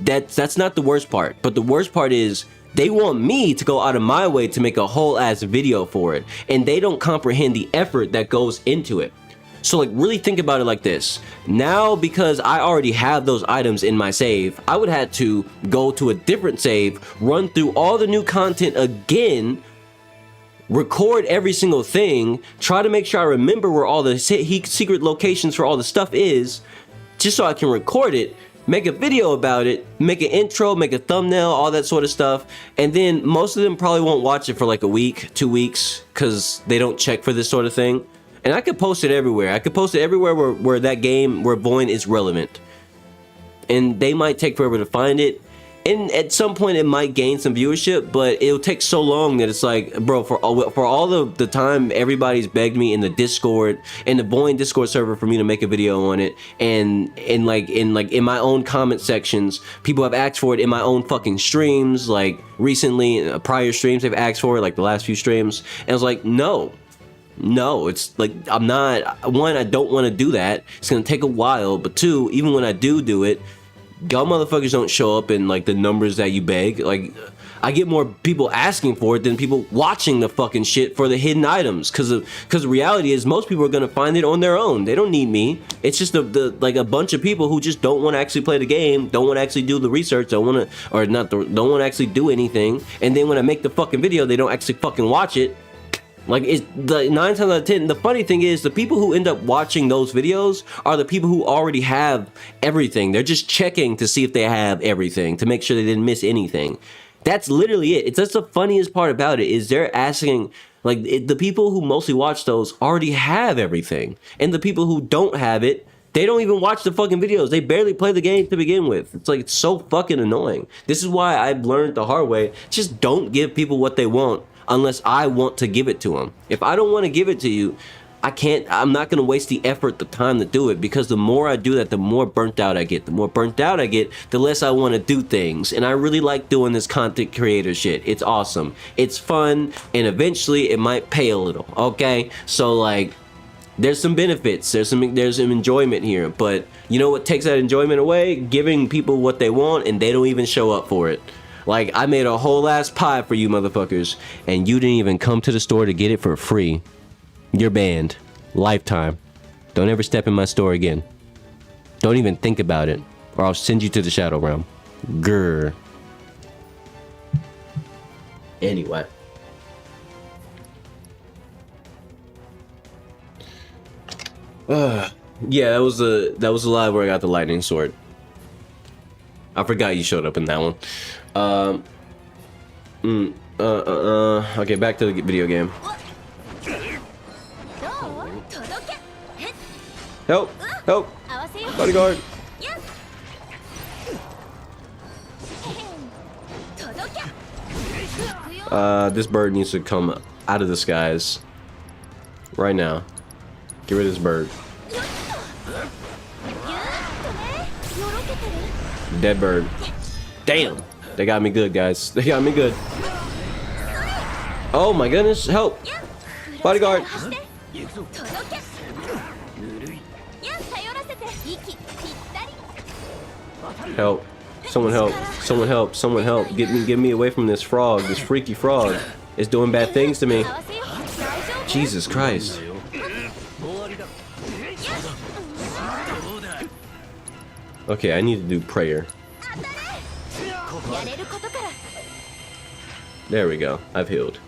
that's not the worst part, but the worst part is they want me to go out of my way to make a whole ass video for it, and they don't comprehend the effort that goes into it. So like, really think about it like this. Now, because I already have those items in my save, I would have to go to a different save, run through all the new content again, record every single thing, try to make sure I remember where all the secret locations for all the stuff is, just so I can record it, make a video about it, make an intro, make a thumbnail, all that sort of stuff. And then most of them probably won't watch it for like a week, 2 weeks, because they don't check for this sort of thing. And I could post it everywhere. I could post it everywhere where that game, where Voin is relevant. And they might take forever to find it. And at some point it might gain some viewership, but it'll take so long that it's like, bro, for all of the time everybody's begged me in the Discord, in the Voin Discord server, for me to make a video on it, and in my own comment sections, people have asked for it in my own fucking streams, like recently, prior streams they've asked for it, like the last few streams, and I was like, no, it's like, I'm not, one, I don't want to do that. It's gonna take a while, but two, even when I do it, y'all motherfuckers don't show up in like the numbers that you beg. Like, I get more people asking for it than people watching the fucking shit for the hidden items, because the reality is most people are gonna find it on their own. They don't need me. It's just like a bunch of people who just don't want to actually play the game, don't want to actually do the research, don't want to actually do anything, and then when I make the fucking video, they don't actually fucking watch it. Like, it's the 9 times out of 10. The funny thing is, the people who end up watching those videos are the people who already have everything. They're just checking to see if they have everything, to make sure they didn't miss anything. That's literally it. It's just the funniest part about it, is they're asking, like, the people who mostly watch those already have everything, and the people who don't have it, they don't even watch the fucking videos. They barely play the game to begin with. It's like, it's so fucking annoying. This is why I've learned the hard way. Just don't give people what they want unless I want to give it to them. If I don't want to give it to you, I'm not going to waste the effort, the time to do it, because the more I do that, the more burnt out I get. The more burnt out I get, the less I want to do things. And I really like doing this content creator shit. It's awesome. It's fun, and eventually it might pay a little, okay? So like, there's some benefits, there's some enjoyment here, but you know what takes that enjoyment away? Giving people what they want and they don't even show up for it. Like, I made a whole ass pie for you motherfuckers, and you didn't even come to the store to get it for free. You're banned. Lifetime. Don't ever step in my store again. Don't even think about it, or I'll send you to the Shadow Realm. Grr. Anyway. Yeah, that was the live where I got the lightning sword. I forgot you showed up in that one. Okay, back to the video game. Help! Help! Bodyguard! This bird needs to come out of the skies right now. Get rid of this bird. Dead bird. Damn! They got me good, guys. They got me good. Oh my goodness, help! Bodyguard! Help. Someone help. Someone help. Someone help. Get me away from this frog, this freaky frog. It's doing bad things to me. Jesus Christ. Okay, I need to do prayer. There we go. I've healed.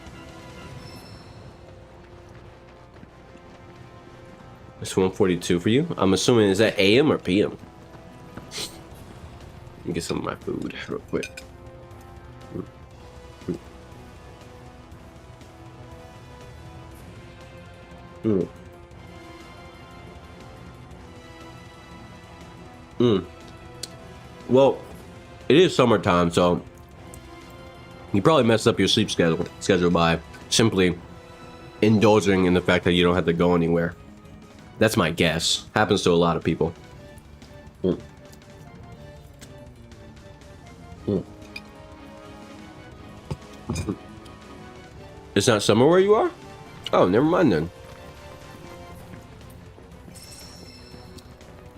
It's 1:42 for you. I'm assuming, is that AM or PM? Let me get some of my food real quick. Mm. Mm. Well, it is summertime, so you probably messed up your sleep schedule by simply indulging in the fact that you don't have to go anywhere. That's my guess. Happens to a lot of people. Mm. Mm. It's not summer where you are? Oh, never mind then.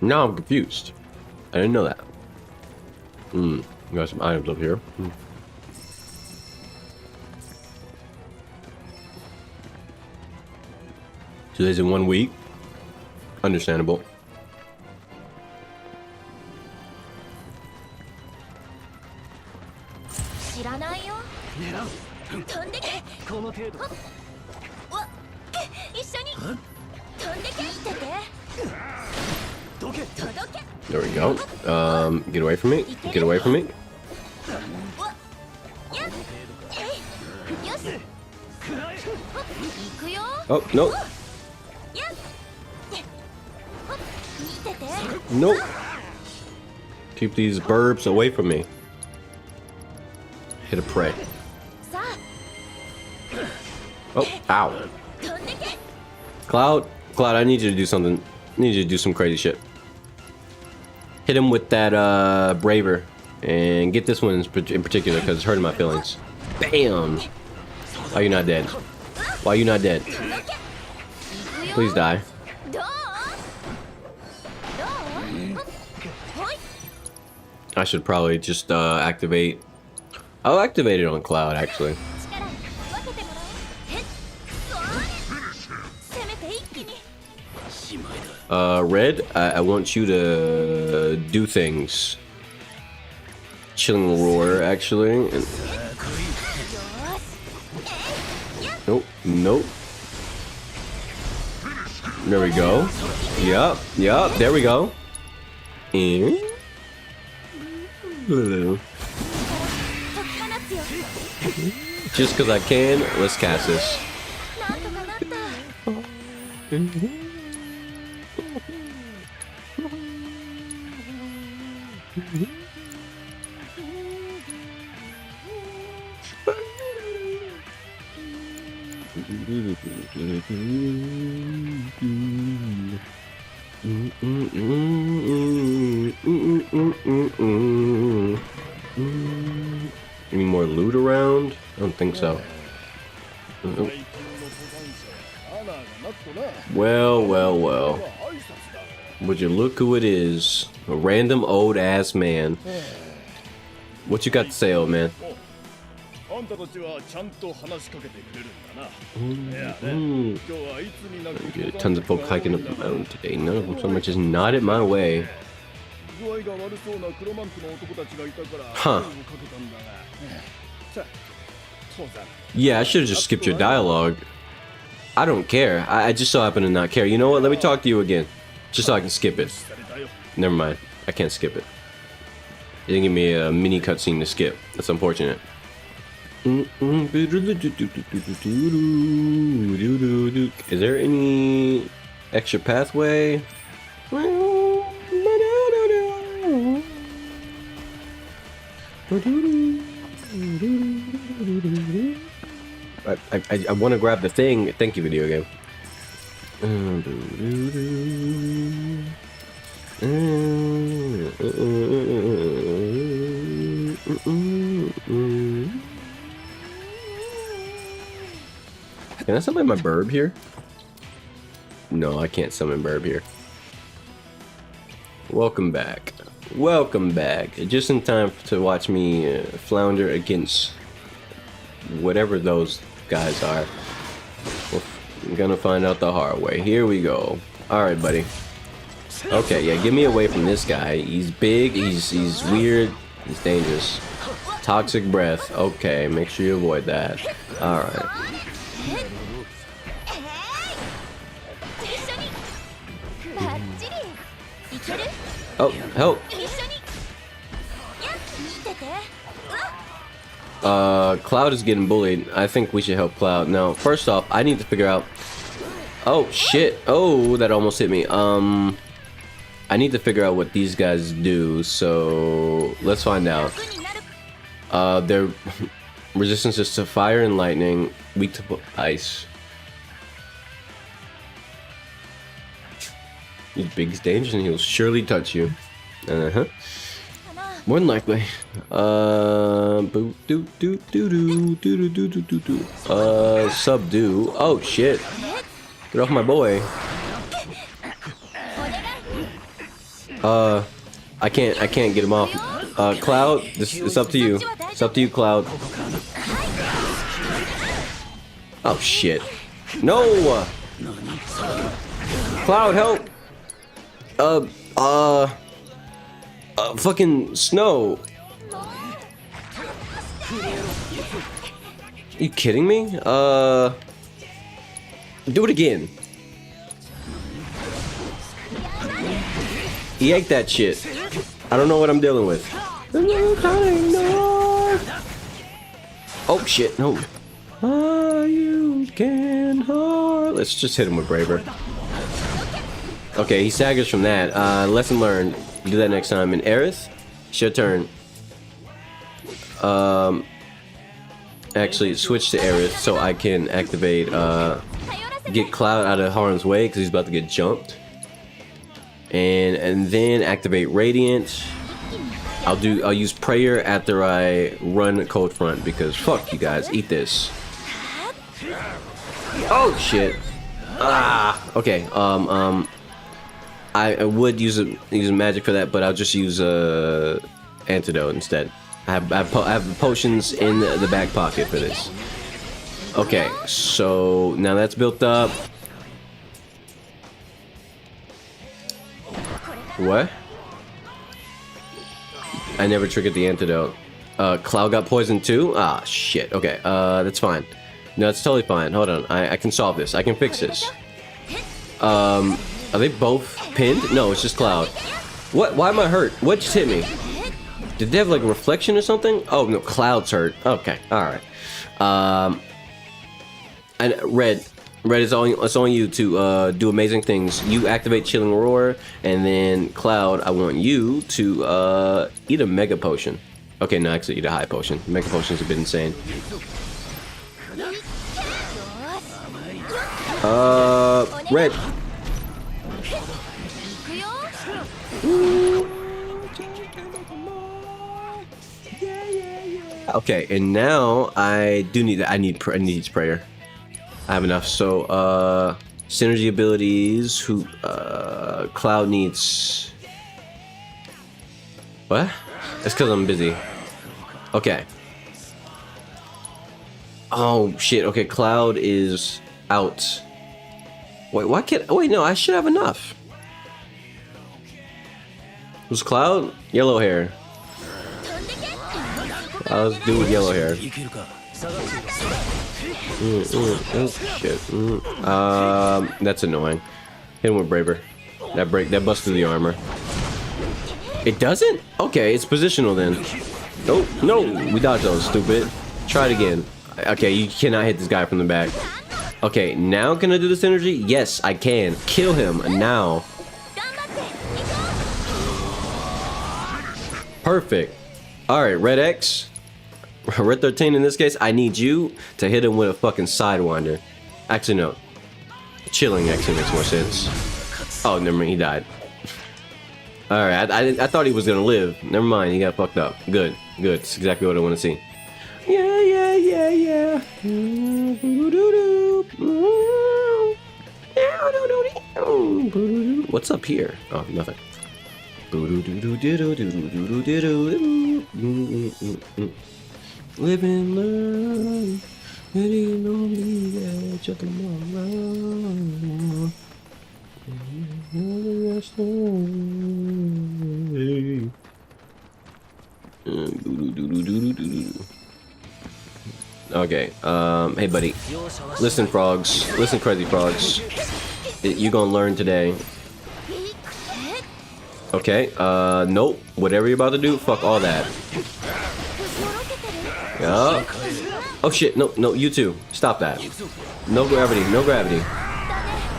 Now I'm confused. I didn't know that. Hmm. Got some items up here. Hmm. Two days in 1 week. Understandable. There we go. Get away from me. Get away from me. Oh, no. Nope. Keep these burbs away from me. Hit a prey. Oh, ow. Cloud, I need you to do something. I need you to do some crazy shit. Hit him with that braver, and get this one in particular because it's hurting my feelings. Bam! Why are you not dead? Why are you not dead? Please die. I should probably just activate. I'll activate it on Cloud actually. Red, I want you to do things. Chilling roar, actually. Nope, nope. There we go. Yup, there we go. And just because I can, let's cast this. Any more loot around? I don't think so. Well. Would you look who it is? A random old ass man. What you got to say, old man? Tons of folk hiking up the mountain today. None of them so much as nodded my way. Huh. Yeah, I should have just skipped your dialogue. I don't care. I just so happen to not care. You know what? Let me talk to you again. Just so I can skip it. Never mind. I can't skip it. It didn't give me a mini cutscene to skip. That's unfortunate. Is there any extra pathway? I want to grab the thing. Thank you, video game. Can I summon my burb here? No, I can't summon burb here. Welcome back. Welcome back. Just in time to watch me flounder against whatever those guys are. I'm gonna find out the hard way. Here we go. Alright, buddy. Okay, yeah, get me away from this guy. He's big, he's weird, he's dangerous. Toxic breath. Okay, make sure you avoid that. Alright. Oh, help! Cloud is getting bullied. I think we should help Cloud. Now, first off, I need to figure out Oh shit. Oh, that almost hit me. I need to figure out what these guys do, so let's find out. Their resistance is to fire and lightning, weak to ice. He's big, he's dangerous, and he'll surely touch you. More than likely. Subdue. Oh shit. Get off my boy. I can't get him off. Cloud, it's up to you. It's up to you, Cloud. Oh shit. No! Cloud, help! Fucking snow. Are you kidding me? Do it again. He ate that shit. I don't know what I'm dealing with. Oh shit, no. You can hard. Let's just hit him with Braver. Okay, he staggers from that. Lesson learned. Do that next time. And Aerith, it's your turn. Actually, switch to Aerith so I can activate, get Cloud out of harm's way because he's about to get jumped. And then activate Radiant. I'll use Prayer after I run Cold Front because fuck you guys, eat this. Oh shit. Okay. I would use magic for that, but I'll just use antidote instead. I have potions in the back pocket for this. Okay, so now that's built up. What? I never triggered the antidote. Cloud got poisoned too? Ah, shit. Okay, that's fine. No, it's totally fine. Hold on, I can solve this. I can fix this. Are they both pinned? No, it's just Cloud. What? Why am I hurt? What just hit me? Did they have like a reflection or something? Oh no, Cloud's hurt. Okay, all right. And Red, it's on you to do amazing things. You activate Chilling Roar, and then Cloud, I want you to eat a Mega Potion. Okay, no, actually eat a High Potion. Mega Potion's a bit insane. Red. Okay, and now I need Prayer. I have enough. So synergy abilities. Cloud needs what? It's because I'm busy. Okay. Oh shit. Okay, Cloud is out. Wait, why can't? Wait, no, I should have enough. Who's Cloud? Yellow hair. Let's do with yellow hair. Oh shit. That's annoying. Hit him with Braver. That busted the armor. It doesn't? Okay, it's positional then. Nope, no, we dodged those, stupid. Try it again. Okay, you cannot hit this guy from the back. Okay, now can I do this energy? Yes, I can. Kill him now. Perfect. Alright, Red X. Red 13 in this case, I need you to hit him with a fucking Sidewinder. Actually, no. Chilling actually makes more sense. Oh, never mind, he died. Alright, I thought he was gonna live. Never mind, he got fucked up. Good, good. That's exactly what I want to see. Yeah, yeah, yeah, yeah. What's up here? Oh, nothing. Live and learn, waiting on the edge of tomorrow. Okay, hey buddy, listen frogs, listen crazy frogs, you gonna learn today. Okay, nope, whatever you're about to do, fuck all that. Yeah. Oh shit, no, you too, stop that. No gravity, no gravity.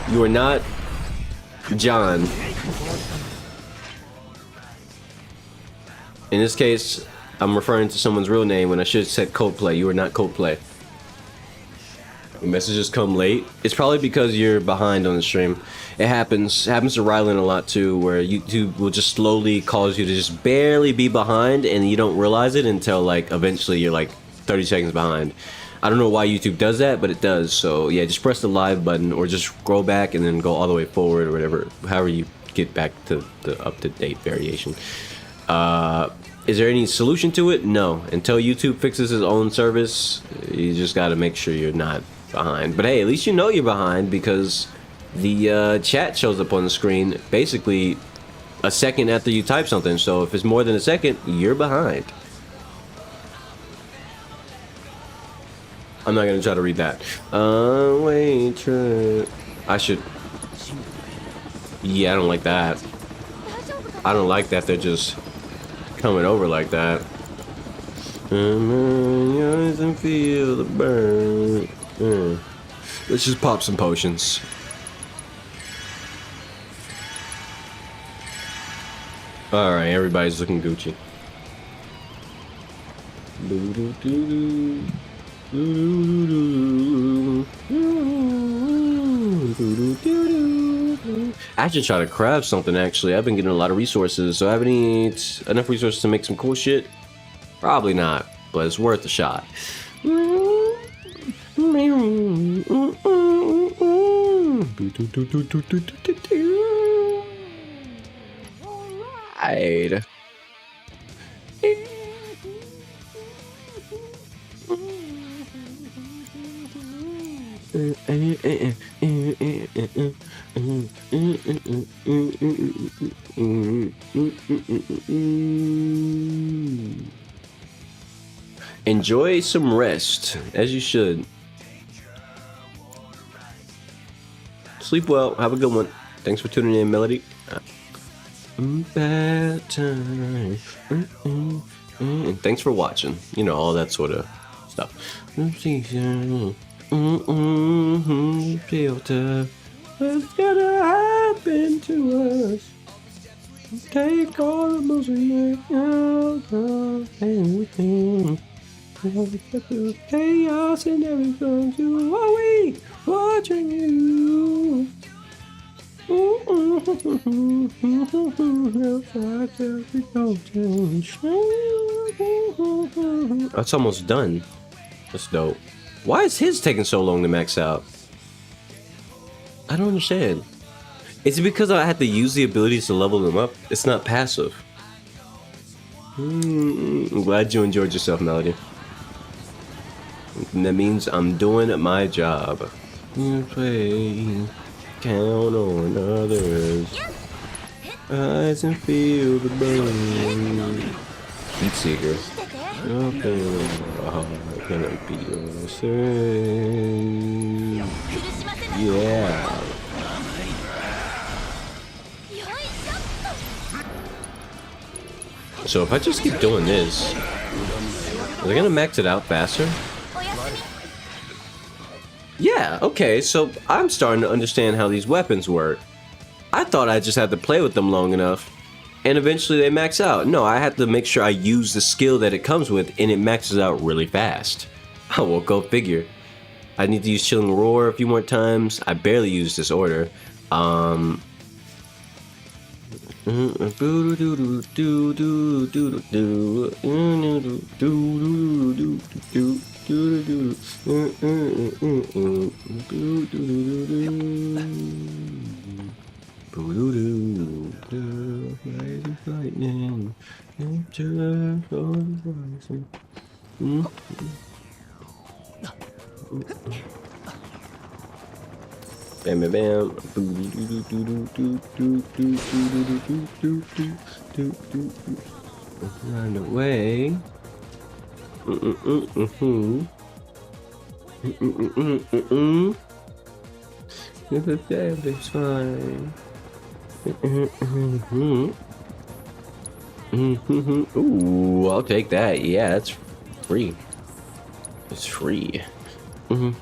You are not John. In this case, I'm referring to someone's real name when I should have said Coldplay. You are not Coldplay. When messages come late, it's probably because you're behind on the stream. It happens to Rylan a lot too, where YouTube will just slowly cause you to just barely be behind, and you don't realize it until like eventually you're like 30 seconds behind. I don't know why YouTube does that, but it does. So yeah, just press the live button or just scroll back and then go all the way forward or whatever, however you get back to the up-to-date variation. Is there any solution to it? No. Until YouTube fixes his own service, you just got to make sure you're not behind. But hey, at least you know you're behind because the chat shows up on the screen basically a second after you type something. So if it's more than a second, you're behind. I'm not gonna try to read that. Wait, I should. Yeah, I don't like that. I don't like that they're just coming over like that. And feel the burn. Let's just pop some potions. Alright, everybody's looking Gucci. I should try to craft something actually. I've been getting a lot of resources, so I haven't enough resources to make some cool shit. Probably not, but it's worth a shot. Alright. Enjoy some rest, as you should. Sleep well. Have a good one. Thanks for tuning in, Melody. Bad time. And thanks for watching. You know, all that sort of stuff. Filter. What's gonna happen to us? Take all the emotion out of everything. Chaos and everything to are we watching you? That's almost done. That's dope. Why is his taking so long to max out? I don't understand. Is it because I had to use the abilities to level them up? It's not passive. I'm glad you enjoyed yourself, Melody. And that means I'm doing my job. Play, count on others. Eyes and feel the burn. Heat seeker. Nothing gonna be the same. Yeah. So if I just keep doing this, are they gonna max it out faster? Yeah, okay, so I'm starting to understand how these weapons work. I thought I just had to play with them long enough, and eventually they max out. No, I had to make sure I use the skill that it comes with, and it maxes out really fast. Oh, well, go figure. I need to use Chilling Roar a few more times. I barely use this order. Bam bam bam. Run away. It's fine. Ooh, I'll take that. Yeah, that's free. It's free. Oh,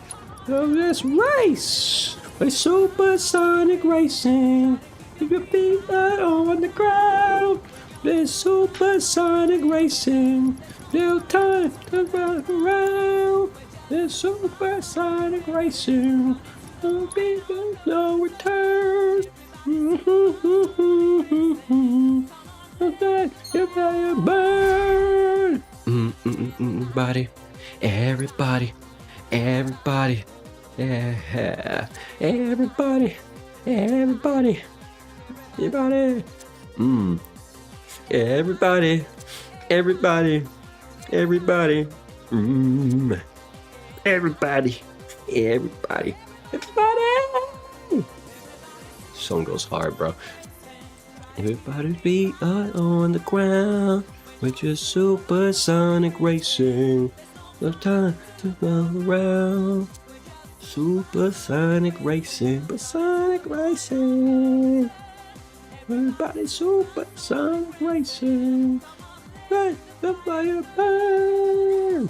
that's rice. by supersonic racing. With your feet are on the ground. There's supersonic racing. No time to run around. There's supersonic racing. No be no return. Burn. Everybody, everybody, everybody, yeah, everybody, everybody, everybody, everybody, everybody, everybody, everybody, everybody, everybody. Song goes hard, bro. Everybody's feet are on the ground with your supersonic racing. No time to go around. Supersonic racing, supersonic racing. Everybody supersonic racing. Let the fire burn.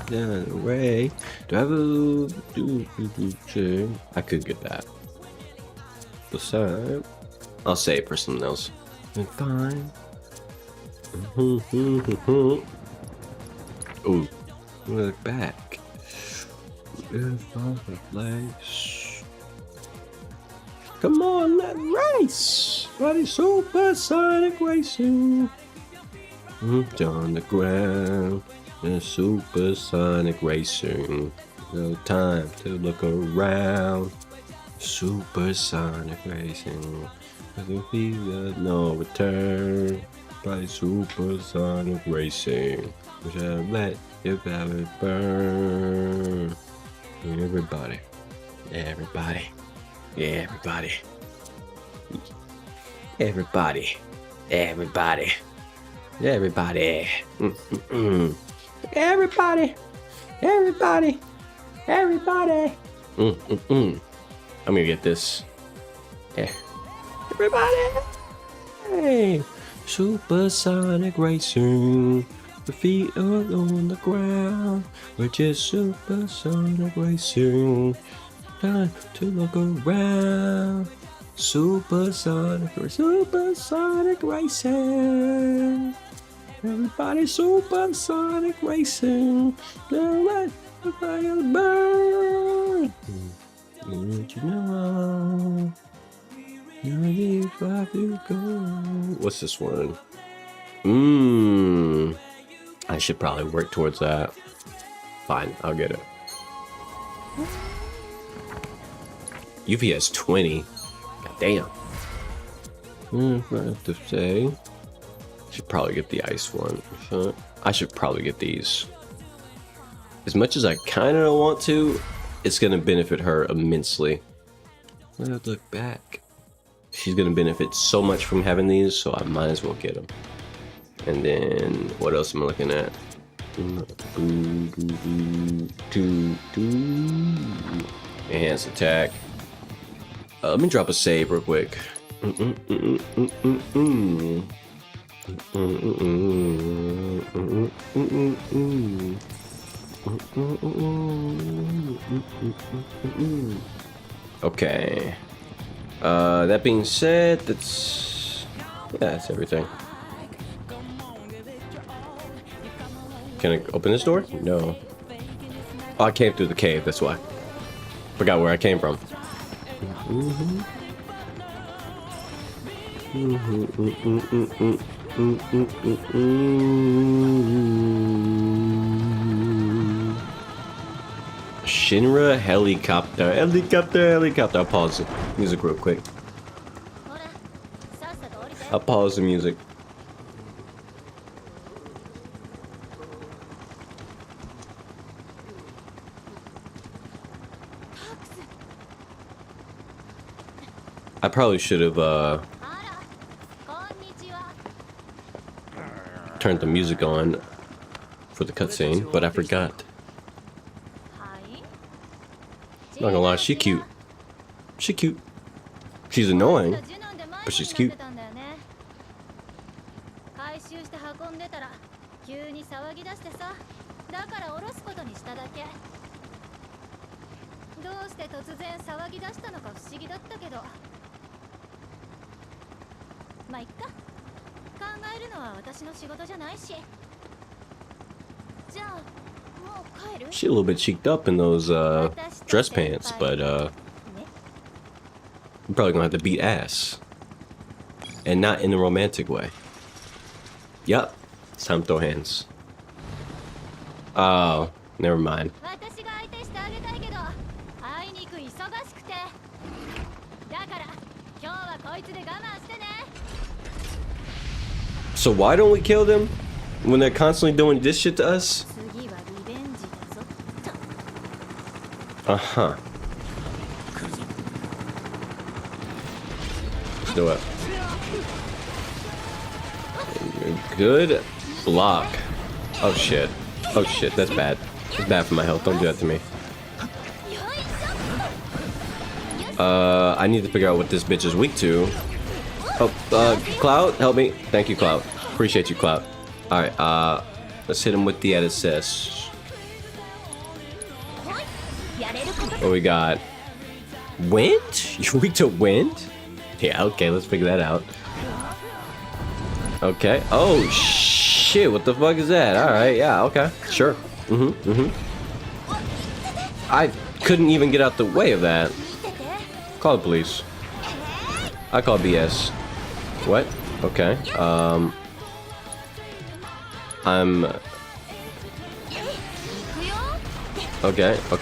Down Ray. Do I have a I could get that. Besides, I'll save for something else. Fine. Ooh, look back. Come on, let's race! Body supersonic racing. On the ground. Supersonic racing. No time to look around. Supersonic racing. No return. By supersonic racing. We shall let your power burn. Everybody. Everybody. Everybody. Everybody. Everybody. Everybody. Everybody. Everybody. Everybody. I'm gonna get this. Yeah. Everybody. Hey. Supersonic racing. The feet are on the ground. We're just supersonic racing. Time to look around. Supersonic racing. Everybody supersonic racing. Let the fire burn. Don't you know? What's this one? I should probably work towards that. Fine, I'll get it. UPS 20. God damn. What I have to say? Should probably get the ice one. I should probably get these. As much as I kind of don't want to, it's gonna benefit her immensely. Let's look back. She's gonna benefit so much from having these, so I might as well get them. And then what else am I looking at? Enhanced attack. Let me drop a save real quick. Okay. That being said, that's everything. Can I open this door? No. Oh, I came through the cave, that's why. Forgot where I came from. Shinra helicopter. I'll pause the music real quick. I'll pause the music. I probably should have turned the music on for the cutscene, but I forgot. Not gonna lie, she cute. She cute. She's annoying, but she's cute. 回収して運んでたら急に騒ぎ出してさ、だから下ろすことにしただけ。どうして突然騒ぎ出したのか不思議だったけど、まあいっか。考えるのは私の仕事じゃないし。じゃあもう帰る？ She a little bit cheeked up in those dress pants, but I'm probably gonna have to beat ass, and not in a romantic way. Yup, it's time to throw hands. Oh, never mind. 私が相手してあげたいけど、あいにく忙しくて。だから今日はこいつで我慢してね。 So why don't we kill them when they're constantly doing this shit to us? 次はリベンジだぞ。 Uh-huh. Let's do it. Good block. Oh shit. Oh shit, that's bad. It's bad for my health. Don't do that to me. I need to figure out what this bitch is weak to. Oh, Cloud, help me. Thank you, Cloud. Appreciate you, Cloud. Alright, let's hit him with the assist. What we got? Wind? You're weak to wind? Yeah, okay, let's figure that out. Okay. Oh, shit, what the fuck is that? Alright, yeah, okay, sure. I couldn't even get out the way of that. Call the police. I call BS. What? Okay. I'm... Okay.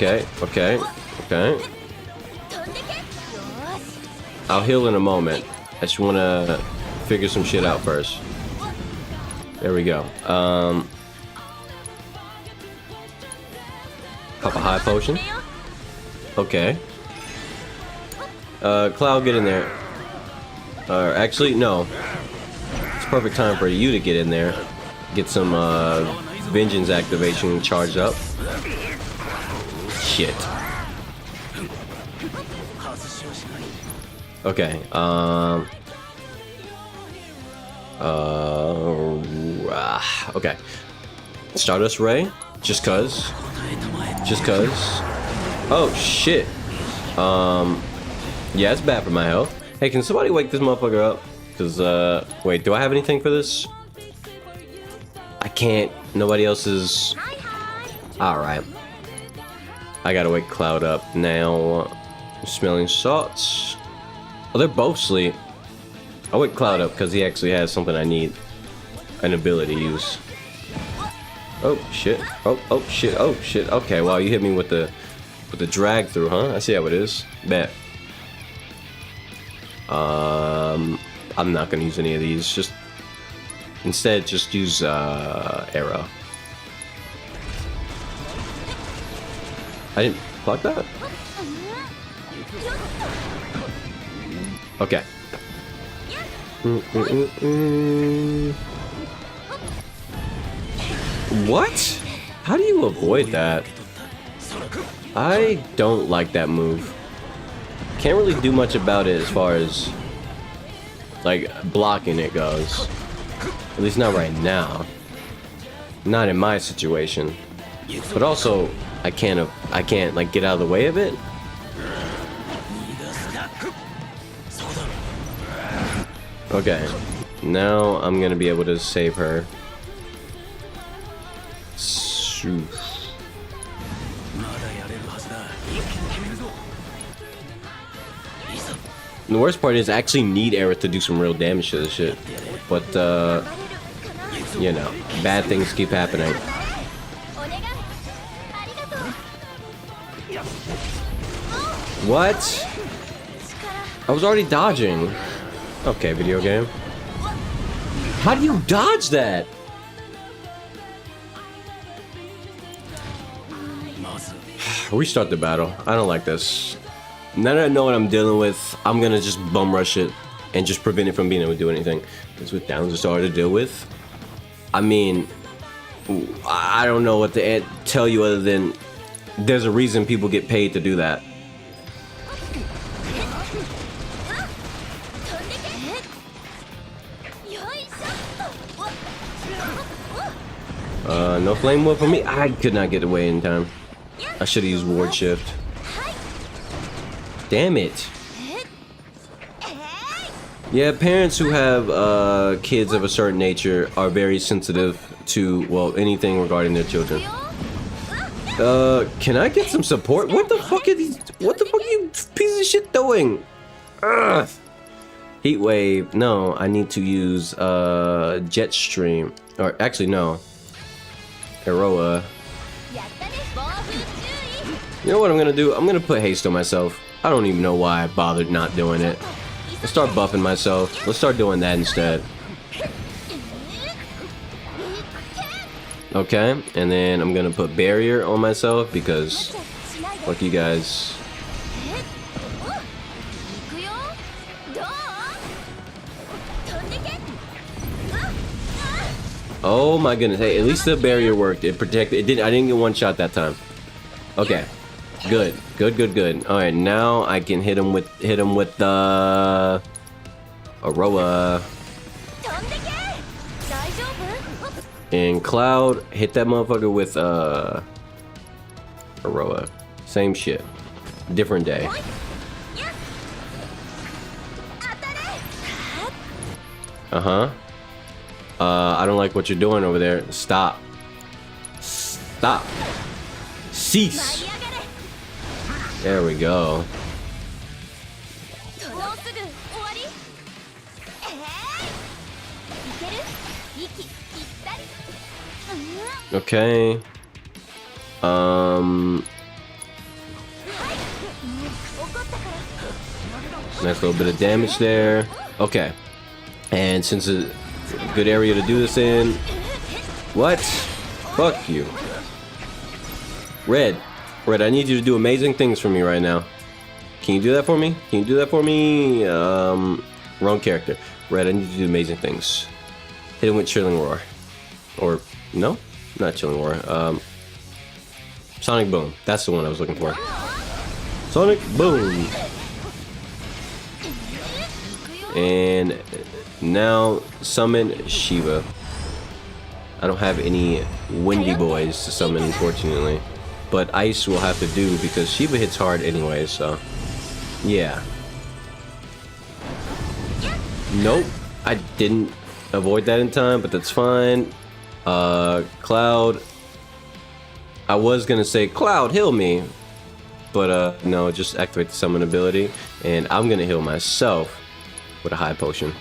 I'll heal in a moment. I just wanna figure some shit out first. There we go. Pop a high potion. Okay. Cloud, get in there. Actually, no. It's perfect time for you to get in there. Get some, vengeance activation charged up. Shit. Okay, okay. Stardust Ray, just cuz. Oh, shit. Yeah, it's bad for my health. Hey, can somebody wake this motherfucker up? Cause, wait, do I have anything for this? I can't. Nobody else is... Alright. I gotta wake Cloud up now. Smelling salts. Oh, they're both asleep. I'll wake Cloud up because he actually has something I need. An ability to use. Oh, shit. Oh, shit. Okay, wow, you hit me with the drag through, huh? I see how it is. Bet. I'm not gonna use any of these. Just instead, just use arrow. I didn't block that. Okay. What? How do you avoid that? I don't like that move. Can't really do much about it as far as like blocking it goes. At least not right now. Not in my situation. But also I can't like get out of the way of it. Okay. Now I'm gonna be able to save her. And the worst part is I actually need Aerith to do some real damage to this shit. But, you know, bad things keep happening. What? I was already dodging. Okay, video game. How do you dodge that? Restart the battle. I don't like this. Now that I know what I'm dealing with, I'm gonna just bum rush it and just prevent it from being able to do anything. Because with downs it's hard to deal with. I mean, I don't know what to tell you other than there's a reason people get paid to do that. No flame wheel for me. I could not get away in time. I should have used ward shift. Damn it. Yeah, parents who have kids of a certain nature are very sensitive to, well, anything regarding their children. Can I get some support? What the fuck are these? What the fuck are you piece of shit doing? Ugh. Heat wave. No, I need to use jet stream. Or actually, no. Heroa. You know what I'm gonna do? I'm gonna put haste on myself. I don't even know why I bothered not doing it. Let's start buffing myself. Let's start doing that instead. Okay, and then I'm gonna put barrier on myself because fuck you guys. Oh my goodness. Hey, at least the barrier worked. It protected. It didn't. I didn't get one shot that time. Okay. Good. Good. All right, now I can hit him with the Aroa. And Cloud, hit that motherfucker with Aroa. Same shit. Different day. I don't like what you're doing over there. Stop. Cease. There we go. Okay. Nice little bit of damage there. Okay. And since it's a good area to do this in. What? Fuck you. Red, I need you to do amazing things for me right now. Can you do that for me? Wrong character. Red, I need you to do amazing things. Hit him with Chilling Roar. Or, no? Not Chilling Roar. Sonic Boom. That's the one I was looking for. Sonic Boom. And now summon Shiva. I don't have any windy boys to summon, unfortunately. But Ice will have to do because Shiva hits hard anyway, so yeah. Nope, I didn't avoid that in time, but that's fine. Cloud. I was gonna say, Cloud, heal me. But no, just activate the summon ability. And I'm gonna heal myself with a high potion.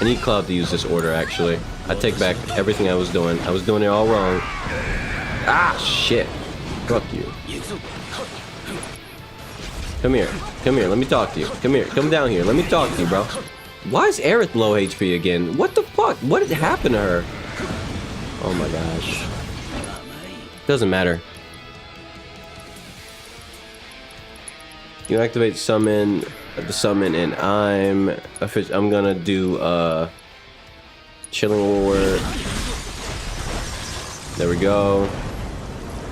I need Cloud to use this order, actually. I take back everything I was doing. I was doing it all wrong. Ah, shit. Fuck you. Come here. Let me talk to you. Come here. Come down here. Let me talk to you, bro. Why is Aerith low HP again? What the fuck? What did happen to her? Oh my gosh. Doesn't matter. You activate summon, the summon, and I'm gonna do Chilling Roar. There we go.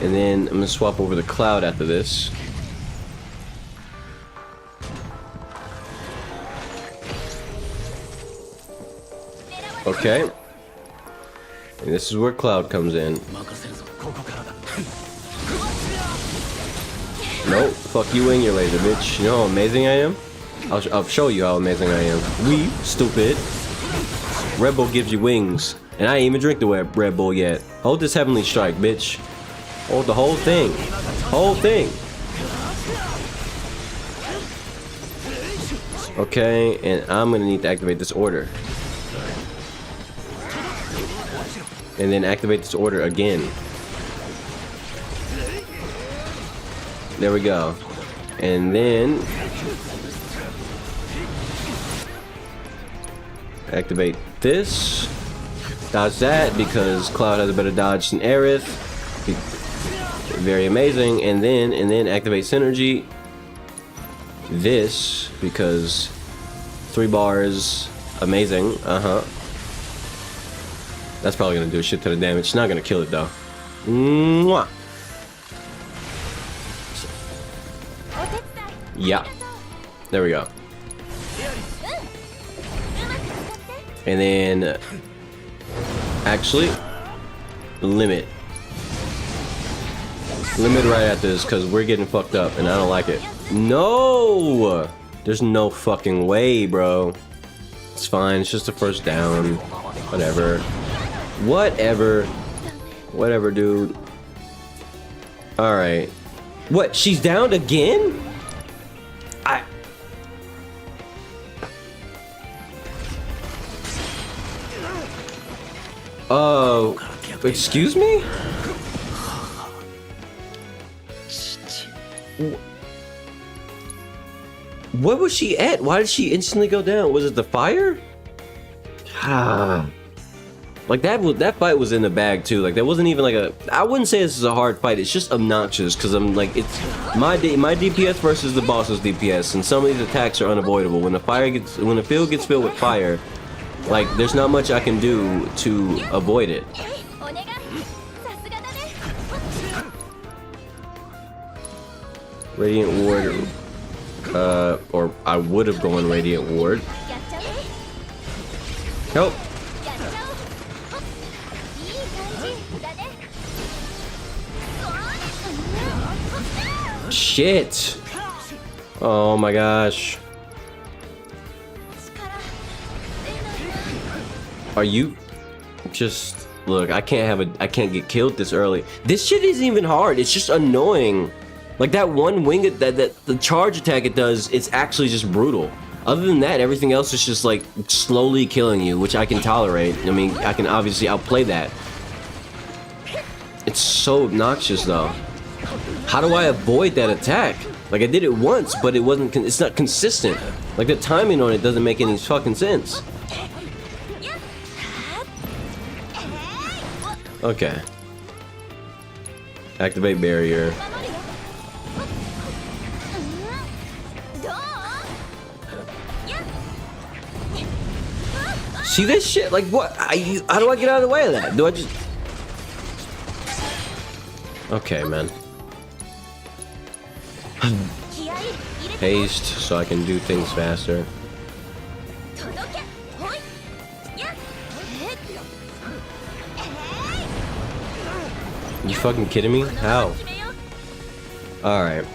And then I'm gonna swap over the Cloud after this. Okay. And this is where Cloud comes in. Nope, fuck you and your laser, bitch. You know how amazing I am? I'll show you how amazing I am. We stupid. Red Bull gives you wings. And I ain't even drink the Red Bull yet. Hold this Heavenly Strike, bitch. Hold the whole thing. Whole thing. Okay, and I'm gonna need to activate this order. And then activate this order again. There we go. And then activate this. Dodge that because Cloud has a better dodge than Aerith. Very amazing. And then activate Synergy. This because 3 bars. Amazing. That's probably gonna do a shit ton of damage. It's not gonna kill it though. Mwah. Yeah. There we go. And then actually limit right after this because we're getting fucked up and I don't like it. No, there's no fucking way, bro. It's fine, it's just a first down. Whatever, dude. All right. What, she's downed again? Excuse me? What was she at? Why did she instantly go down? Was it the fire? Like that fight was in the bag too. Like that wasn't even like a. I wouldn't say this is a hard fight. It's just obnoxious because I'm like it's my DPS versus the boss's DPS, and some of these attacks are unavoidable. When the field gets filled with fire, like there's not much I can do to avoid it. Radiant Ward, or I would have gone Radiant Ward. Help! Shit! Oh my gosh. Are you just look, I can't get killed this early. This shit isn't even hard, it's just annoying. Like that one wing that the charge attack it does, it's actually just brutal. Other than that, everything else is just like slowly killing you, which I can tolerate. I mean, I can obviously outplay that. It's so obnoxious though. How do I avoid that attack? Like I did it once, but it's not consistent. Like the timing on it doesn't make any fucking sense. Okay. Activate barrier. See this shit? Like what? How do I get out of the way of that? Do I just... Okay, man. Haste so I can do things faster. You fucking kidding me? How? Alright.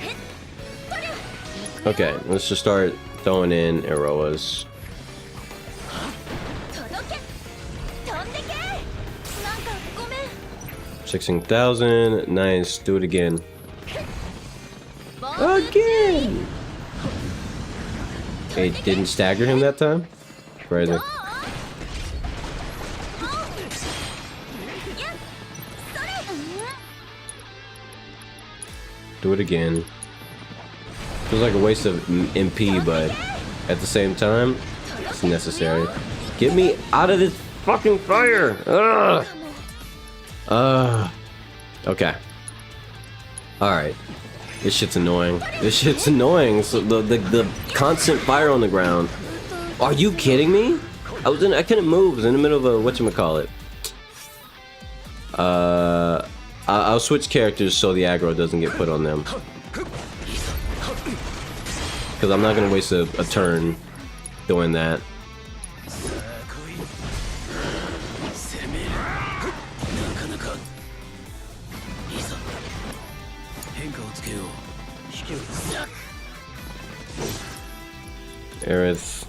Okay, let's just start throwing in Eroas. 16,000. Nice. Do it again. Again! It didn't stagger him that time? Crazy. Do it again. Feels like a waste of MP, but at the same time, it's necessary. Get me out of this fucking fire! Ugh! Okay. Alright. This shit's annoying. This shit's annoying. So the constant fire on the ground. Are you kidding me? I couldn't move. I was in the middle of a whatchamacallit. I'll switch characters so the aggro doesn't get put on them. Because I'm not gonna waste a turn doing that. Aerith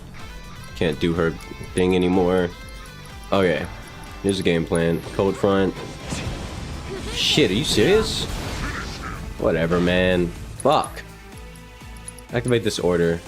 can't do her thing anymore. Okay, here's the game plan. Cold front. Shit, are you serious? Whatever, man. Fuck. Activate this order.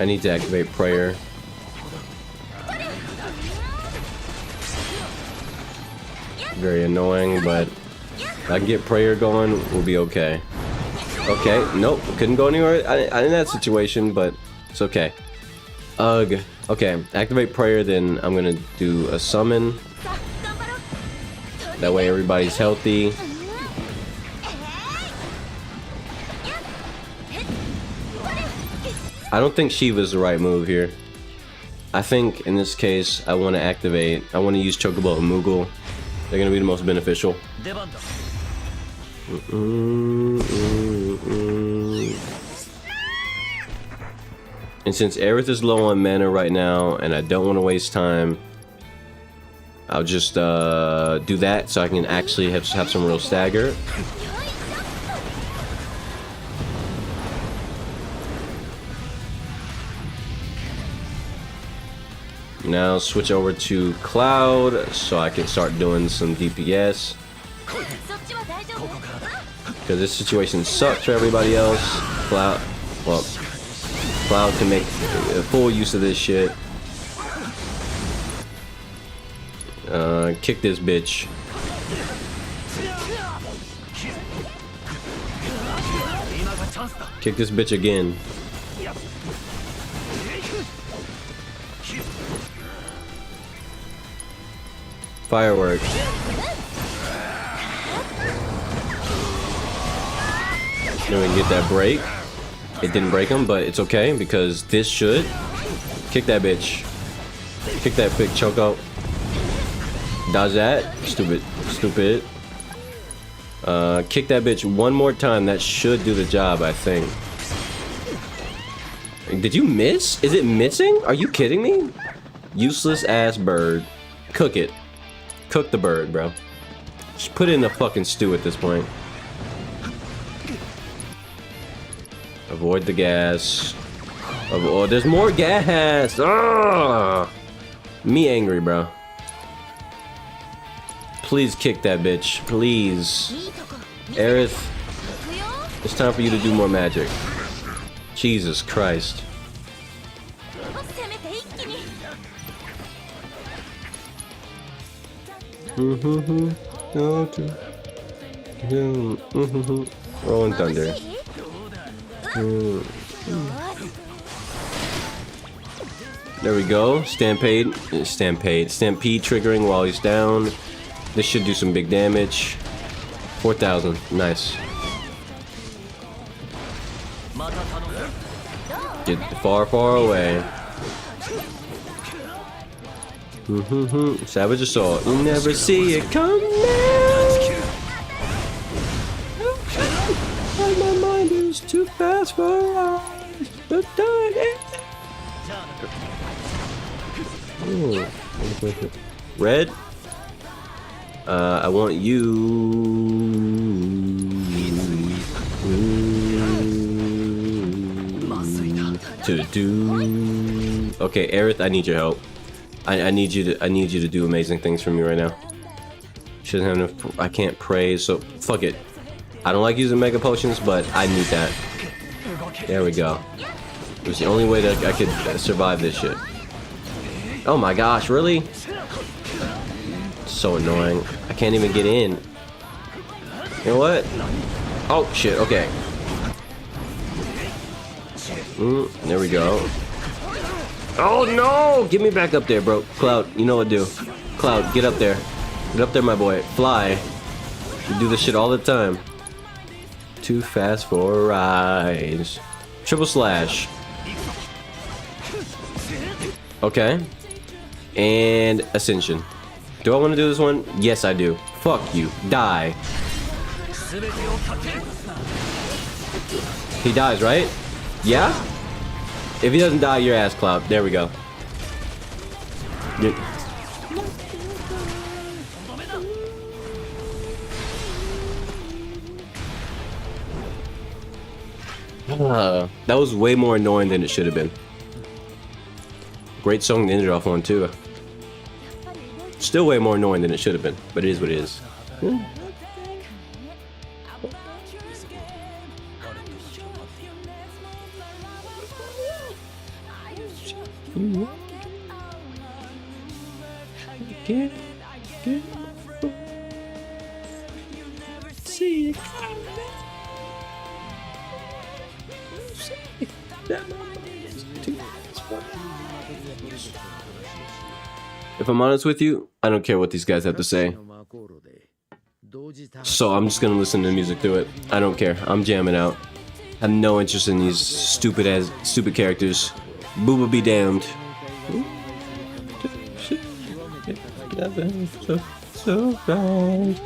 I need to activate prayer. Very annoying, but if I can get prayer going, we'll be okay. Okay, nope, couldn't go anywhere in that situation, but it's okay. Ugh. Okay, activate prayer, then I'm gonna do a summon. That way everybody's healthy. I don't think Shiva's the right move here. I think in this case, I want to activate. I want to use Chocobo and Moogle. They're going to be the most beneficial. And since Aerith is low on mana right now, and I don't want to waste time, I'll just do that so I can actually have some real stagger. Now switch over to Cloud so I can start doing some DPS. Because this situation sucks for everybody else. Cloud can make full use of this shit. Kick this bitch. Kick this bitch again. Firework. Then we can get that break. It didn't break him, but it's okay because this should. Kick that bitch. Kick that big choco. Dodge that. Stupid. Stupid. Kick that bitch one more time. That should do the job, I think. Did you miss? Is it missing? Are you kidding me? Useless ass bird. Cook it. Cook the bird, bro. Just put it in the fucking stew at this point. Avoid the gas. Oh, there's more gas. Ah! Me angry, bro. Please kick that bitch. Please. Aerith, it's time for you to do more magic. Jesus Christ. Rolling Thunder. There we go. Stampede triggering while he's down. This should do some big damage. 4,000. Nice. Get far, far away. Savage Assault. You never see it coming. My mind is too fast for eyes. But Red. I want you to do. Okay, Aerith, I need your help. I need you to do amazing things for me right now. Shouldn't have enough. I can't pray, so fuck it. I don't like using mega potions, but I need that. There we go. It was the only way that I could survive this shit. Oh my gosh, really? So annoying. I can't even get in. You know what? Oh shit, okay. There we go. Oh no! Get me back up there, bro. Cloud, you know what to do. Cloud, get up there. Get up there, my boy. Fly. You do this shit all the time. Too fast for rides. Triple slash. Okay. And Ascension. Do I want to do this one? Yes, I do. Fuck you. Die. He dies, right? Yeah? If he doesn't die, your ass, Cloud. There we go. That was way more annoying than it should have been. Great song to end it off on, too. Still way more annoying than it should have been, but it is what it is. If I'm honest with you, I don't care what these guys have to say. So I'm just gonna listen to the music through it. I don't care. I'm jamming out. I have no interest in these stupid characters. Booba be damned. So bad.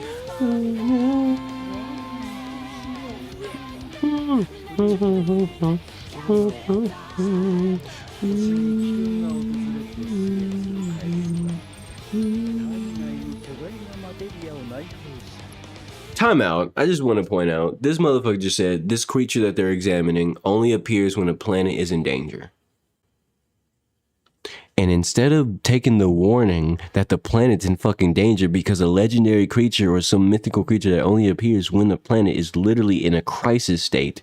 Time out. I just want to point out, this motherfucker just said this creature that they're examining only appears when a planet is in danger. And instead of taking the warning that the planet's in fucking danger because a legendary creature or some mythical creature that only appears when the planet is literally in a crisis state,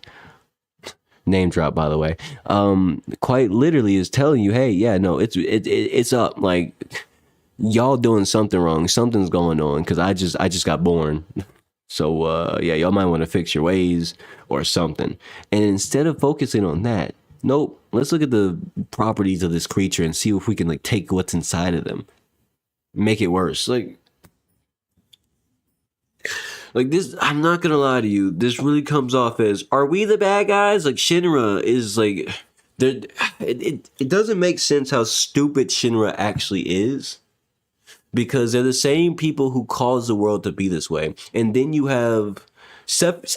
name drop by the way, quite literally is telling you, hey, yeah, no, it's up. Like, y'all doing something wrong. Something's going on because I just got born. So yeah, y'all might want to fix your ways or something. And instead of focusing on that, nope, let's look at the properties of this creature and see if we can like take what's inside of them, make it worse. Like this, I'm not gonna lie to you, this really comes off as, are we the bad guys? Like Shinra is like, it doesn't make sense how stupid Shinra actually is. Because they're the same people who cause the world to be this way. And then you have Sephiroth,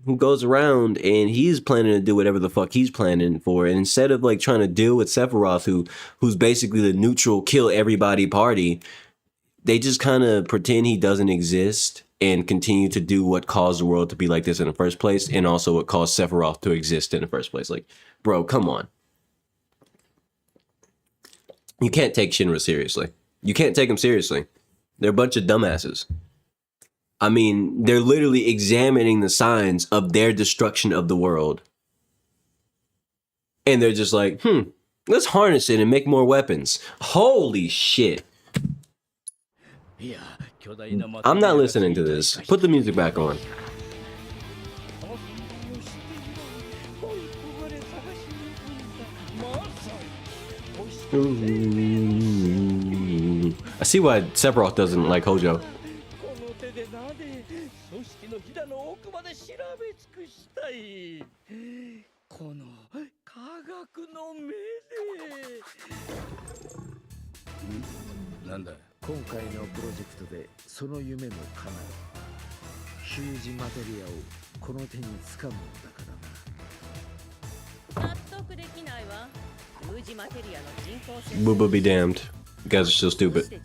who goes around and he's planning to do whatever the fuck he's planning for. And instead of like trying to deal with Sephiroth, who's basically the neutral, kill everybody party, they just kind of pretend he doesn't exist and continue to do what caused the world to be like this in the first place. And also what caused Sephiroth to exist in the first place. Like, bro, come on. You can't take Shinra seriously. You can't take them seriously. They're a bunch of dumbasses. I mean, they're literally examining the signs of their destruction of the world. And they're just like, let's harness it and make more weapons. Holy shit. I'm not listening to this. Put the music back on. I see why Sephiroth doesn't like Hojo. Booba be damned. You guys are still stupid.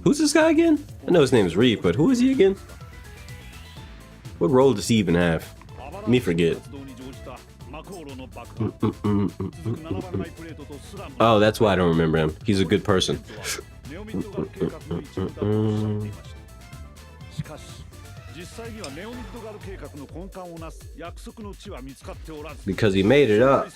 Who's this guy again? I know his name is Reeve, but who is he again? What role does he even have? Me forget. Oh, that's why I don't remember him. He's a good person. Because he made it up.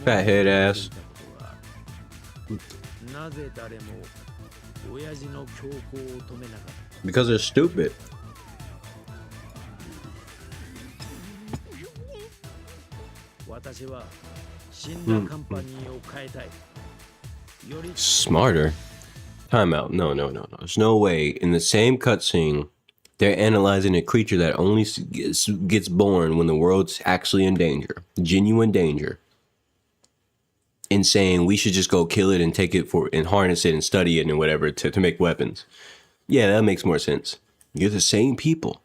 Fathead ass. Because they're stupid. Smarter? Time out. No. There's no way in the same cutscene They're analyzing a creature that only gets born when the world's actually in danger, genuine danger, and saying we should just go kill it and take it and harness it and study it and whatever to make weapons. Yeah, that makes more sense. You're the same people.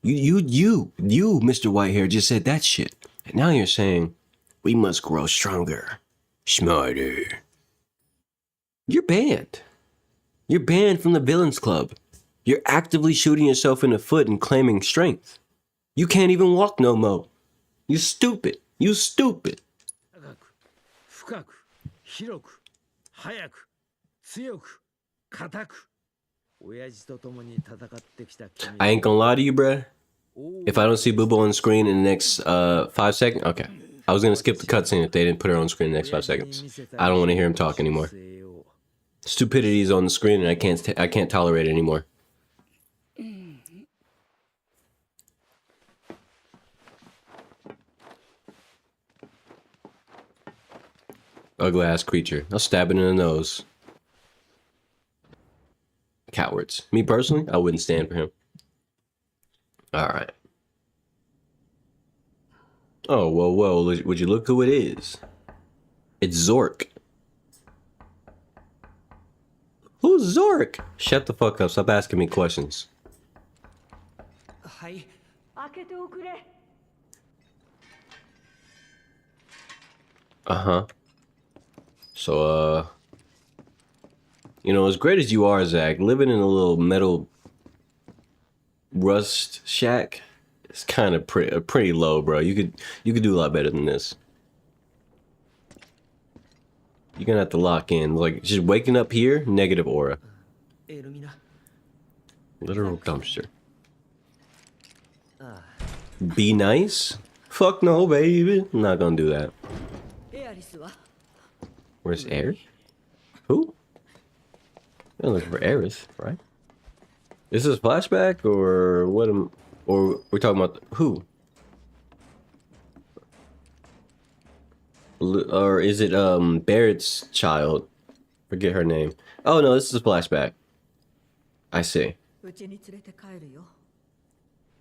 You, Mr. Whitehair, just said that shit. And now you're saying we must grow stronger, smarter. You're banned. You're banned from the Villains Club. You're actively shooting yourself in the foot and claiming strength. You can't even walk no more. You stupid. You stupid. I ain't gonna lie to you, bruh. If I don't see Boo Boo on the screen in the next 5 seconds, okay. I was gonna skip the cutscene if they didn't put her on the screen in the next 5 seconds. I don't want to hear him talk anymore. Stupidity is on the screen and I can't tolerate it anymore. Ugly ass creature. I'll stab it in the nose. Cowards. Me personally, I wouldn't stand for him. Alright. Oh, whoa. Would you look who it is? It's Zork. Who's Zork? Shut the fuck up. Stop asking me questions. Hi. Uh-huh. So, you know, as great as you are, Zach, living in a little metal rust shack is kind of pretty low, bro. You could do a lot better than this. You're gonna have to lock in. Like, just waking up here, negative aura. Literal dumpster. Be nice? Fuck no, baby. I'm not gonna do that. Where's Aerith? Who? I'm looking for Aerith, right? Is this a flashback or what? Or we're talking about who? Or is it Barrett's child? Forget her name. Oh no, this is a flashback. I see.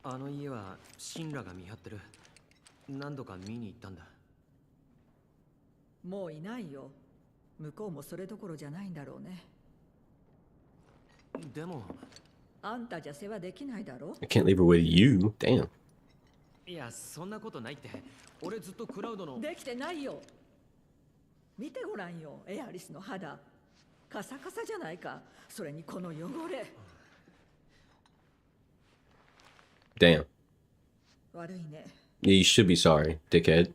あの家はシンラが見張ってる。何度か見に行ったんだ。もういないよ。向こうもそれどころじゃないんだろうね。でも、あんたじゃ世話できないだろ。I can't leave her with you. Damn. いや、そんなことないって。俺ずっとクラウドの。できてないよ。見てごらんよ、エアリスの肌。カサカサじゃないか。それにこの汚れ。Damn. 悪いね。Yeah, you should be sorry, dickhead.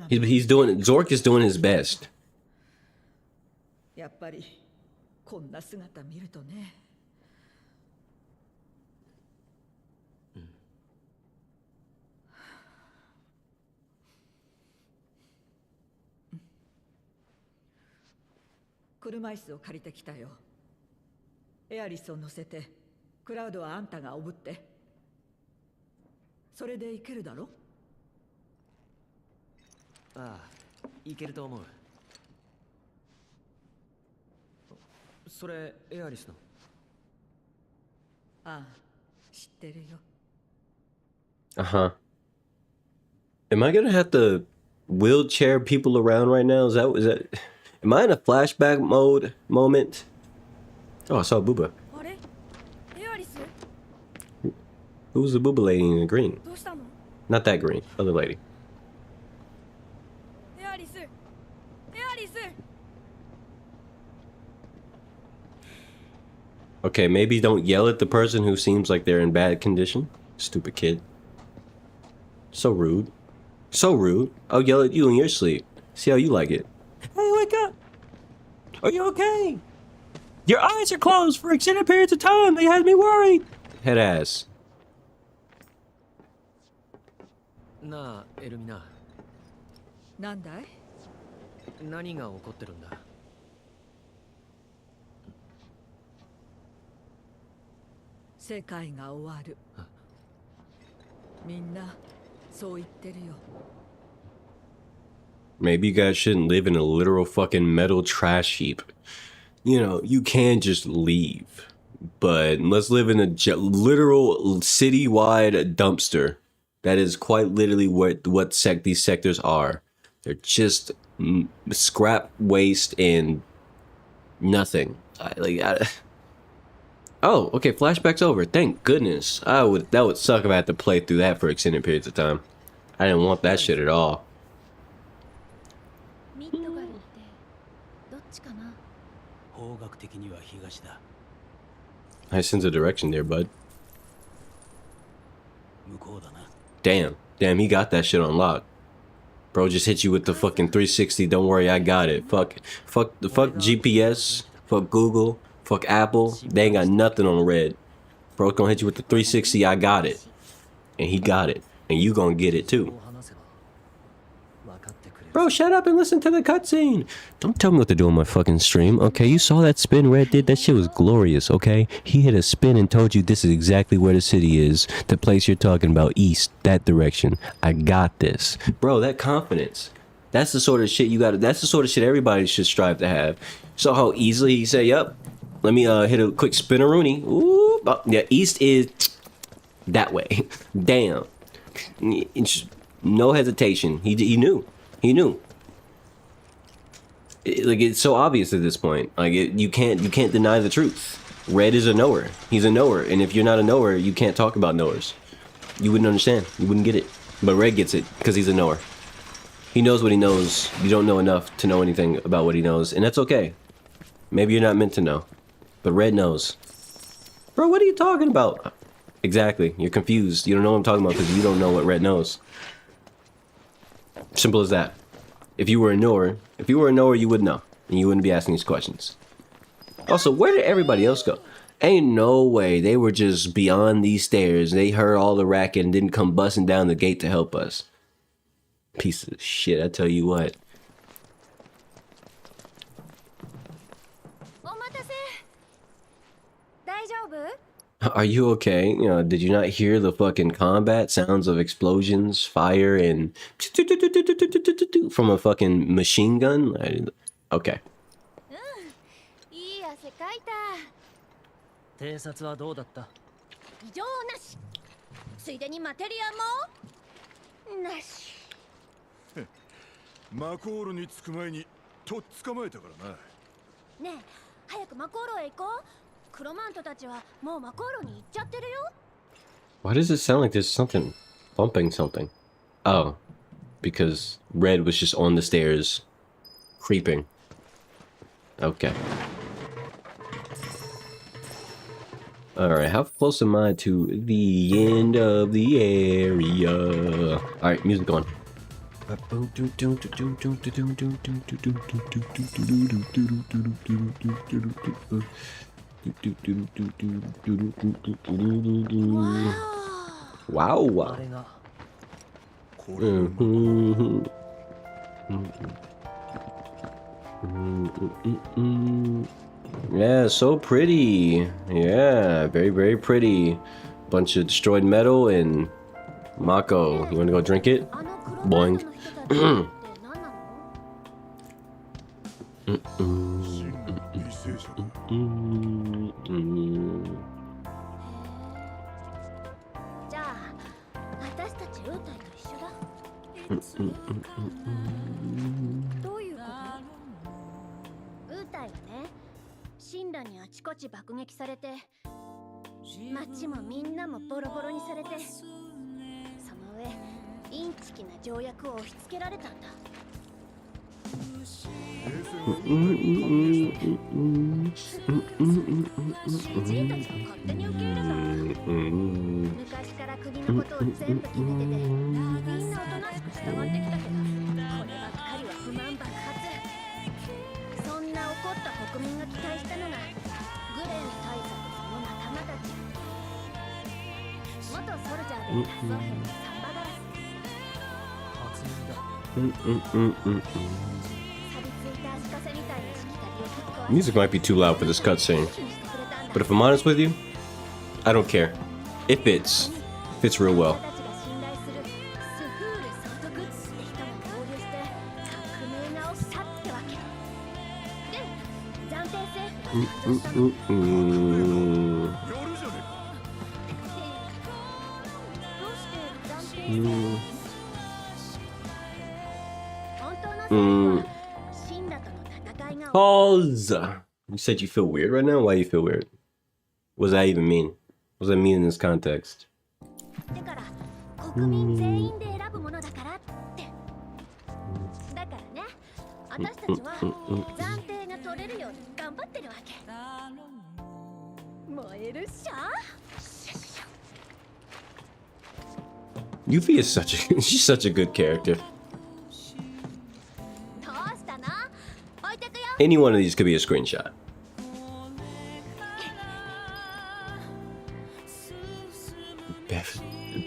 He's doing. Zork is doing his best. やっぱりこんな姿見るとね。車椅子を借りてきたよ。エアリスを乗せて、クラウドはあんたがおぶって。それでいけるだろ？ああ、いけると思う。それエアリスの。ああ、知ってるよ。Uh-huh. Am I gonna have to wheelchair people around right now? Is that am I in a flashback mode moment? Oh, I saw Booba. Who's the Booba lady in the green? Not that green, other lady. Okay, maybe don't yell at the person who seems like they're in bad condition. Stupid kid. So rude. So rude. I'll yell at you in your sleep. See how you like it. Hey, wake up! Are you okay? Your eyes are closed for extended periods of time. They had me worried. Head ass. なあ、エルミナ。なんだい？何が起こってるんだ？世界が終わる。みんなそう言ってるよ。Maybe you guys shouldn't live in a literal fucking metal trash heap. You know, you can just leave. but let's live in a literal citywide dumpster. That is quite literally what these sectors are. They're just scrap waste and nothing. Oh, okay. Flashback's over. Thank goodness. That would suck if I had to play through that for extended periods of time. I didn't want that shit at all. Nice sense of direction there, bud. Damn, he got that shit on lock. Bro just hit you with the fucking 360. Don't worry, I got it. Fuck GPS. Fuck Google. Fuck Apple. They ain't got nothing on red. Bro gonna hit you with the 360. I got it, and he got it, and you gonna get it too. Bro, shut up and listen to the cutscene. Don't tell me what to do on my fucking stream, okay? You saw that spin Red did? That shit was glorious, okay? He hit a spin and told you this is exactly where the city is. The place you're talking about, east, that direction. I got this. Bro, that confidence. That's the sort of shit you gotta, that's the sort of shit everybody should strive to have. Saw how easily he said, yep, let me hit a quick spinneroonie. Ooh, yeah, east is that way. Damn. No hesitation. He knew. He knew. It's so obvious at this point. You can't deny the truth. Red is a knower. He's a knower, and if you're not a knower, you can't talk about knowers. You wouldn't understand. You wouldn't get it. But Red gets it because he's a knower. He knows what he knows. You don't know enough to know anything about what he knows, and that's okay. Maybe you're not meant to know, but Red knows. Bro, what are you talking about? Exactly. You're confused. You don't know what I'm talking about because you don't know what Red knows. Simple as that. If you were a knower, you would know, and you wouldn't be asking these questions. Also, where did everybody else go? Ain't no way they were just beyond these stairs. They heard all the racket and didn't come busting down the gate to help us. Piece of shit, I tell you what. Are you okay? You know, did you not hear the fucking combat sounds of explosions, fire, and from a fucking machine gun? Okay. Why does it sound like there's something bumping something? Oh, because Red was just on the stairs, creeping. Okay. Alright, how close am I to the end of the area? Alright, music on. Wow. Yeah, so pretty. Yeah, very, very pretty. Bunch of destroyed metal and Mako. You wanna go drink it? Boing. Music might be too loud for this cutscene, but if I'm honest with you, I don't care. It fits real well. Cause you said you feel weird right now. Why do you feel weird? What does that even mean? What does that mean in this context? だから国民全員で選ぶものだからって。だからね、私たちは暫定が取れるように頑張ってるわけ。燃えるっしょ。Yuffie is such a she's such a good character. どうしたの？置いてくよ。 Any one of these could be a screenshot.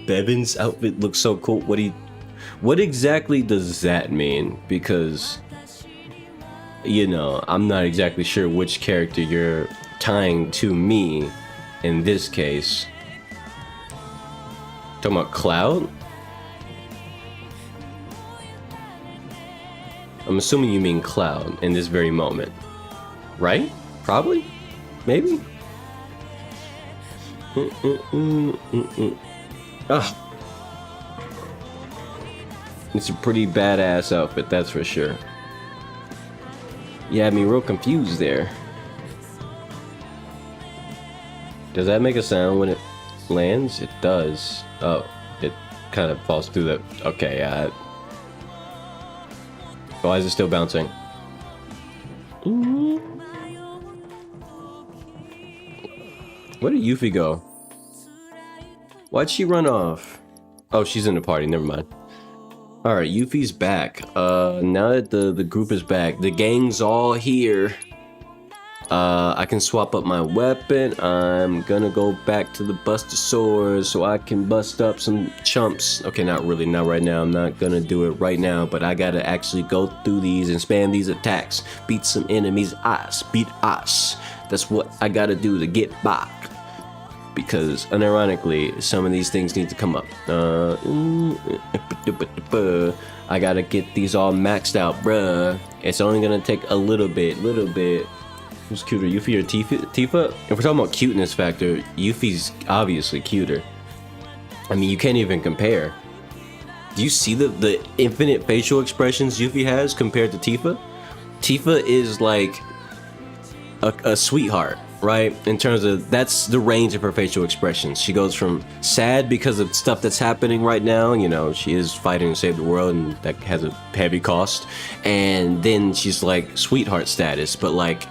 Bevan's outfit looks so cool. What exactly does that mean? Because, you know, I'm not exactly sure which character you're tying to me in this case. Talking about Cloud? I'm assuming you mean Cloud in this very moment. Right? Probably? Maybe? Ah. It's a pretty badass outfit, that's for sure. You had me real confused there. Does that make a sound when it lands? It does. Oh, it kind of falls through the... Okay, why is it still bouncing? Where did Yuffie go? Why'd she run off? Oh, she's in the party, never mind. Alright, Yuffie's back. Now that the group is back, the gang's all here. I can swap up my weapon. I'm gonna go back to the Buster Swords so I can bust up some chumps. Okay, not really, not right now. I'm not gonna do it right now, but I gotta actually go through these and spam these attacks. Beat some enemies' ass. Beat us. That's what I gotta do to get back. Because, unironically, some of these things need to come up. I gotta get these all maxed out, bruh. It's only gonna take a little bit. Who's cuter, Yuffie or Tifa? If we're talking about cuteness factor, Yuffie's obviously cuter. I mean, you can't even compare. Do you see the infinite facial expressions Yuffie has compared to Tifa? Tifa is like a sweetheart, right? In terms of, that's the range of her facial expressions. She goes from sad because of stuff that's happening right now, you know, she is fighting to save the world and that has a heavy cost, and then she's like sweetheart status, but like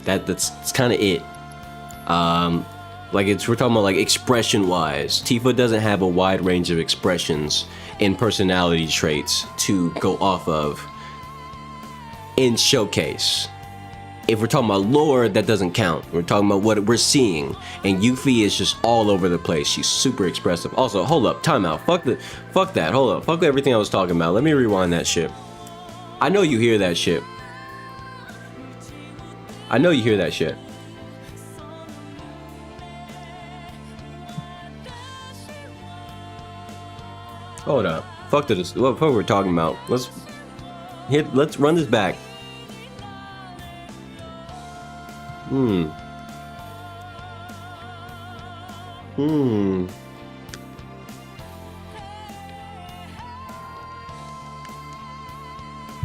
that's kind of it. Like we're talking about like expression wise, Tifa doesn't have a wide range of expressions and personality traits to go off of in Showcase. If we're talking about lore, that doesn't count. We're talking about what we're seeing, and Yuffie is just all over the place. She's super expressive. Also, hold up, timeout. Fuck that. Hold up. Fuck everything I was talking about. Let me rewind that shit. I know you hear that shit. I know you hear that shit. Hold up. Fuck this. What we're talking about? Let's run this back.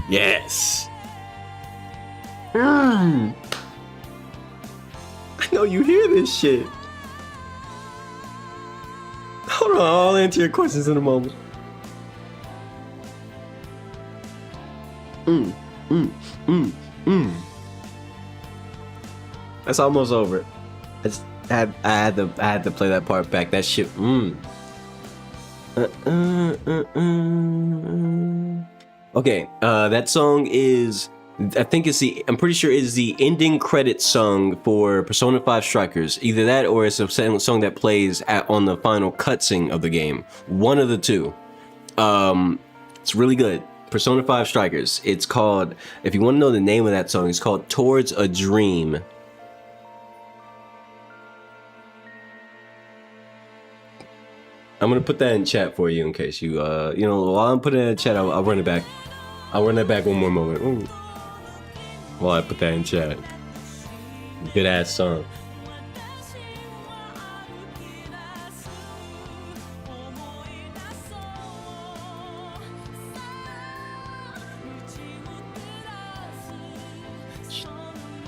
Yes. I know you hear this shit. Hold on, I'll answer your questions in a moment. That's almost over. I had to play that part back. That shit. Okay, that song is, I'm pretty sure it is the ending credits song for Persona 5 Strikers. Either that or it's a song that plays on the final cutscene of the game. One of the two. It's really good. Persona 5 Strikers. It's called, if you want to know the name of that song, it's called Towards a Dream. I'm gonna put that in chat for you in case you, you know, while I'm putting it in chat, I'll run it back. I'll run that back one more moment. Ooh. While I put that in chat. Good ass song.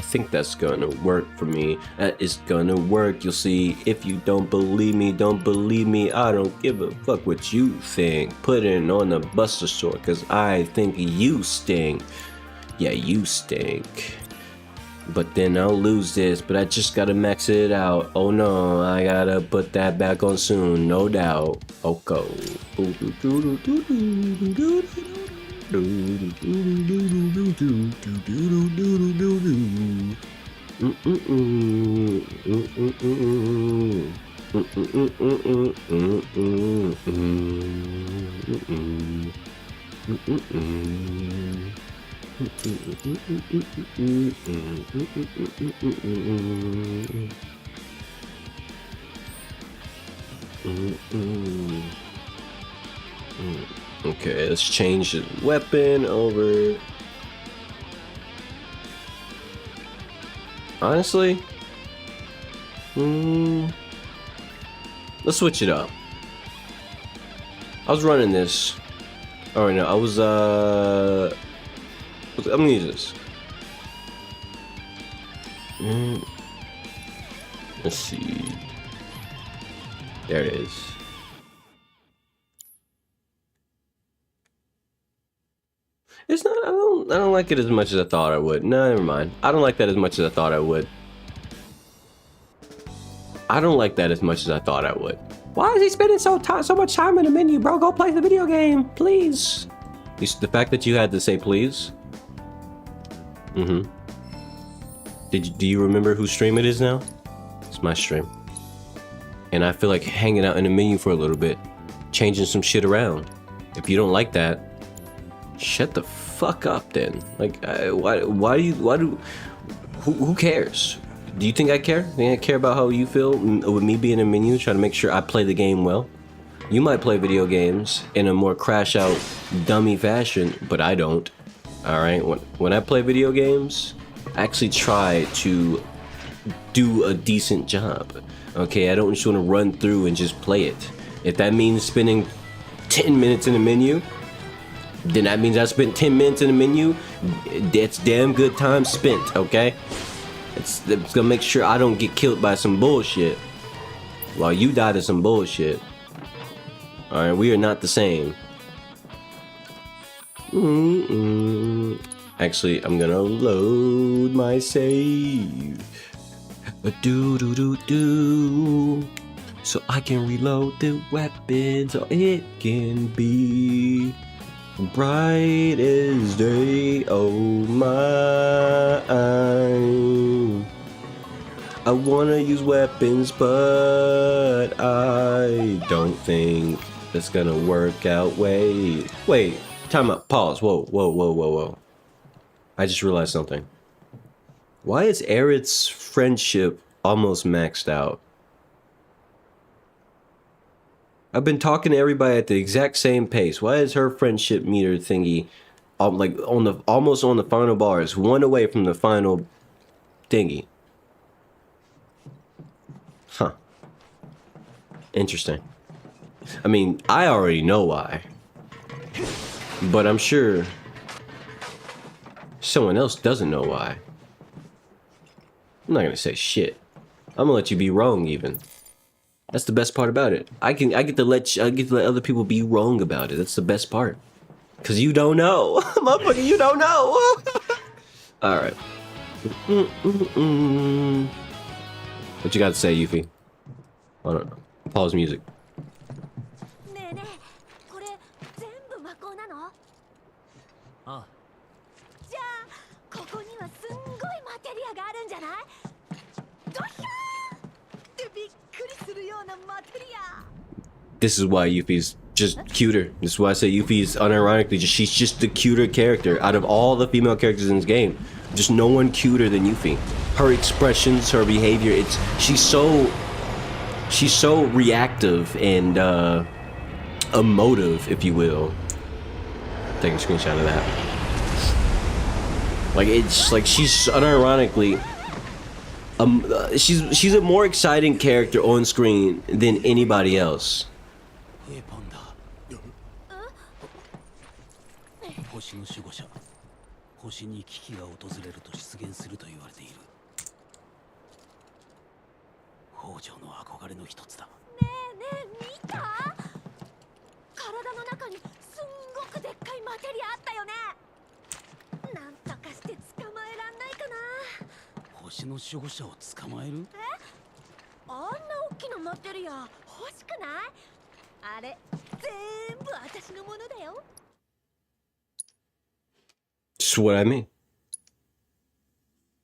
think that's gonna work for me. That is gonna work. You'll see. If you don't believe me, don't believe me. I don't give a fuck what you think. Put it on the Buster Store, cause I think you stink. Yeah, you stink. But then I'll lose this, but I just gotta max it out. Oh no, I gotta put that back on soon, no doubt. Okay. Okay, let's change the weapon over. Honestly, let's switch it up. I was running this. Oh no, I was I'm gonna use this. Let's see. There it is. It's not. I don't like it as much as I thought I would. No, never mind. I don't like that as much as I thought I would. I don't like that as much as I thought I would. Why is he spending so much time in the menu, bro? Go play the video game, please. The fact that you had to say please. Do you remember whose stream it is now? It's my stream. And I feel like hanging out in the menu for a little bit, changing some shit around. If you don't like that, shut the fuck up then. Like, who cares? Do you think I care? I care about how you feel with me being in a menu, trying to make sure I play the game well? You might play video games in a more crash out, dummy fashion, but I don't. Alright, when I play video games, I actually try to do a decent job. Okay, I don't just want to run through and just play it. If that means spending 10 minutes in the menu, then that means I spent 10 minutes in the menu. That's damn good time spent, okay? It's gonna make sure I don't get killed by some bullshit while you die to some bullshit. Alright, we are not the same. Actually, I'm gonna load my save. So I can reload the weapon so it can be bright as day. Oh my, I wanna use weapons, but I don't think that's gonna work out. Wait, time out, pause, whoa. I just realized something. Why is Aerith's friendship almost maxed out? I've been talking to everybody at the exact same pace. Why is her friendship meter thingy like almost on the final bars, one away from the final thingy? Huh. Interesting. I mean, I already know why, but I'm sure someone else doesn't know why. I'm not gonna say shit. I'm gonna let you be wrong even. That's the best part about it. I get to let other people be wrong about it. That's the best part. Cause you don't know. Motherfucker, you don't know. Alright. What you got to say, Yuffie? Hold on. Pause music. This is why Yuffie's just cuter. This is why I say Yuffie's unironically she's just the cuter character out of all the female characters in this game. Just no one cuter than Yuffie. Her expressions, her behavior, she's so reactive and emotive, if you will. Take a screenshot of that. Like, it's like she's unironically she's a more exciting character on screen than anybody else. 星の守護者、星に危機が訪れると出現すると言われている。北条の憧れの一つだ。ねえ見た？体の中にすんごくでっかいマテリアあったよね。なんとかして捕まえらんないかな。星の守護者を捕まえる？あんな大きなマテリア欲しくない？あれ全部私のものだよ。This is what I mean.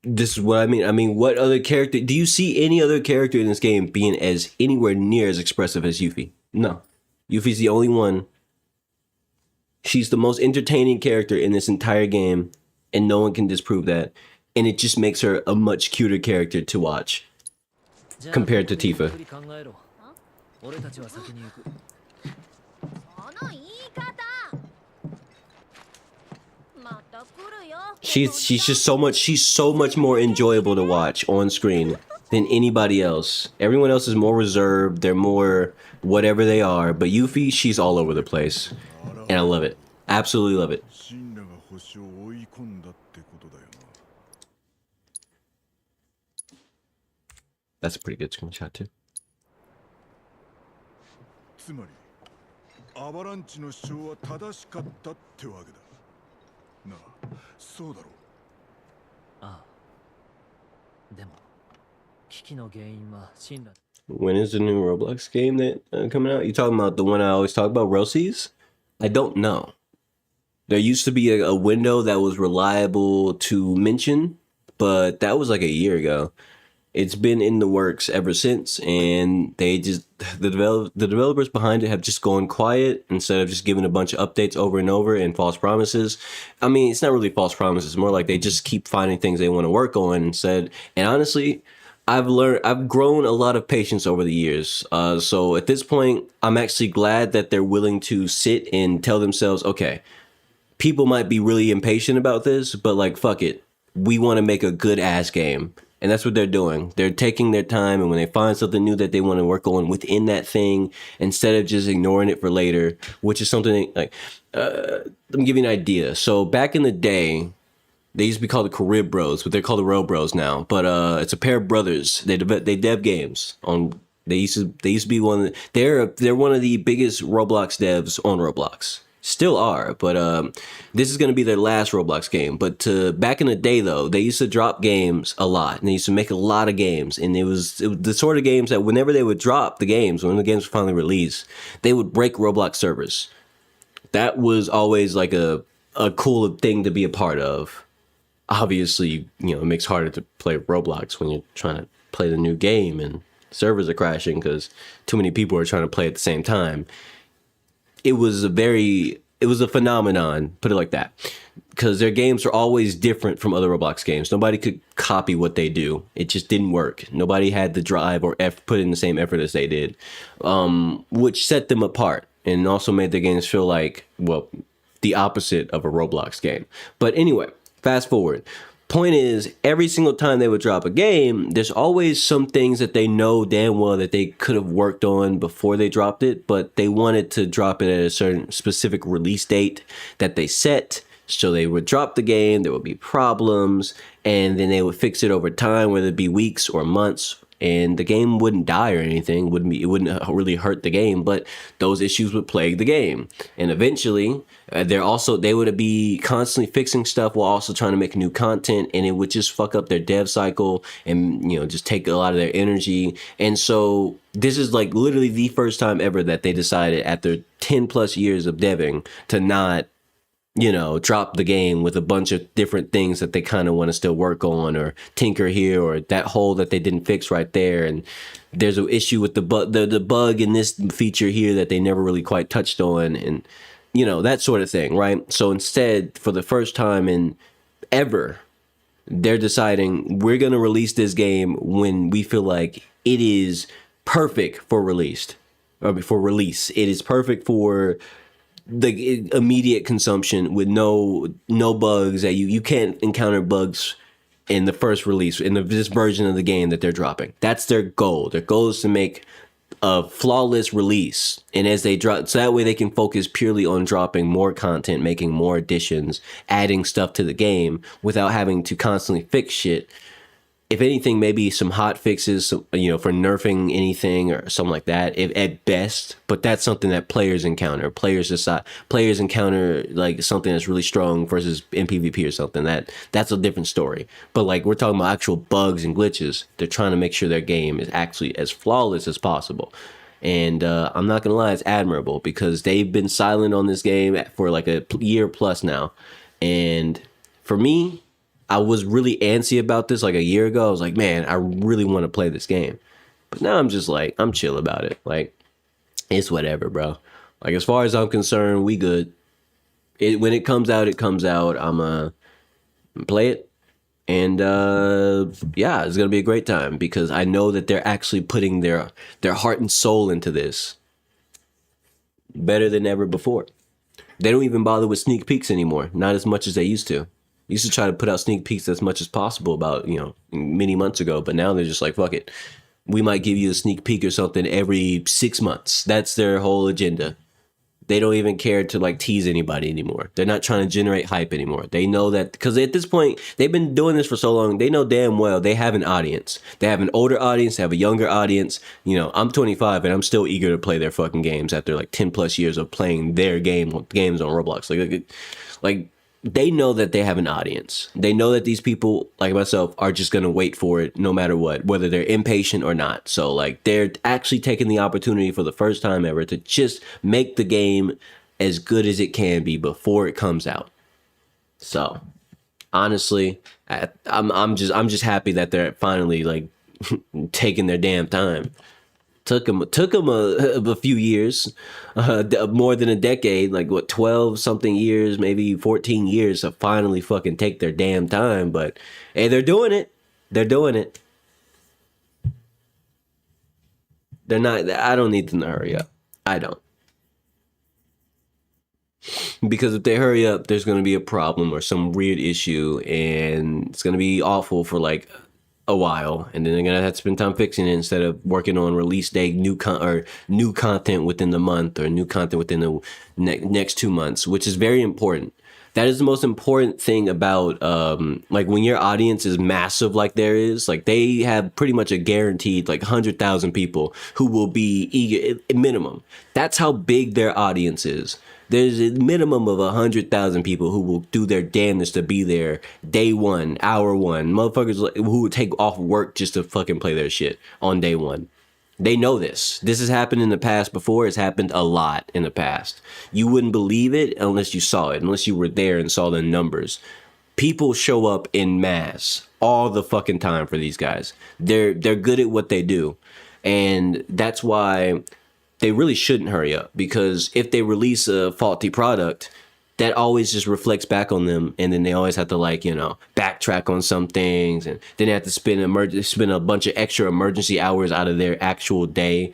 This is what I mean. I mean, what other character? Do you see any other character in this game being as anywhere near as expressive as Yuffie? No. Yuffie's the only one. She's the most entertaining character in this entire game, and no one can disprove that. And it just makes her a much cuter character to watch compared to Tifa. その言い方。また来るよ。She's just so much more enjoyable to watch on screen than anybody else. Everyone else is more reserved, they're more whatever they are, but Yuffie, she's all over the place. And I love it. Absolutely love it. That's a pretty good screenshot too. つまりアバランチの主張は正しかったってわけだ。なあ、そうだろう。ああ。でも、危機の原因は信頼。 When is the new Roblox game that coming out? You talking about the one I always talk about, Rosie's? I don't know. There used to be a window that was reliable to mention, but that was like a year ago. It's been in the works ever since, and they just the developers behind it have just gone quiet instead of just giving a bunch of updates over and over and false promises. I mean, it's not really false promises, more like they just keep finding things they want to work on instead. And honestly, I've grown a lot of patience over the years. So at this point, I'm actually glad that they're willing to sit and tell themselves, okay, people might be really impatient about this, but like, fuck it. We want to make a good ass game. And that's what they're doing. They're taking their time, and when they find something new that they want to work on within that thing, instead of just ignoring it for later, which is something like, let me give you an idea. So back in the day, they used to be called the Carib Bros, but they're called the Row Bros now. But it's a pair of brothers. They dev games on. They used to be one. They're one of the biggest Roblox devs on Roblox. Still are, but this is going to be their last Roblox game. But back in the day, though, they used to drop games a lot, and they used to make a lot of games. And it was the sort of games that whenever they would drop the games, when the games were finally released, they would break Roblox servers. That was always like a cool thing to be a part of. Obviously, you know, it makes it harder to play Roblox when you're trying to play the new game and servers are crashing because too many people are trying to play at the same time. It was a phenomenon, put it like that, because their games are always different from other Roblox games. Nobody could copy what they do. It just didn't work. Nobody had the drive or put in the same effort as they did, which set them apart and also made their games feel like, well, the opposite of a Roblox game. But anyway, fast forward. Point is, every single time they would drop a game, there's always some things that they know damn well that they could have worked on before they dropped it, but they wanted to drop it at a certain specific release date that they set. So they would drop the game, there would be problems, and then they would fix it over time, whether it be weeks or months, and the game wouldn't die or anything. It wouldn't really hurt the game, but those issues would plague the game. And eventually, they would be constantly fixing stuff while also trying to make new content, and it would just fuck up their dev cycle and, you know, just take a lot of their energy. And so this is like literally the first time ever that they decided after 10 plus years of deving to not, you know, drop the game with a bunch of different things that they kind of want to still work on or tinker here, or that hole that they didn't fix right there. And there's an issue with the bug in this feature here that they never really quite touched on, and, you know, that sort of thing, right? So instead, for the first time in ever, they're deciding we're going to release this game when we feel like it is perfect for release. It is perfect for the immediate consumption with no bugs, that you can't encounter bugs in the first release, in this version of the game that they're dropping. That's their goal. Their goal is to make a flawless release, and as they drop, so that way they can focus purely on dropping more content, making more additions, adding stuff to the game without having to constantly fix shit. If anything, maybe some hot fixes, you know, for nerfing anything or something like that, if, at best. But that's something that players encounter. Players encounter like something that's really strong versus in PvP or something. That's a different story. But like we're talking about actual bugs and glitches. They're trying to make sure their game is actually as flawless as possible. And I'm not gonna lie, it's admirable because they've been silent on this game for like a year plus now. And for me, I was really antsy about this like a year ago. I was like, man, I really want to play this game. But now I'm just like, I'm chill about it. Like, it's whatever, bro. Like, as far as I'm concerned, we good. When it comes out, it comes out. I'm gonna play it. And yeah, it's going to be a great time because I know that they're actually putting their heart and soul into this better than ever before. They don't even bother with sneak peeks anymore. Not as much as they used to. Used to try to put out sneak peeks as much as possible about, you know, many months ago. But now they're just like, fuck it. We might give you a sneak peek or something every 6 months. That's their whole agenda. They don't even care to like tease anybody anymore. They're not trying to generate hype anymore. They know that because at this point, they've been doing this for so long. They know damn well they have an audience. They have an older audience, they have a younger audience. You know, I'm 25 and I'm still eager to play their fucking games after like 10 plus years of playing their games on Roblox. Like they know that they have an audience. They know that these people like myself are just going to wait for it no matter what, whether they're impatient or not. So like they're actually taking the opportunity for the first time ever to just make the game as good as it can be before it comes out. So honestly, I'm just happy that they're finally like taking their damn time. Took them a few years, more than a decade, like what, 12 something years, maybe 14 years to finally fucking take their damn time. But hey, they're doing it. They're doing it. They're not, I don't need them to hurry up. I don't. Because if they hurry up, there's going to be a problem or some weird issue and it's going to be awful for like a while, and then they're gonna have to spend time fixing it instead of working on release date new content within the month or new content within the next 2 months, which is very important. That is the most important thing about like when your audience is massive like there is, like they have pretty much a guaranteed like 100,000 people who will be eager minimum. That's how big their audience is. There's a minimum of 100,000 people who will do their damnedest to be there day one, hour one. Motherfuckers who would take off work just to fucking play their shit on day one. They know this. This has happened in the past before. It's happened a lot in the past. You wouldn't believe it unless you saw it, unless you were there and saw the numbers. People show up in mass all the fucking time for these guys. They're good at what they do. And that's why they really shouldn't hurry up, because if they release a faulty product, that always just reflects back on them, and then they always have to like, you know, backtrack on some things, and then they have to spend a bunch of extra emergency hours out of their actual day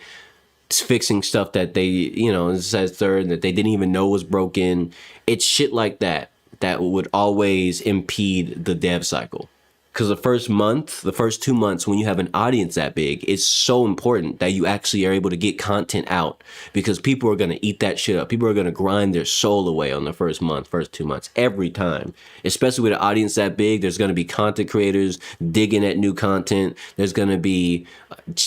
fixing stuff that they, you know, says third that they didn't even know was broken. It's shit like that would always impede the dev cycle. Because the first 2 months, when you have an audience that big, it's so important that you actually are able to get content out, because people are going to eat that shit up. People are going to grind their soul away on the first 2 months, every time. Especially with an audience that big, there's going to be content creators digging at new content. There's going to be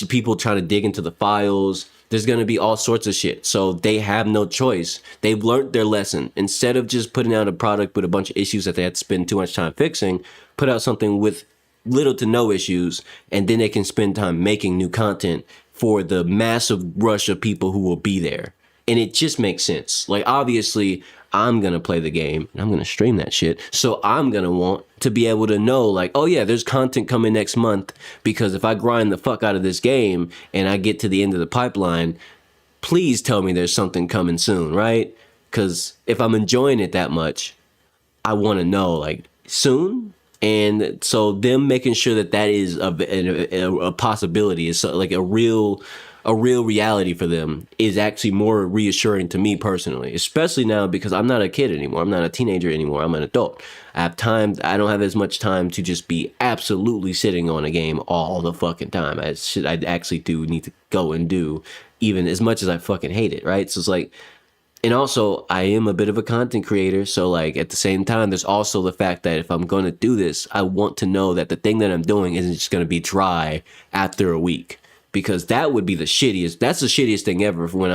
people trying to dig into the files. There's going to be all sorts of shit. So they have no choice. They've learned their lesson. Instead of just putting out a product with a bunch of issues that they have to spend too much time fixing, put out something with little to no issues, and then they can spend time making new content for the massive rush of people who will be there. And it just makes sense. Like, obviously, I'm going to play the game and I'm going to stream that shit. So I'm going to want to be able to know, like, oh yeah, there's content coming next month, because if I grind the fuck out of this game and I get to the end of the pipeline, please tell me there's something coming soon, right? Because if I'm enjoying it that much, I want to know, like, soon. And so them making sure that is a possibility is like a real a real reality for them is actually more reassuring to me personally, especially now because I'm not a kid anymore. I'm not a teenager anymore. I'm an adult. I have time. I don't have as much time to just be absolutely sitting on a game all the fucking time. I actually do need to go and do, even as much as I fucking hate it, right? So it's like, and also I am a bit of a content creator. So like at the same time, there's also the fact that if I'm going to do this, I want to know that the thing that I'm doing isn't just going to be dry after a week. Because that would be the shittiest. That's the shittiest thing ever. For when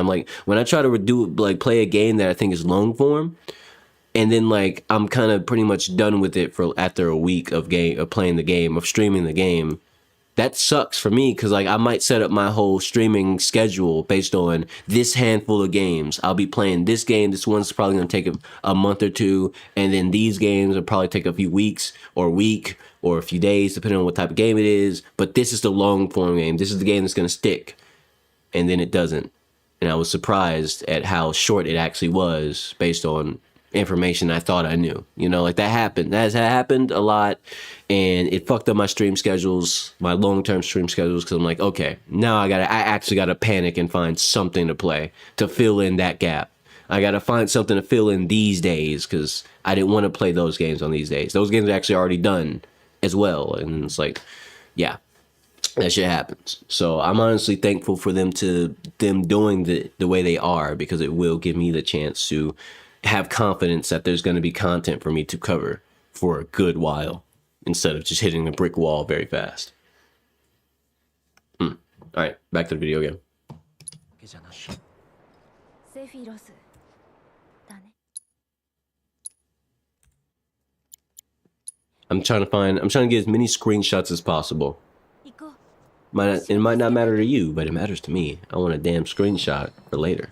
I try to play a game that I think is long form, and then like I'm kind of pretty much done with it for after a week of playing the game, of streaming the game. That sucks for me because like I might set up my whole streaming schedule based on this handful of games. I'll be playing this game. This one's probably gonna take a month or two, and then these games will probably take a few weeks or a week or a few days, depending on what type of game it is. But this is the long form game. This is the game that's gonna stick, and then it doesn't. And I was surprised at how short it actually was based on information I thought I knew. You know, like that happened. That has happened a lot, and it fucked up my stream schedules, my long-term stream schedules, because I'm like, okay, now I actually gotta panic and find something to play to fill in that gap. I gotta find something to fill in these days because I didn't want to play those games on these days. Those games are actually already done as well, and it's like, yeah, that shit happens. So I'm honestly thankful for them doing the way they are, because it will give me the chance to have confidence that there's going to be content for me to cover for a good while instead of just hitting a brick wall very fast. All right, back to the video game. I'm trying to get as many screenshots as possible. It might not matter to you, but it matters to me. I want a damn screenshot for later.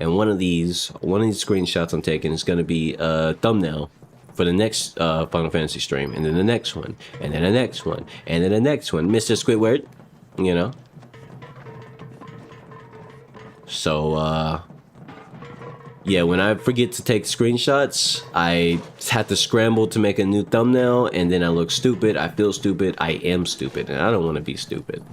And one of these screenshots I'm taking is going to be a thumbnail for the next Final Fantasy stream, and then the next one, and then the next one, and then the next one. Mr. Squidward, you know. So, yeah, when I forget to take screenshots, I have to scramble to make a new thumbnail, and then I look stupid, I feel stupid, I am stupid, and I don't want to be stupid.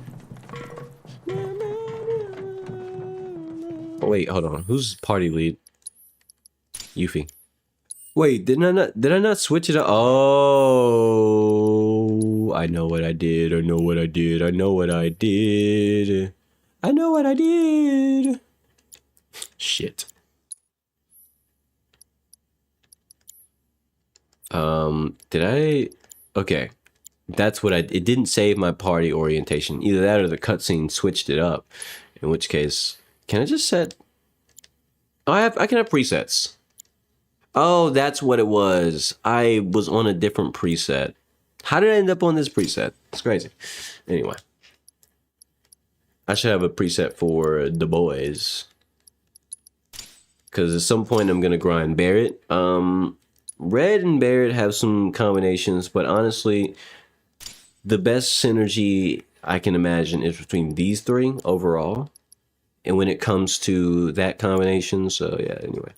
Oh, wait, hold on. Who's party lead? Yuffie. Wait, did I not switch it up? Oh, I know what I did. I know what I did. I know what I did. I know what I did. Shit. Okay. That's what it didn't save my party orientation. Either that or the cutscene switched it up. In which case, can I just set? Oh, I can have presets. Oh, that's what it was. I was on a different preset. How did I end up on this preset? It's crazy. Anyway, I should have a preset for the boys, because at some point I'm gonna grind Barret. Red and Barret have some combinations, but honestly, the best synergy I can imagine is between these three overall. And when it comes to that combination, so yeah, anyway.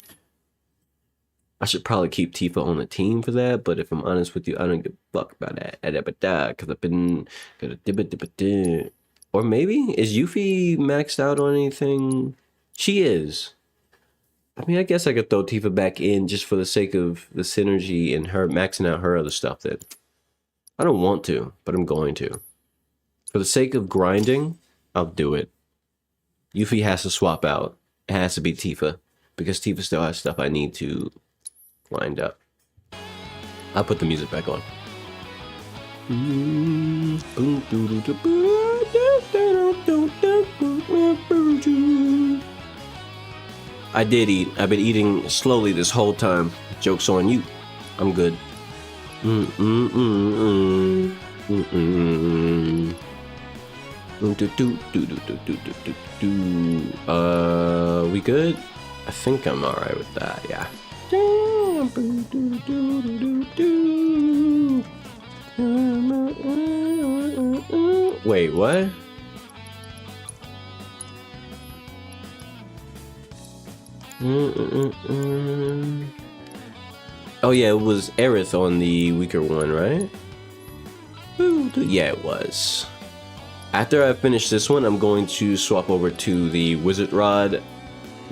I should probably keep Tifa on the team for that, but if I'm honest with you, I don't give a fuck about that. Because I've been... Or maybe? Is Yuffie maxed out on anything? She is. I mean, I guess I could throw Tifa back in just for the sake of the synergy and her maxing out her other stuff that... I don't want to, but I'm going to. For the sake of grinding, I'll do it. Yuffie has to swap out. It has to be Tifa, because Tifa still has stuff I need to grind up. I'll put the music back on. I did eat. I've been eating slowly this whole time. Joke's on you. I'm good. We good? I think I'm alright with that, yeah. Wait, what? Oh yeah, it was Aerith on the weaker one, right? Yeah, it was. After I finish this one, I'm going to swap over to the Wizard Rod.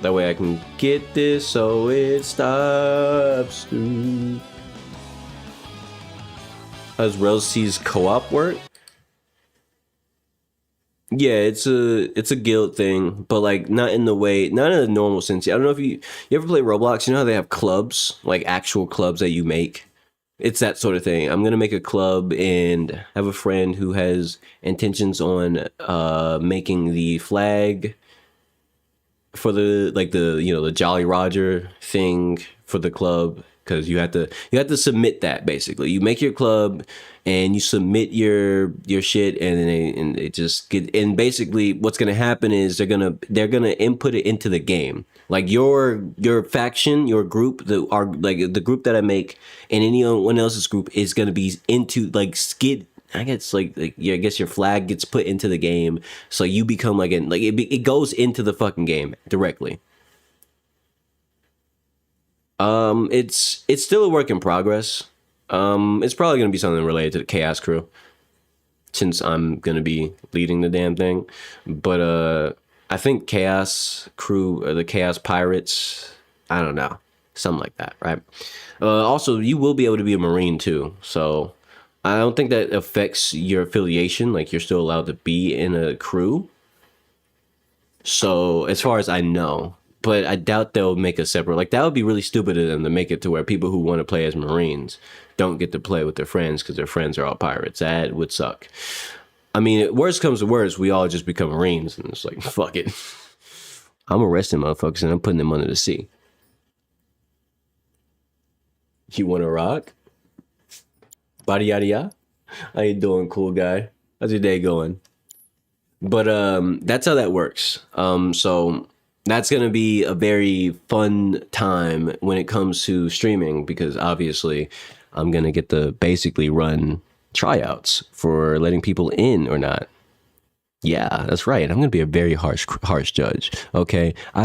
That way I can get this so it stops. How does Relcy's co-op work? Yeah, it's a guild thing, but like not in a normal sense. I don't know if you ever play Roblox. You know how they have clubs, like actual clubs that you make. It's that sort of thing. I'm gonna make a club and have a friend who has intentions on making the flag for the Jolly Roger thing for the club, because you have to submit that. Basically, you make your club and you submit your shit, and then they just get. And basically, what's gonna happen is they're gonna input it into the game. Like your faction, your group, the group that I make, and anyone else's group is gonna be into I guess I guess your flag gets put into the game, so you become it goes into the fucking game directly. It's still a work in progress. It's probably gonna be something related to the Chaos Crew, since I'm gonna be leading the damn thing. But I think Chaos Crew, or the Chaos Pirates, I don't know, something like that, right? Also, you will be able to be a Marine too, so I don't think that affects your affiliation. Like, you're still allowed to be in a crew. So as far as I know, but I doubt they'll make a separate. Like, that would be really stupid of them to make it to where people who want to play as Marines don't get to play with their friends because their friends are all pirates. That would suck. I mean, worst comes to worst, we all just become Marines, and it's like, fuck it. I'm arresting motherfuckers and I'm putting them under the sea. You want to rock? Body yada yada. How you doing, cool guy? How's your day going? But that's how that works. So that's gonna be a very fun time when it comes to streaming, because obviously I'm gonna get to basically run tryouts for letting people in or not. Yeah, that's right. I'm gonna be a very harsh judge. Okay, I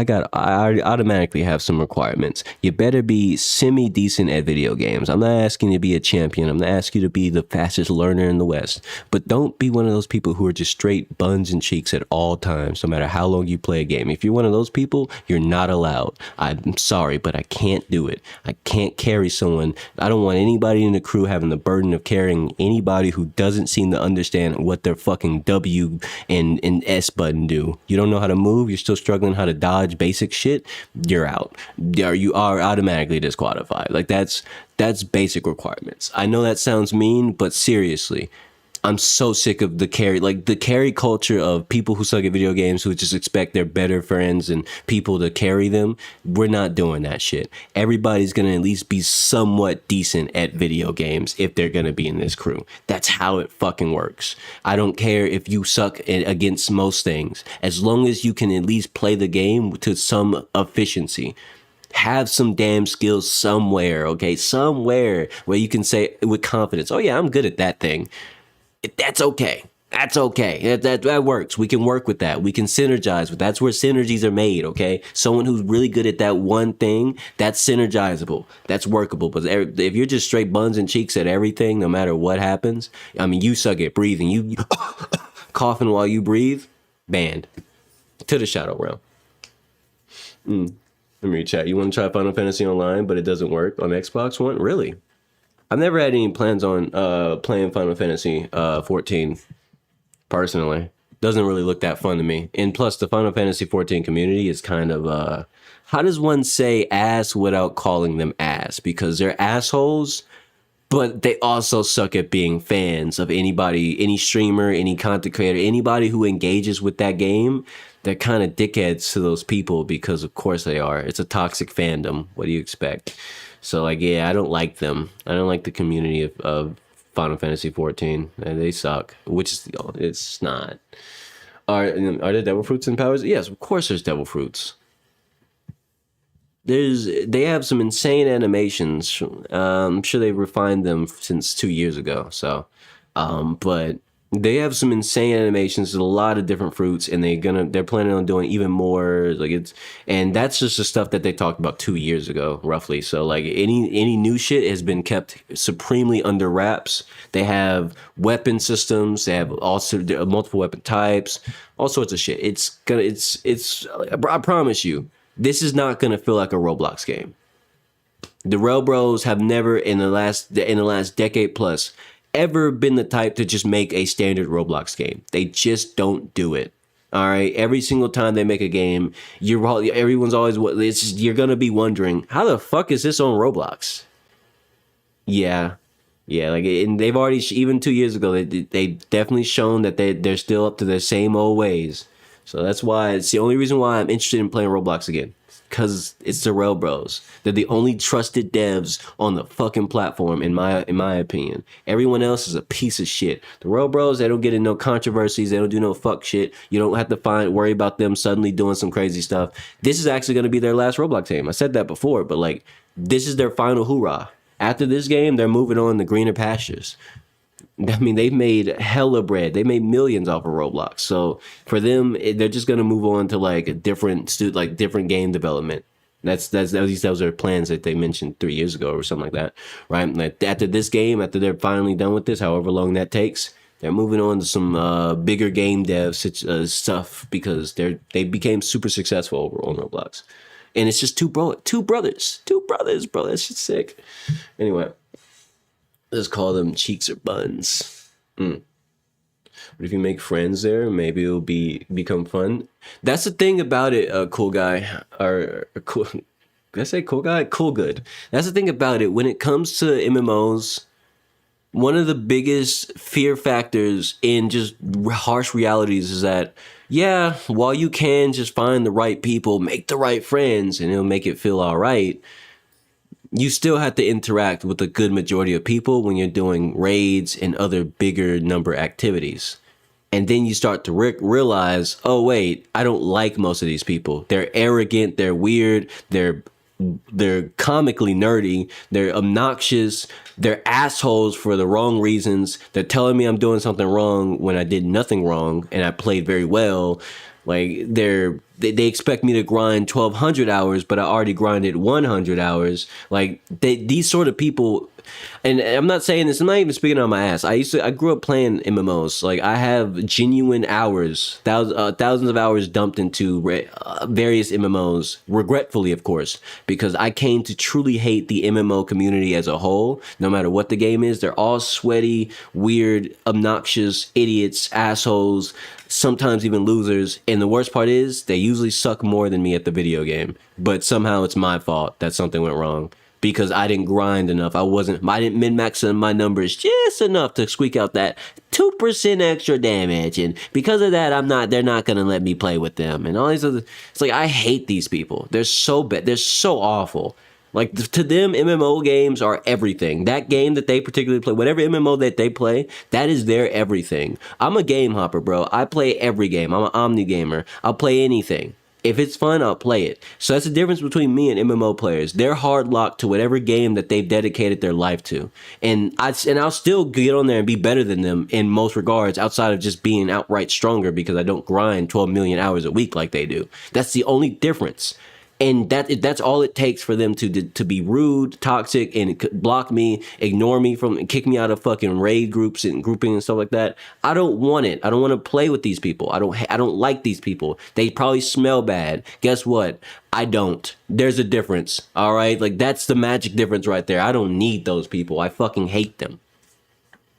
automatically have some requirements. You better be semi-decent at video games. I'm not asking you to be a champion. I'm not asking you to be the fastest learner in the West. But don't be one of those people who are just straight buns and cheeks at all times, no matter how long you play a game. If you're one of those people, you're not allowed. I'm sorry, but I can't do it. I can't carry someone. I don't want anybody in the crew having the burden of carrying anybody who doesn't seem to understand what their fucking W and S button do. You don't know how to move, you're still struggling how to dodge basic shit, you're out. You are automatically disqualified. Like, that's basic requirements. I know that sounds mean, but seriously, I'm so sick of the carry culture of people who suck at video games who just expect their better friends and people to carry them. We're not doing that shit. Everybody's gonna at least be somewhat decent at video games if they're gonna be in this crew. That's how it fucking works. I don't care if you suck against most things, as long as you can at least play the game to some efficiency. Have some damn skills somewhere, okay? Somewhere where you can say with confidence, oh yeah, I'm good at that thing. That's okay. That's okay. That works. We can work with that. We can synergize with that. That's where synergies are made, okay? Someone who's really good at that one thing, that's synergizable. That's workable. But if you're just straight buns and cheeks at everything, no matter what happens, I mean, you suck at breathing. You coughing while you breathe, banned. To the shadow realm. Let me read chat. You want to try Final Fantasy Online, but it doesn't work on Xbox One? Really? I've never had any plans on playing Final Fantasy 14 personally. Doesn't really look that fun to me. And plus, the Final Fantasy 14 community is kind of, how does one say ass without calling them ass? Because they're assholes, but they also suck at being fans of anybody, any streamer, any content creator, anybody who engages with that game. They're kind of dickheads to those people because, of course, they are. It's a toxic fandom. What do you expect? So, like, yeah, I don't like them. I don't like the community of Final Fantasy 14. They suck, which is, it's not. Are there devil fruits and powers? Yes, of course there's devil fruits. They have some insane animations. I'm sure they've refined them since 2 years ago. So, but They have some insane animations, a lot of different fruits, and they're planning on doing even more. And that's just the stuff that they talked about 2 years ago, roughly. So like any new shit has been kept supremely under wraps. They have weapon systems, they have also multiple weapon types, all sorts of shit. I promise you, this is not gonna feel like a Roblox game. The Rail Bros have never in the last decade plus ever been the type to just make a standard Roblox game. They just don't do it. All right, every single time they make a game, everyone's always you're gonna be wondering, how the fuck is this on Roblox? Yeah, like, and they've already even 2 years ago they definitely shown that they're still up to their same old ways. So that's why it's the only reason why I'm interested in playing Roblox again. Because it's the Rail Bros. They're the only trusted devs on the fucking platform, in my opinion. Everyone else is a piece of shit. The Rail Bros, they don't get in no controversies. They don't do no fuck shit. You don't have to worry about them suddenly doing some crazy stuff. This is actually going to be their last Roblox game. I said that before, but like, this is their final hoorah. After this game, they're moving on to greener pastures. I mean, they've made hella bread. They made millions off of Roblox. So for them, they're just gonna move on to like a different game development. At least those are plans that they mentioned 3 years ago or something like that, right? Like after this game, after they're finally done with this, however long that takes, they're moving on to some bigger game dev stuff because they became super successful over on Roblox. And it's just two brothers, bro. That shit's sick. Anyway. Let's call them cheeks or buns. But if you make friends there, maybe it'll become fun. That's the thing about it, cool guy. Or cool. Did I say cool guy? Cool good. That's the thing about it. When it comes to MMOs, one of the biggest fear factors in just harsh realities is that, yeah, while you can just find the right people, make the right friends, and it'll make it feel all right, you still have to interact with a good majority of people when you're doing raids and other bigger number activities. And then you start to realize, oh wait, I don't like most of these people. They're arrogant, they're weird, they're comically nerdy, they're obnoxious, they're assholes for the wrong reasons. They're telling me I'm doing something wrong when I did nothing wrong and I played very well. Like they expect me to grind 1,200 hours, but I already grinded 100 hours. Like these sort of people, and I'm not saying this, I'm not even speaking on my ass. I grew up playing MMOs. Like I have genuine hours, thousands of hours dumped into various MMOs, regretfully, of course, because I came to truly hate the MMO community as a whole. No matter what the game is, they're all sweaty, weird, obnoxious, idiots, assholes, sometimes even losers. And the worst part is they usually suck more than me at the video game, but somehow it's my fault that something went wrong because I didn't grind enough. I didn't min-max my numbers just enough to squeak out that 2% extra damage, and because of that, they're not gonna let me play with them and all these other. It's like I hate these people. They're so bad. They're so awful. Like to them, MMO games are everything. That game that they particularly play, whatever MMO that they play, that is their everything. I'm a game hopper, bro. I play every game. I'm an omni gamer. I'll play anything. If it's fun, I'll play it. So that's the difference between me and MMO players. They're hard locked to whatever game that they've dedicated their life to. And I'll still get on there and be better than them in most regards, outside of just being outright stronger because I don't grind 12 million hours a week like they do. That's the only difference. And that's all it takes for them to be rude, toxic, and block me, ignore me kick me out of fucking raid groups and grouping and stuff like that. I don't want it. I don't want to play with these people. I don't like these people. They probably smell bad. Guess what? I don't. There's a difference. All right? Like that's the magic difference right there. I don't need those people. I fucking hate them.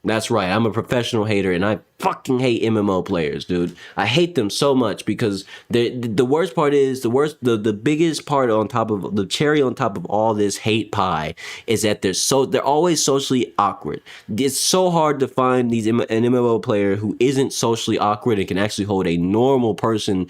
That's right. I'm a professional hater, and I fucking hate MMO players, dude. I hate them so much because the worst part is the biggest part on top of the cherry on top of all this hate pie is that they're always socially awkward. It's so hard to find an MMO player who isn't socially awkward and can actually hold a normal person's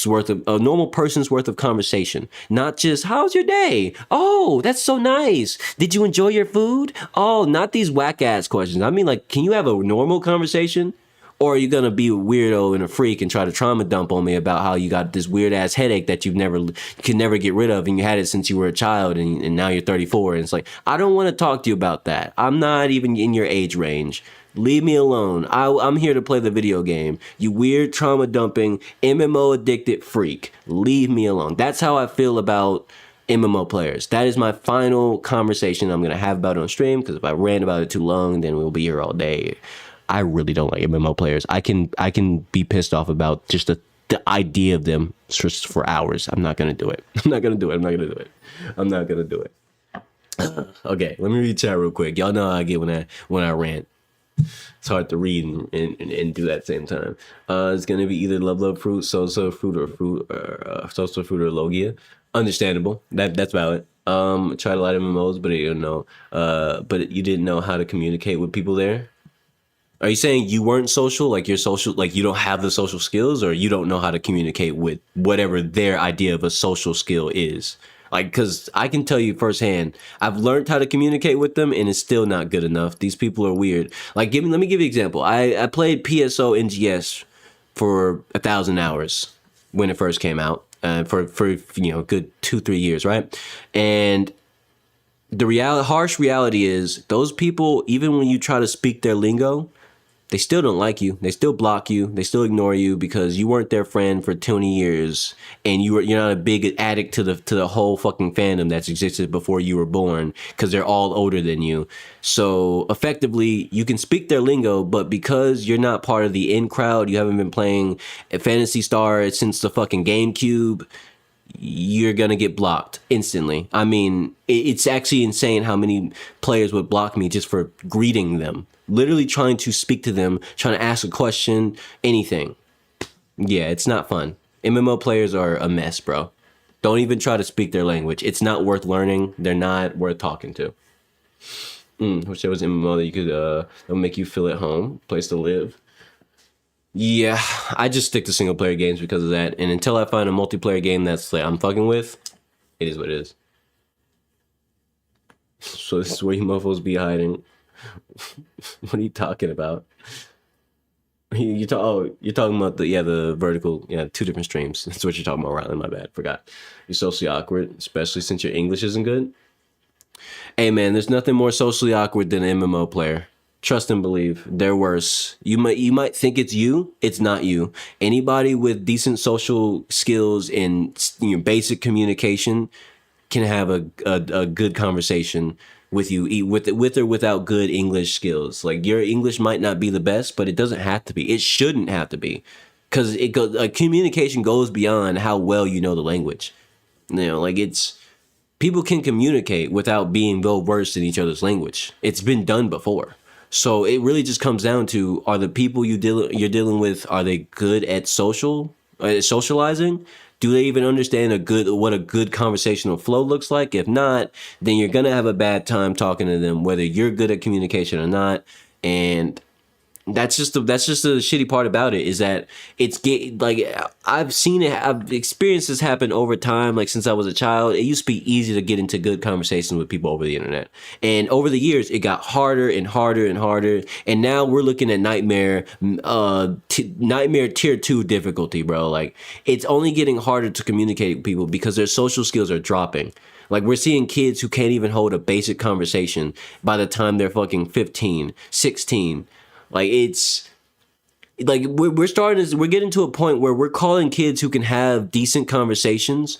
worth of conversation. Not just how's your day? Oh, that's so nice. Did you enjoy your food? Oh, not these whack ass questions. I mean, like, can you have a normal conversation? Or are you going to be a weirdo and a freak and try to trauma dump on me about how you got this weird ass headache that you can never get rid of and you had it since you were a child and now you're 34? And it's like, I don't want to talk to you about that. I'm not even in your age range. Leave me alone. I'm here to play the video game. You weird trauma dumping MMO addicted freak. Leave me alone. That's how I feel about MMO players. That is my final conversation I'm gonna have about it on stream, because if I rant about it too long, then we'll be here all day. I really don't like MMO players. I can be pissed off about just the idea of them for hours. I'm not gonna do it. I'm not gonna do it. Okay, let me read chat real quick. Y'all know how I get when I rant. It's hard to read and do that at the same time. It's gonna be either love fruit, salsa fruit, or salsa fruit or logia. Understandable. That's valid. Tried a lot of MMOs, but you know, but you didn't know how to communicate with people there. Are you saying you weren't social, like you're social, like you don't have the social skills, or you don't know how to communicate with whatever their idea of a social skill is? Like, because I can tell you firsthand, I've learned how to communicate with them, and it's still not good enough. These people are weird. Like, let me give you an example. I played PSO NGS for 1,000 hours when it first came out, for you know, good 2-3 years, right? And the harsh reality is, those people, even when you try to speak their lingo, they still don't like you. They still block you. They still ignore you because you weren't their friend for 20 years, and you're not a big addict to the whole fucking fandom that's existed before you were born, because they're all older than you. So effectively, you can speak their lingo, but because you're not part of the in crowd, you haven't been playing Fantasy Star since the fucking GameCube, you're gonna get blocked instantly. I mean, it's actually insane how many players would block me just for greeting them. Literally trying to speak to them, trying to ask a question, anything. Yeah, it's not fun. MMO players are a mess, bro. Don't even try to speak their language. It's not worth learning. They're not worth talking to. Wish there was MMO that you could, that'll make you feel at home, place to live. Yeah, I just stick to single player games because of that. And until I find a multiplayer game that's like I'm fucking with, it is what it is. So this is where you mofos be hiding. What are you talking about? You're talking about the vertical, 2 different streams. That's what you're talking about, Riley. My bad, forgot. You're socially awkward, especially since your English isn't good. Hey man, there's nothing more socially awkward than an MMO player. Trust and believe, they're worse. You might think it's you, it's not you. Anybody with decent social skills and basic communication can have a good conversation with you, with or without good English skills. Like, your English might not be the best, but it doesn't have to be. It shouldn't have to be, because communication goes beyond how well you know the language. Like, people can communicate without being well versed in each other's language. It's been done before. So it really just comes down to, are the people you're dealing with, are they good at socializing? Do they even understand what a good conversational flow looks like? If not, then you're gonna have a bad time talking to them, whether you're good at communication or not. And that's just the shitty part about it, is that I've seen it, I've experienced this happen over time. Like, since I was a child, it used to be easy to get into good conversations with people over the internet, and over the years it got harder and harder and harder, and now we're looking at nightmare tier 2 difficulty, bro. Like, it's only getting harder to communicate with people because their social skills are dropping. Like, we're seeing kids who can't even hold a basic conversation by the time they're fucking 15, 16. Like, it's like we're getting to a point where we're calling kids who can have decent conversations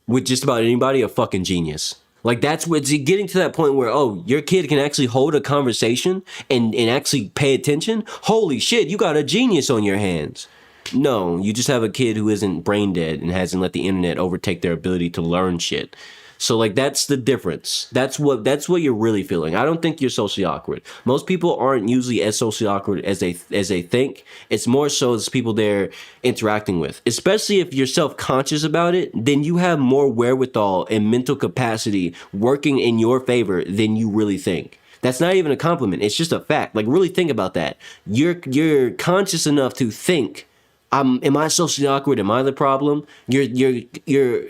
with just about anybody a fucking genius. Like, that's what's getting to that point where, oh, your kid can actually hold a conversation and actually pay attention. Holy shit, you got a genius on your hands. No, you just have a kid who isn't brain dead and hasn't let the internet overtake their ability to learn shit. So, like, that's the difference. That's what you're really feeling. I don't think you're socially awkward. Most people aren't usually as socially awkward as they think. It's more so as people they're interacting with. Especially if you're self-conscious about it, then you have more wherewithal and mental capacity working in your favor than you really think. That's not even a compliment. It's just a fact. Like, really think about that. You're conscious enough to think, am I socially awkward? Am I the problem? You're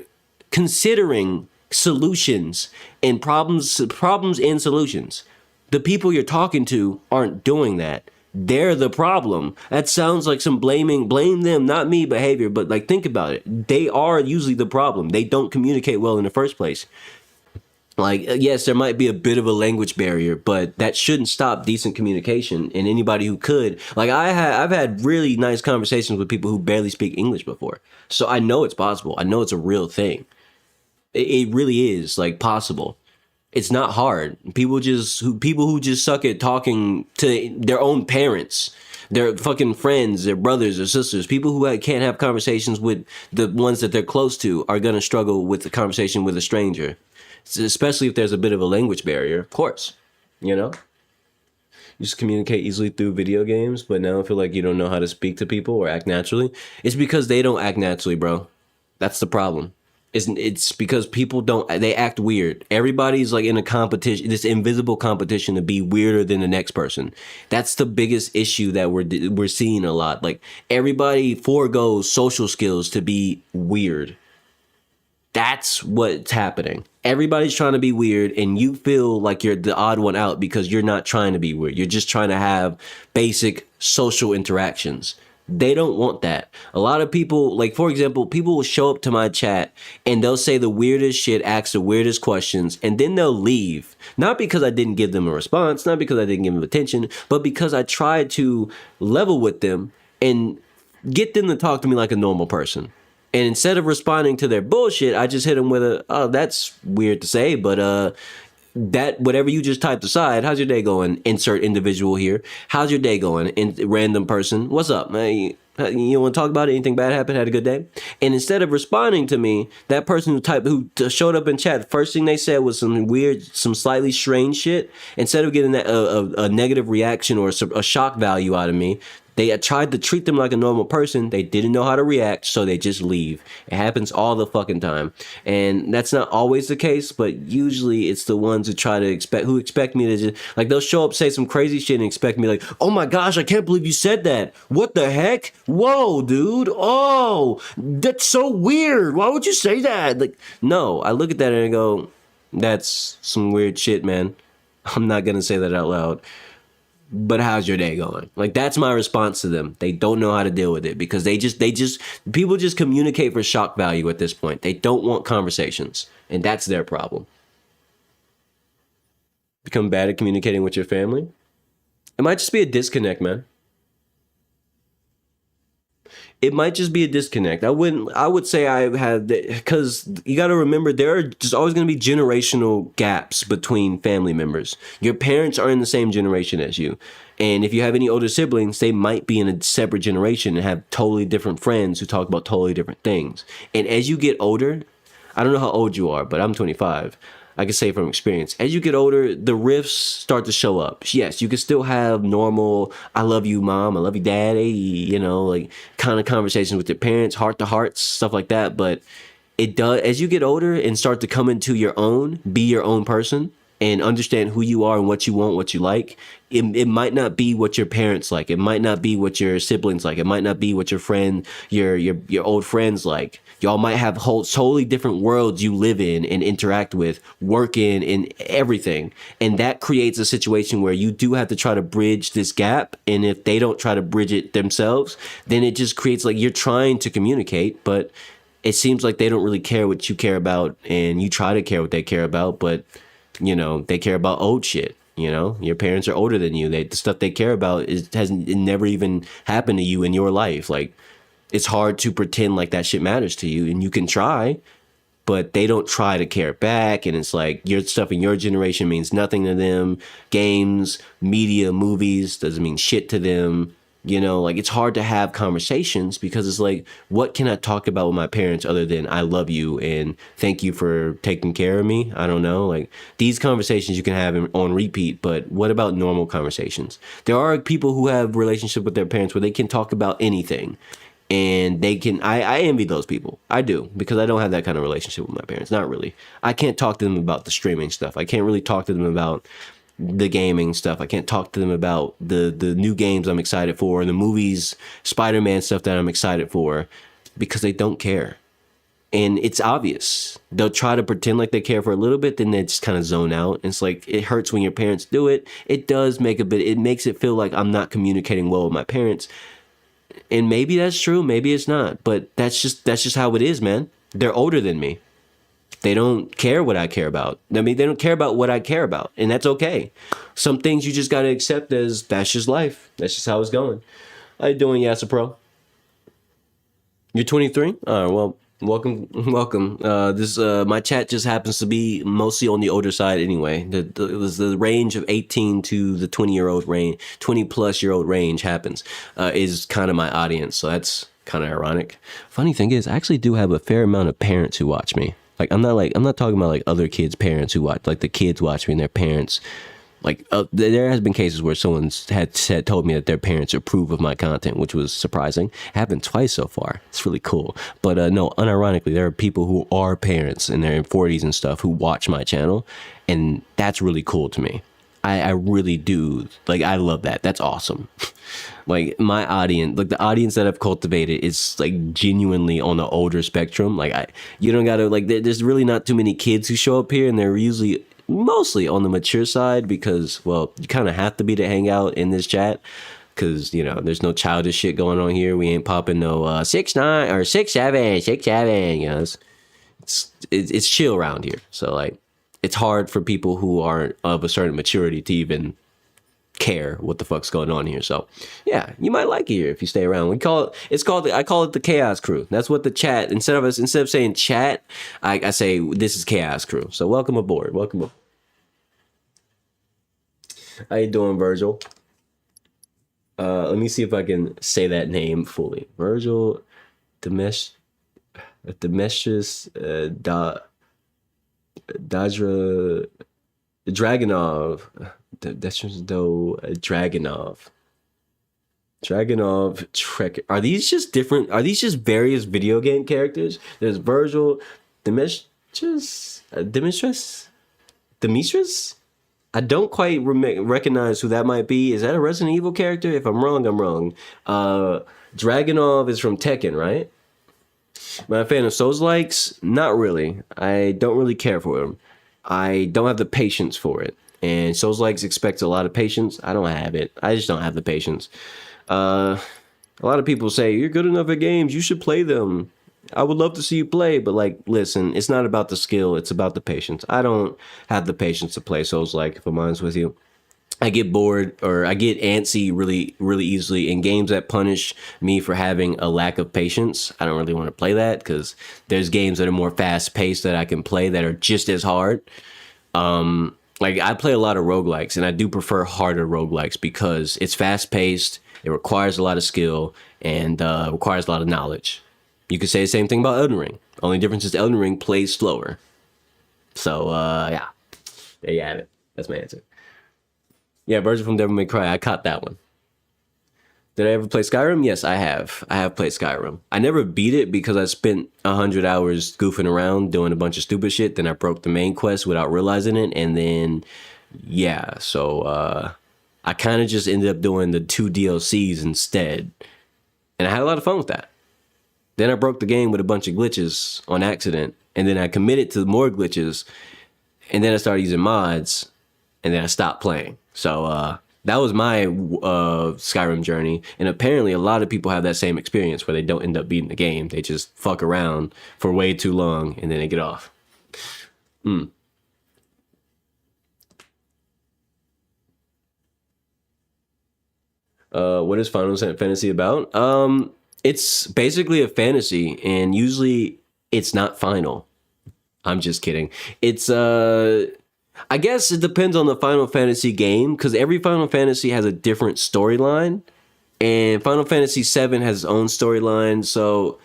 considering solutions and problems and solutions. The people you're talking to aren't doing that. They're the problem. That sounds like some blame them, not me behavior, but like, think about it. They are usually the problem. They don't communicate well in the first place. Like, yes, there might be a bit of a language barrier, but that shouldn't stop decent communication. And anybody who could, like, I've had really nice conversations with people who barely speak English before. So I know it's possible. I know it's a real thing. It really is, like, possible. It's not hard. People who just suck at talking to their own parents, their fucking friends, their brothers or sisters, people who can't have conversations with the ones that they're close to are going to struggle with the conversation with a stranger. Especially if there's a bit of a language barrier, of course, you know? You just communicate easily through video games, but now I feel like you don't know how to speak to people or act naturally. It's because they don't act naturally, bro. That's the problem. It's because people they act weird. Everybody's like in a competition, this invisible competition to be weirder than the next person. That's the biggest issue that we're seeing a lot. Like, everybody forgoes social skills to be weird. That's what's happening. Everybody's trying to be weird, and you feel like you're the odd one out because you're not trying to be weird. You're just trying to have basic social interactions. They don't want that. A lot of people, like, for example, people will show up to my chat and they'll say the weirdest shit, ask the weirdest questions, and then they'll leave. Not because I didn't give them a response, not because I didn't give them attention, but because I tried to level with them and get them to talk to me like a normal person. And instead of responding to their bullshit, I just hit them with oh, that's weird to say, but that whatever you just typed aside, how's your day going? Insert individual here. How's your day going? Random person. What's up, man? You want to talk about it? Anything bad happened? Had a good day? And instead of responding to me, that person who showed up in chat, first thing they said was some weird, some slightly strange shit. Instead of getting a negative reaction or a shock value out of me, they tried to treat them like a normal person. They didn't know how to react, so they just leave. It happens all the fucking time. And that's not always the case, but usually it's the ones who expect me to just, like, they'll show up, say some crazy shit and expect me like, oh my gosh, I can't believe you said that. What the heck? Whoa, dude. Oh, that's so weird. Why would you say that? Like, no, I look at that and I go, that's some weird shit, man. I'm not going to say that out loud. But how's your day going? Like, that's my response to them. They don't know how to deal with it because people just communicate for shock value at this point. They don't want conversations, and that's their problem. Become bad at communicating with your family? It might just be a disconnect, man. It might just be a disconnect. I would say I have, because you got to remember, there are just always going to be generational gaps between family members. Your parents are in the same generation as you. And if you have any older siblings, they might be in a separate generation and have totally different friends who talk about totally different things. And as you get older, I don't know how old you are, but I'm 25. I can say from experience, as you get older, the rifts start to show up. Yes, you can still have normal, I love you, mom, I love you, daddy, you know, like kind of conversations with your parents, heart to hearts, stuff like that. But it does, as you get older and start to come into your own, be your own person and understand who you are and what you want, what you like, it might not be what your parents like. It might not be what your siblings like. It might not be what your old friends like. Y'all might have totally different worlds you live in and interact with, work in, and everything. And that creates a situation where you do have to try to bridge this gap. And if they don't try to bridge it themselves, then it just creates like you're trying to communicate, but it seems like they don't really care what you care about. And you try to care what they care about, but you know, they care about old shit. You know, your parents are older than you. The stuff they care about it never even happened to you in your life. Like, it's hard to pretend like that shit matters to you, and you can try, but they don't try to care back. And it's like your stuff in your generation means nothing to them. Games, media, movies doesn't mean shit to them. You know, like, it's hard to have conversations because it's like, what can I talk about with my parents other than I love you and thank you for taking care of me? I don't know. Like, these conversations you can have on repeat, but what about normal conversations? There are people who have relationships with their parents where they can talk about anything. And they can, I envy those people. I do, because I don't have that kind of relationship with my parents. Not really. I can't talk to them about the streaming stuff. I can't really talk to them about the gaming stuff. I can't talk to them about the new games I'm excited for, the movies, Spider-Man stuff that I'm excited for, because they don't care. And it's obvious. They'll try to pretend like they care for a little bit, then they just kind of zone out. And it's like, it hurts when your parents do it. It does make it makes it feel like I'm not communicating well with my parents. And maybe that's true, maybe it's not, but that's just how it is, man. They're older than me. They don't care what I care about. I mean, they don't care about what I care about, and that's okay. Some things you just gotta accept as that's just life. That's just how it's going. How you doing, Yasa Pro? You're 23? All right, well, welcome. My chat just happens to be mostly on the older side anyway. It was the range of 18 to the 20-year-old range, 20-plus-year-old range happens, is kind of my audience, so that's kind of ironic. Funny thing is, I actually do have a fair amount of parents who watch me. Like, I'm not talking about like other kids' parents who watch, like the kids watch me and their parents. Like, there has been cases where someone's told me that their parents approve of my content, which was surprising. It happened twice so far. It's really cool. But no, unironically, there are people who are parents in their 40s and stuff who watch my channel, and that's really cool to me. I really do. Like, I love that. That's awesome. Like, my audience, like the audience that I've cultivated is like genuinely on the older spectrum. Like, you don't gotta, like, there's really not too many kids who show up here, and they're usually mostly on the mature side because, well, you kind of have to be to hang out in this chat because, you know, there's no childish shit going on here. We ain't popping no 6'9" or 6'7", you know, it's chill around here. So, like, it's hard for people who aren't of a certain maturity to even care what the fuck's going on here. So yeah, you might like it here if you stay around. I call it the Chaos Crew. That's what the chat, instead of saying chat, I say this is Chaos Crew. So welcome aboard. How you doing, Virgil? Let me see if I can say that name fully. Virgil Demetrius Dajra Dragonov. That's just Dragonov Trek. Are these just different? Are these just various video game characters? There's Virgil Demetrius. I don't quite recognize who that might be. Is that a Resident Evil character? If I'm wrong, I'm wrong. Dragonov is from Tekken, right? Am I a fan of Souls-likes? Not really. I don't really care for them. I don't have the patience for it. And Souls-likes expects a lot of patience. I don't have it. I just don't have the patience. A lot of people say, you're good enough at games, you should play them. I would love to see you play, but like, listen, it's not about the skill, it's about the patience. I don't have the patience to play Souls-like, if I'm honest with you. I get bored or I get antsy really, really easily in games that punish me for having a lack of patience. I don't really want to play that because there's games that are more fast-paced that I can play that are just as hard. Like, I play a lot of roguelikes, and I do prefer harder roguelikes because it's fast-paced, it requires a lot of skill, and requires a lot of knowledge. You could say the same thing about Elden Ring. Only difference is Elden Ring plays slower. So, yeah. There you have it. That's my answer. Yeah, Virgil from Devil May Cry. I caught that one. Did I ever play Skyrim? Yes, I have. I have played Skyrim. I never beat it because I spent 100 hours goofing around doing a bunch of stupid shit. Then I broke the main quest without realizing it. And then, yeah, so I kind of just ended up doing the 2 DLCs instead. And I had a lot of fun with that. Then I broke the game with a bunch of glitches on accident. And then I committed to more glitches. And then I started using mods. And then I stopped playing. So that was my Skyrim journey. And apparently a lot of people have that same experience where they don't end up beating the game. They just fuck around for way too long and then they get off. What is Final Fantasy about? It's basically a fantasy, and usually it's not final. I'm just kidding. It's I guess it depends on the Final Fantasy game, because every Final Fantasy has a different storyline, and Final Fantasy VII has its own storyline. So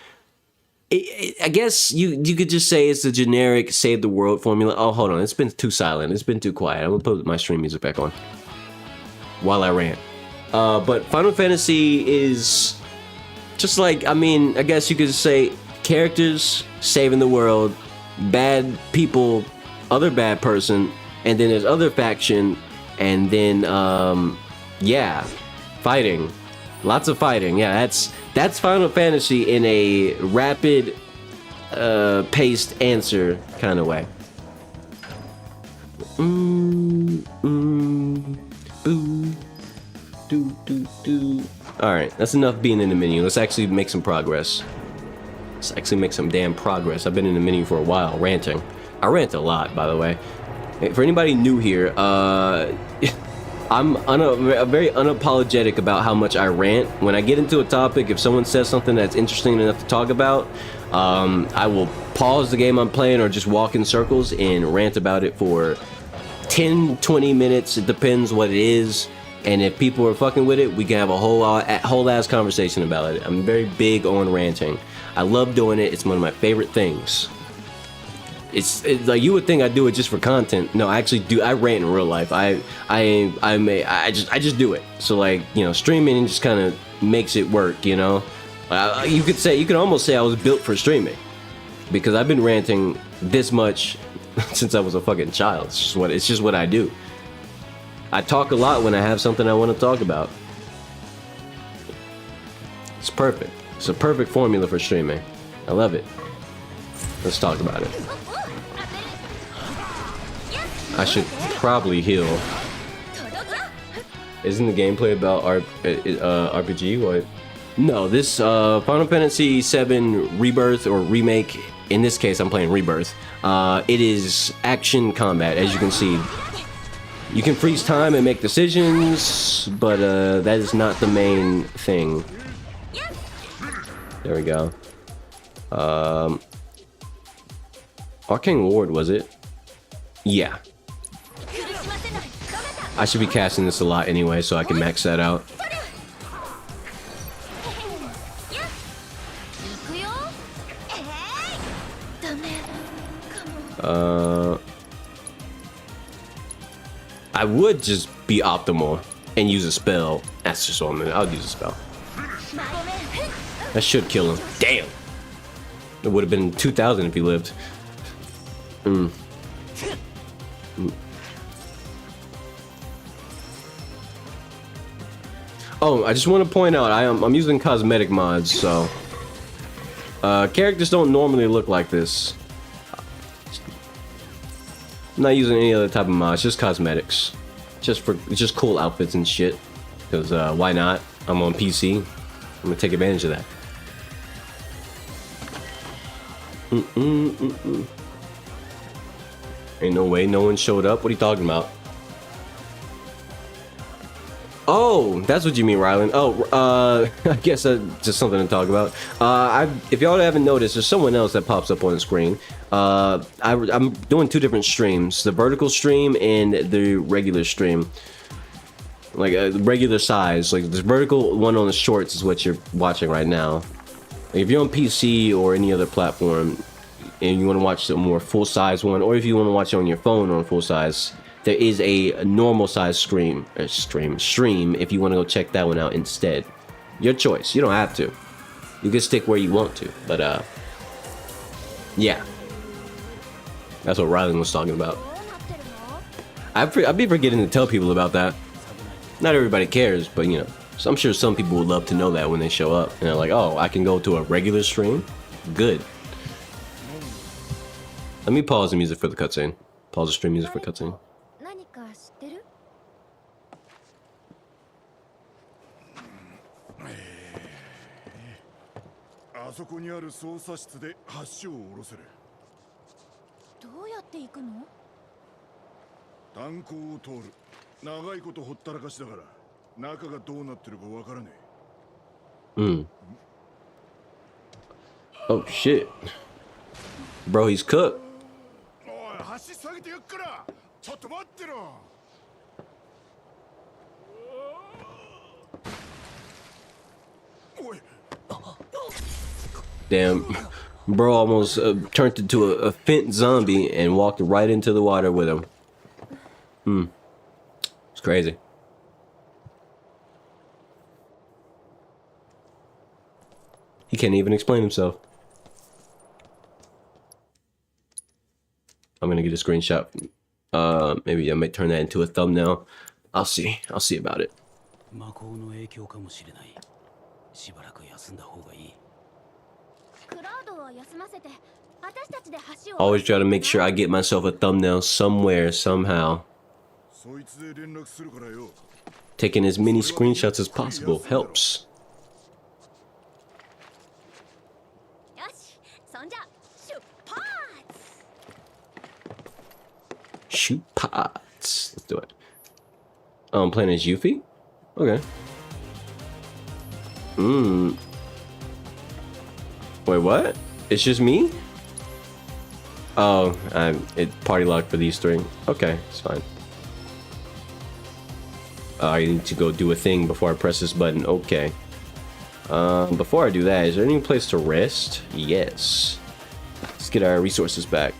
I guess you could just say it's the generic save the world formula. Oh, hold on, it's been too silent. It's been too quiet. I'm gonna put my stream music back on while I rant. But Final Fantasy is just like, I mean, I guess you could say characters saving the world, bad people, other bad person, and then there's other faction, and then yeah, fighting, lots of fighting. Yeah, that's Final Fantasy in a rapid paced answer kind of way. All right, that's enough being in the menu. Let's actually make some progress. Let's actually make some damn progress. I've been in the menu for a while, ranting. I rant a lot, by the way. For anybody new here, I'm very unapologetic about how much I rant. When I get into a topic, if someone says something that's interesting enough to talk about, I will pause the game I'm playing or just walk in circles and rant about it for 10-20 minutes. It depends what it is. And if people are fucking with it, we can have a whole ass conversation about it. I'm very big on ranting. I love doing it. It's one of my favorite things. It's like you would think I do it just for content. No, I actually do. I rant in real life. I just do it. So like, you know, streaming just kind of makes it work. You know, you could almost say I was built for streaming because I've been ranting this much since I was a fucking child. It's just what I do. I talk a lot when I have something I want to talk about. It's perfect. It's a perfect formula for streaming. I love it. Let's talk about it. I should probably heal. Isn't the gameplay about RPG? What? No, this Final Fantasy VII Rebirth or remake. In this case, I'm playing Rebirth. It is action combat, as you can see. You can freeze time and make decisions, but that is not the main thing. There we go. Arcane Ward, was it? Yeah. I should be casting this a lot anyway, so I can max that out. I would just be optimal and use a spell. That's just all I'm gonna. I'll use a spell. That should kill him. Damn. It would have been 2,000 if he lived. Oh, I just want to point out I'm using cosmetic mods, so characters don't normally look like this. I'm not using any other type of mods, just cosmetics, just cool outfits and shit. Because why not? I'm on PC. I'm gonna take advantage of that. Ain't no way no one showed up. What are you talking about? Oh, that's what you mean, Rylan. Oh, I guess that's just something to talk about. If y'all haven't noticed, there's someone else that pops up on the screen. I'm doing two different streams, the vertical stream and the regular stream. Like a regular size, like this vertical one on the shorts is what you're watching right now. Like if you're on PC or any other platform and you want to watch a more full-size one, or if you want to watch it on your phone on full size, there is a normal size stream if you want to go check that one out instead. Your choice. You don't have to. You can stick where you want to. But yeah, that's what Rylan was talking about. I'd be forgetting to tell people about that. Not everybody cares, but you know, so I'm sure some people would love to know that when they show up and they're like, oh, I can go to a regular stream? Good. Let me pause the music for the cutscene. Pause the stream music for cutscene. あそこにある操作室で橋を下ろせる。どうやって行くの？炭鉱を通る。長いことほったらかしだから、中がどうなってるかわからねえ。Oh shit. Bro, he's cooked. おい、橋下げてやっから。ちょっと待ってろ。おい。 Damn, bro almost turned into a Fent zombie and walked right into the water with him. It's crazy. He can't even explain himself. I'm gonna get a screenshot. Maybe I might turn that into a thumbnail. I'll see about it. Always try to make sure I get myself a thumbnail somewhere, somehow. Taking as many screenshots as possible helps. Shoot pots. Let's do it. Oh, I'm playing as Yuffie? Okay. Wait, what? It's just me? Oh, it party locked for these three. Okay, it's fine. I need to go do a thing before I press this button. Okay. Before I do that, is there any place to rest? Yes. Let's get our resources back.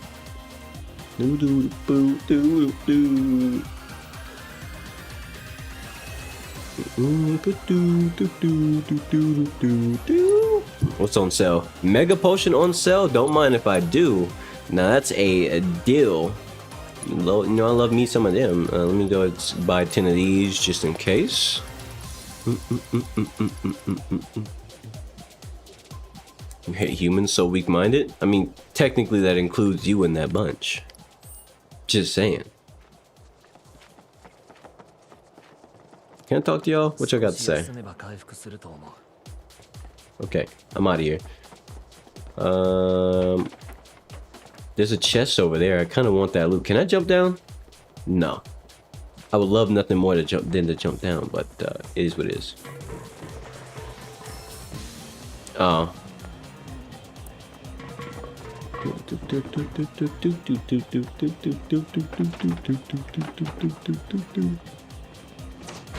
What's on sale? Mega potion on sale? Don't mind if I do. Now that's a deal. You know, I love me some of them. Let me go buy 10 of these just in case. You hate humans so weak-minded? I mean, technically that includes you in that bunch. Just saying. Can I talk to y'all? What y'all got to say? Okay, I'm out of here. There's a chest over there. I kind of want that loot. Can I jump down? No. I would love nothing more than to jump down, but it is what it is. Oh.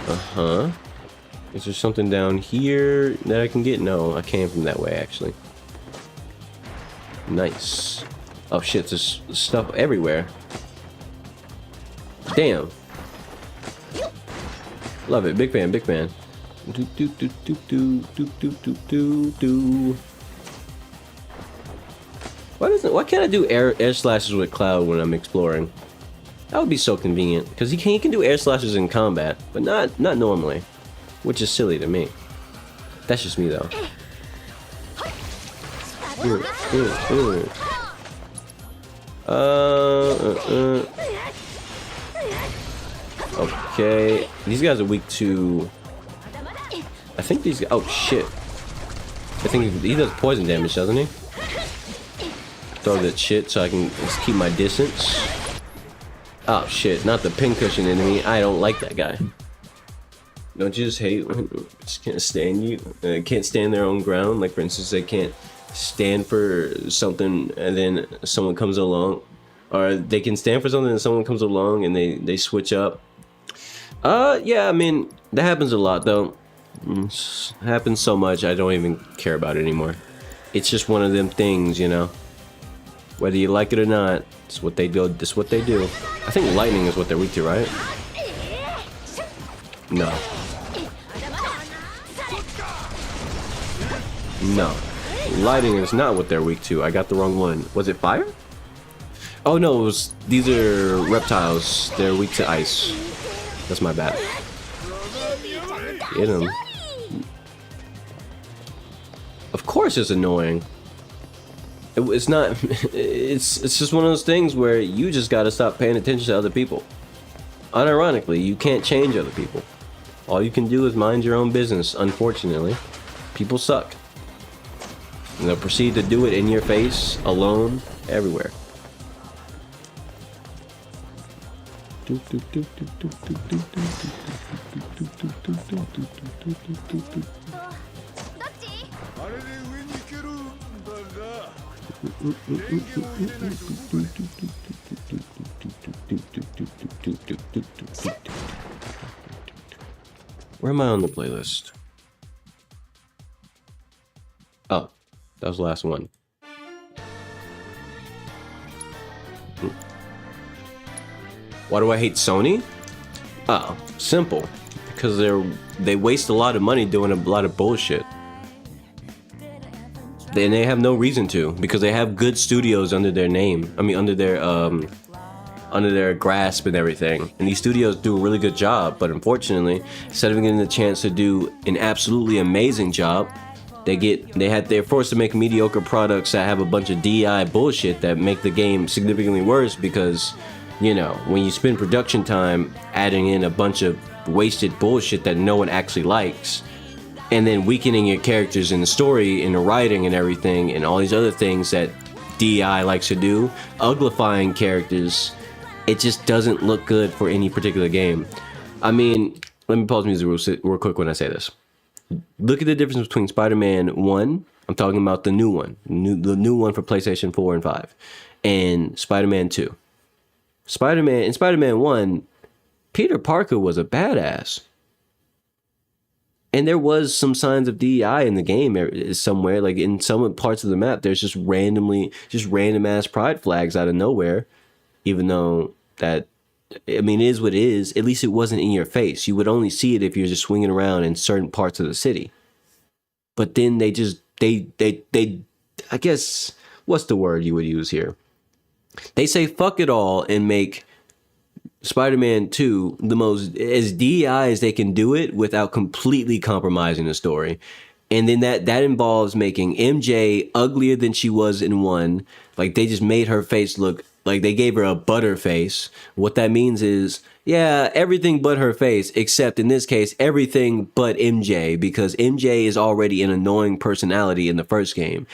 Uh-huh. Is there something down here that I can get? No, I came from that way, actually. Nice. Oh shit, there's stuff everywhere. Damn. Love it. Big fan, big fan. Why can't I do air slashes with Cloud when I'm exploring? That would be so convenient, because he can do air slashes in combat, but not normally, which is silly to me. That's just me though. Okay, these guys are weak to. I think these. Oh shit! I think he does poison damage, doesn't he? Throw that shit so I can just keep my distance. Oh shit! Not the pincushion enemy. I don't like that guy. Don't you just hate? Just can't stand you. Can't stand their own ground. Like for instance, they can't stand for something and then someone comes along, or they can stand for something and someone comes along and they switch up. Yeah, I mean that happens a lot though. It happens so much I don't even care about it anymore. It's just one of them things, you know. Whether you like it or not, it's what they do. It's what they do. I think lightning is what they're weak to, right? No. No. Lightning is not what they're weak to. I got the wrong one. Was it fire? Oh no, it was. These are reptiles. They're weak to ice. That's my bad. Get him. Of course it's annoying. It's not. It's just one of those things where you just gotta stop paying attention to other people. Unironically, you can't change other people. All you can do is mind your own business. Unfortunately, people suck. And they'll proceed to do it in your face, alone, everywhere. Where am I on the playlist? Oh, that was the last one. Why do I hate Sony? Oh, simple. Because they waste a lot of money doing a lot of bullshit. And they have no reason to, because they have good studios under their name. I mean, under their grasp and everything. And these studios do a really good job, but unfortunately, instead of getting the chance to do an absolutely amazing job, they're forced to make mediocre products that have a bunch of DI bullshit that make the game significantly worse because, you know, when you spend production time adding in a bunch of wasted bullshit that no one actually likes, and then weakening your characters in the story, in the writing and everything, and all these other things that DI likes to do, uglifying characters, it just doesn't look good for any particular game. I mean, let me pause music real quick when I say this. Look at the difference between Spider-Man 1, I'm talking about the new one, the new one for PlayStation 4 and 5, and Spider-Man 2. In Spider-Man 1, Peter Parker was a badass. And there was some signs of DEI in the game somewhere, like in some parts of the map, there's just random ass pride flags out of nowhere, even though that, I mean, it is what it is. At least it wasn't in your face. You would only see it if you're just swinging around in certain parts of the city. But then they I guess, what's the word you would use here? They say fuck it all and make Spider-Man 2 the most as DEI as they can do it without completely compromising the story. And then that involves making MJ uglier than she was in 1. Like, they just made her face look like they gave her a butter face. What that means is, yeah, everything but her face, except in this case, everything but MJ, because MJ is already an annoying personality in the first game.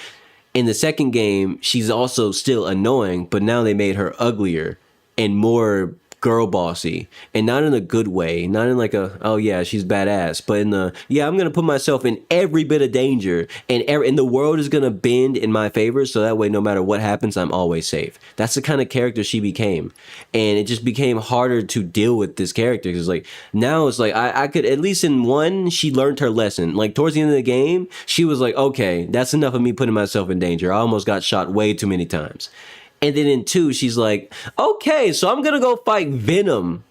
In the second game, she's also still annoying, but now they made her uglier and more girl bossy, and not in a good way, not in like a, oh yeah, she's badass, but in the, yeah, I'm gonna put myself in every bit of danger, and the world is gonna bend in my favor, so that way no matter what happens, I'm always safe. That's the kind of character she became, and it just became harder to deal with this character, because like now it's like I could, at least in 1, she learned her lesson. Like towards the end of the game, she was like, okay, that's enough of me putting myself in danger. I almost got shot way too many times. And then in 2, she's like, okay, so I'm going to go fight Venom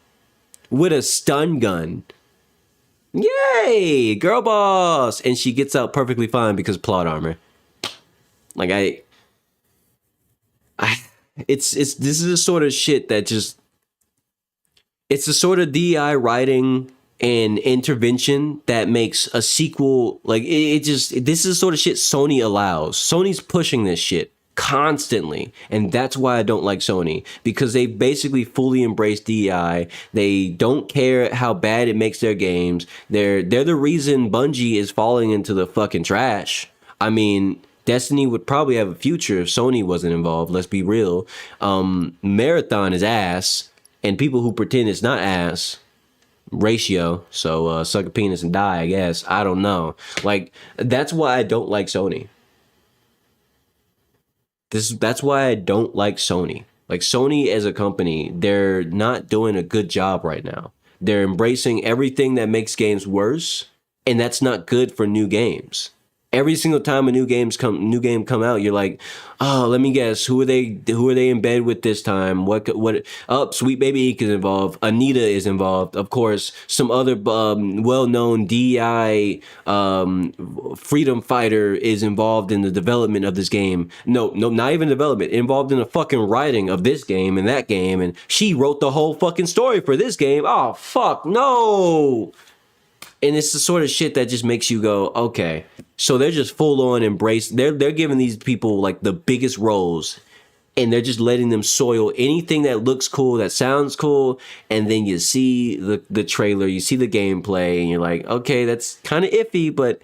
with a stun gun. Yay, girl boss. And she gets out perfectly fine because plot armor. Like this is the sort of shit that just, it's the sort of DI writing and intervention that makes a sequel, like this is the sort of shit Sony allows. Sony's pushing this shit constantly, and that's why I don't like Sony, because they basically fully embrace DEI. They don't care how bad it makes their games. They're the reason Bungie is falling into the fucking trash. I mean, Destiny would probably have a future if Sony wasn't involved, let's be real. Marathon is ass, and people who pretend it's not ass, ratio, so suck a penis and die, I guess. I don't know. Like, that's why I don't like Sony. That's why I don't like Sony. Like, Sony as a company, they're not doing a good job right now. They're embracing everything that makes games worse, and that's not good for new games. Every single time a new game come out, you're like, oh, let me guess, who are they in bed with this time? What? Oh, Sweet Baby Ike is involved. Anita is involved. Of course, some other well-known DEI freedom fighter is involved in the development of this game. No, not even development. Involved in the fucking writing of this game and that game, and she wrote the whole fucking story for this game. Oh, fuck, no. And it's the sort of shit that just makes you go, okay. So they're just full on embrace. They're giving these people like the biggest roles, and they're just letting them soil anything that looks cool, that sounds cool. And then you see the trailer, you see the gameplay, and you're like, okay, that's kind of iffy, but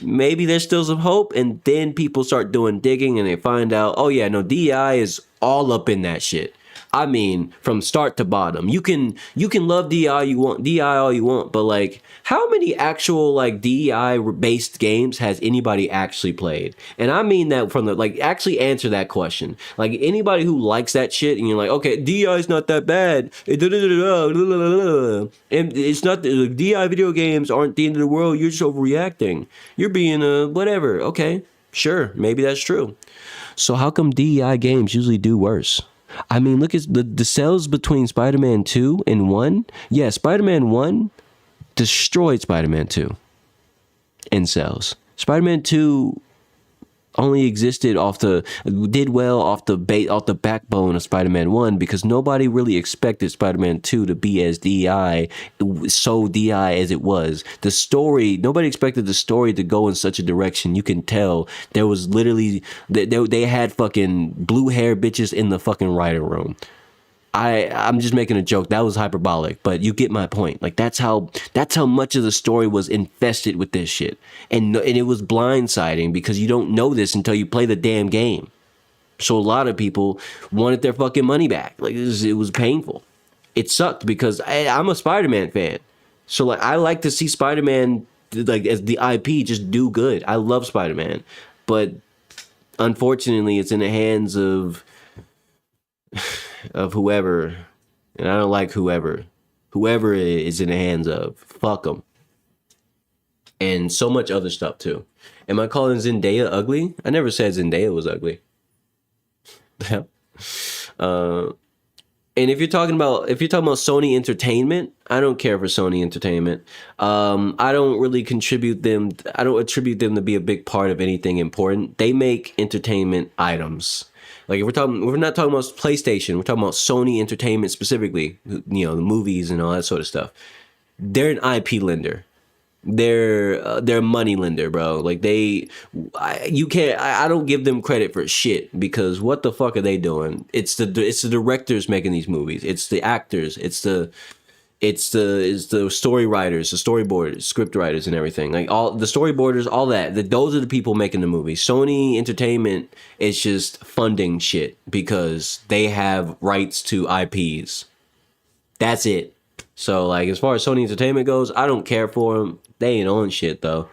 maybe there's still some hope. And then people start doing digging, and they find out, oh yeah, no, DEI is all up in that shit. I mean, from start to bottom. You can love DEI all you want, but like, how many actual like DEI based games has anybody actually played? And I mean that from the, like, actually answer that question. Like, anybody who likes that shit and you're like, okay, DEI is not that bad. And it's not, the DEI video games aren't the end of the world. You're just overreacting. You're being whatever. Okay, sure, maybe that's true. So how come DEI games usually do worse? I mean, look at the sales between Spider-Man 2 and 1. Yeah, Spider-Man 1 destroyed Spider-Man 2 in sales. Spider-Man 2 only existed did well off the backbone of Spider-Man 1, because nobody really expected Spider-Man 2 to be as so DI as it was. The story, nobody expected the story to go in such a direction. You can tell there was literally, they had fucking blue hair bitches in the fucking writing room. I'm just making a joke. That was hyperbolic, but you get my point. Like, that's how much of the story was infested with this shit. And it was blindsiding, because you don't know this until you play the damn game. So a lot of people wanted their fucking money back. Like it was painful. It sucked because I'm a Spider-Man fan. So like I like to see Spider-Man like as the IP just do good. I love Spider-Man. But unfortunately it's in the hands of whoever. And I don't like whoever. Whoever it is in the hands of. Fuck them. And so much other stuff too. Am I calling Zendaya ugly? I never said Zendaya was ugly. And if you're talking about Sony Entertainment, I don't care for Sony Entertainment. I don't attribute them to be a big part of anything important. They make entertainment items. Like we're not talking about PlayStation, we're talking about Sony Entertainment specifically, you know, the movies and all that sort of stuff. They're an IP lender. They're a money lender, bro. Like I don't give them credit for shit because what the fuck are they doing? It's the directors making these movies. It's the actors. It's the story writers, the storyboarders, script writers, and everything. Like all the storyboarders, all that. Those are the people making the movie. Sony Entertainment is just funding shit because they have rights to IPs. That's it. So like as far as Sony Entertainment goes, I don't care for them. They ain't on shit though.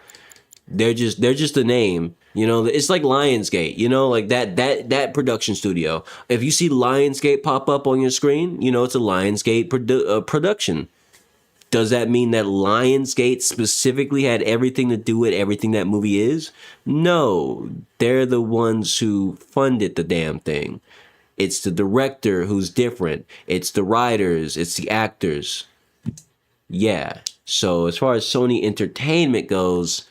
They're just a name. You know, it's like Lionsgate, you know, like that production studio. If you see Lionsgate pop up on your screen, you know it's a Lionsgate production. Does that mean that Lionsgate specifically had everything to do with everything that movie is? No, they're the ones who funded the damn thing. It's the director who's different. It's the writers. It's the actors. Yeah. So as far as Sony Entertainment goes,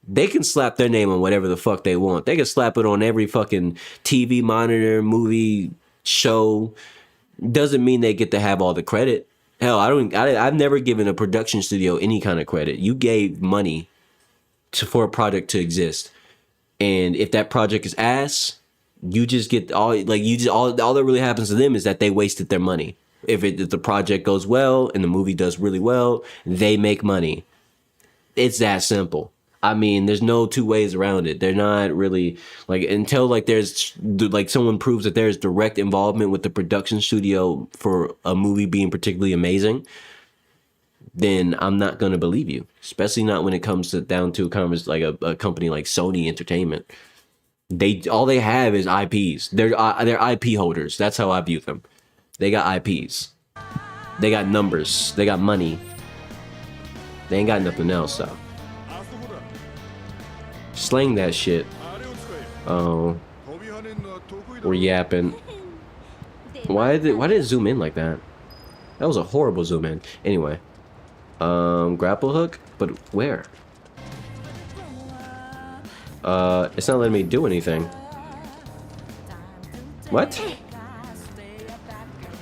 they can slap their name on whatever the fuck they want. They can slap it on every fucking TV monitor, movie, show. Doesn't mean they get to have all the credit. Hell, I've never given a production studio any kind of credit. You gave money for a project to exist. And if that project is ass, you just get all that really happens to them is that they wasted their money. If the project goes well and the movie does really well, they make money. It's that simple. I mean, there's no two ways around it. They're not really like until like there's like someone proves that there's direct involvement with the production studio for a movie being particularly amazing, then I'm not going to believe you, especially not when it comes down to a company like Sony Entertainment. All they have is IPs. They're IP holders. That's how I view them. They got IPs. They got numbers. They got money. They ain't got nothing else though. Slang that shit. Oh, we're yapping. Why did it zoom in like that? That was a horrible zoom in. Anyway, grapple hook, but where? It's not letting me do anything. What?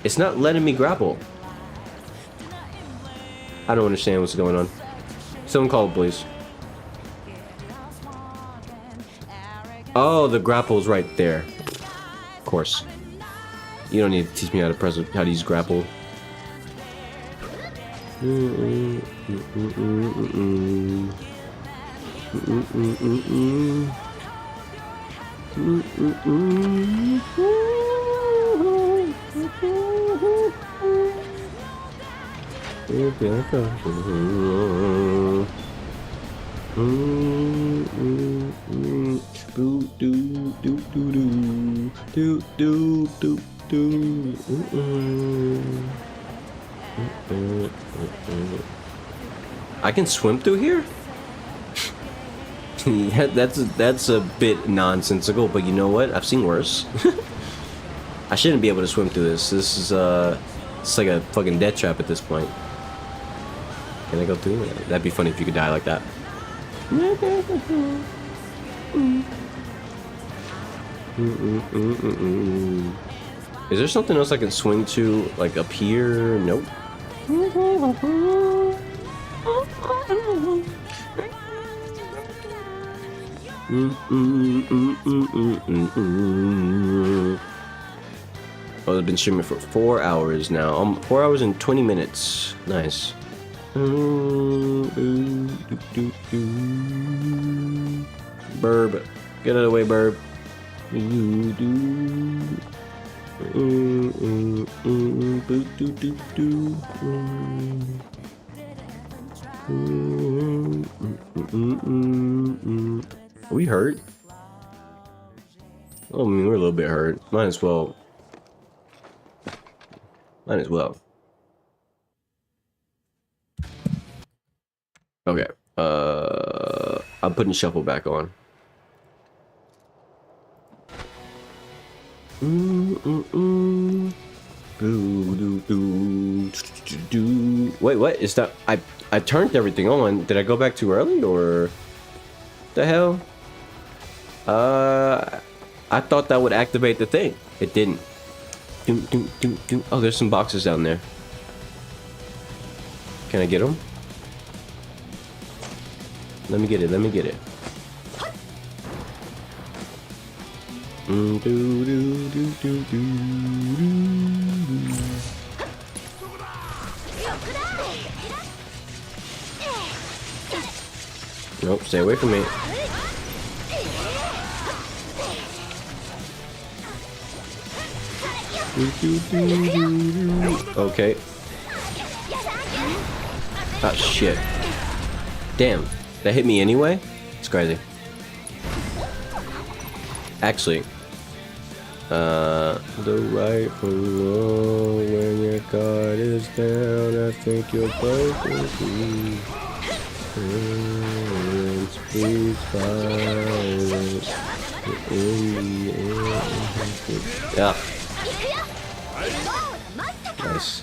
It's not letting me grapple. I don't understand what's going on. Someone call, please. Oh, the grapple's right there. Of course. You don't need to teach me how to use grapple. I can swim through here? Yeah, that's a bit nonsensical, but you know what? I've seen worse. I shouldn't be able to swim through this. This is it's like a fucking death trap at this point. Can I go through it? That'd be funny if you could die like that. Is there something else I can swing to, like up here? Nope. Oh, I've been streaming for 4 hours now. 4 hours and 20 minutes. Nice. Burb. Get out of the way, Burb. Are we hurt? Oh, I mean, we're a little bit hurt. Might as well. Might as well. Okay. I'm putting shuffle back on. Wait, what is that? I turned everything on. Did I go back too early or the hell? I thought that would activate the thing. It didn't. Oh, there's some boxes down there. Can I get them? Let me get it. Let me get it. Nope, stay away from me. Okay. Oh shit. Damn. That hit me anyway? It's crazy. Actually, the right from wrong when your guard is down, I think you're broken free. Please violence. Yeah. Nice.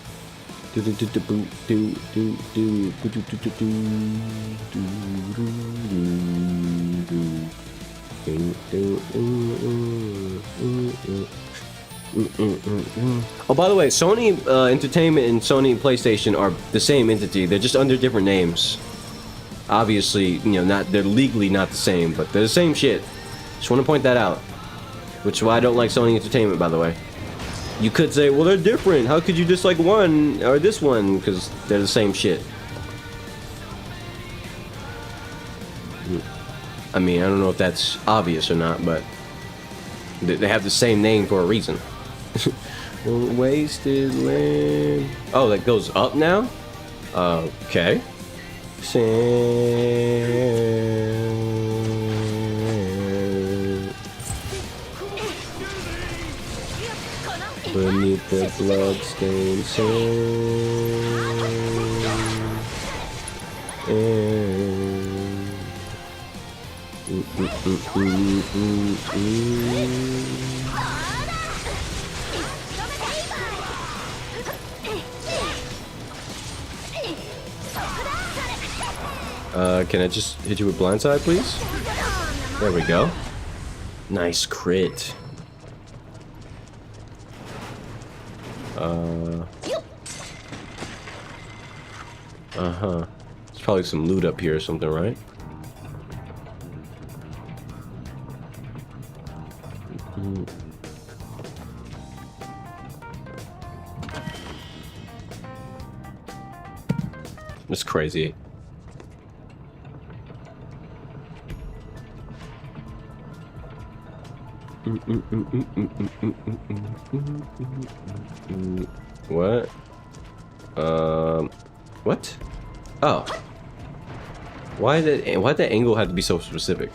Oh, by the way, Sony Entertainment and Sony PlayStation are the same entity. They're just under different names. Obviously, you know, they're legally not the same, but they're the same shit. Just want to point that out. Which is why I don't like Sony Entertainment, by the way. You could say, well, they're different. How could you dislike one or this one? Because they're the same shit. I mean, I don't know if that's obvious or not, but they have the same name for a reason. Wasted land. Oh, that goes up now? Okay. Beneath the bloodstained can I just hit you with blindside, please? There we go. Nice crit. There's probably some loot up here or something, right? It's crazy. What? What? Oh. Why'd that angle have to be so specific?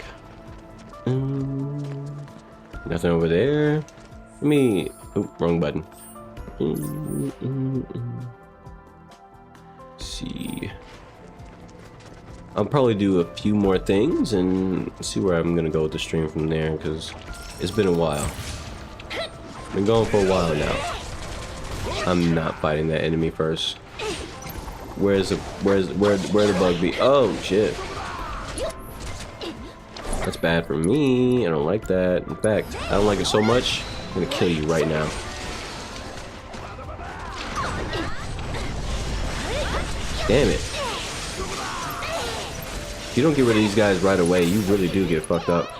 Nothing over there. Let me... Oh, wrong button. See. I'll probably do a few more things and see where I'm gonna go with the stream from there, because it's been a while. Been going for a while now. I'm not fighting that enemy first. Where the bug be? Oh shit. That's bad for me. I don't like that. In fact, I don't like it so much, I'm gonna kill you right now. Damn it. If you don't get rid of these guys right away, you really do get fucked up.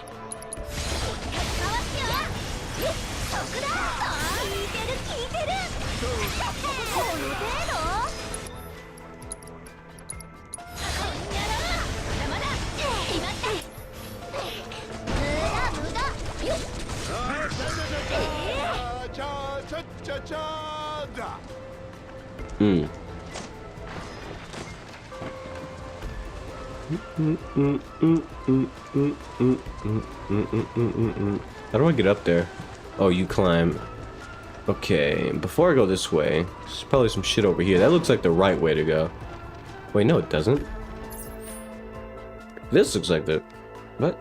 How do I get up there? Oh, you climb. Okay, before I go this way, there's probably some shit over here. That looks like the right way to go. Wait, no, it doesn't. This looks like the... What?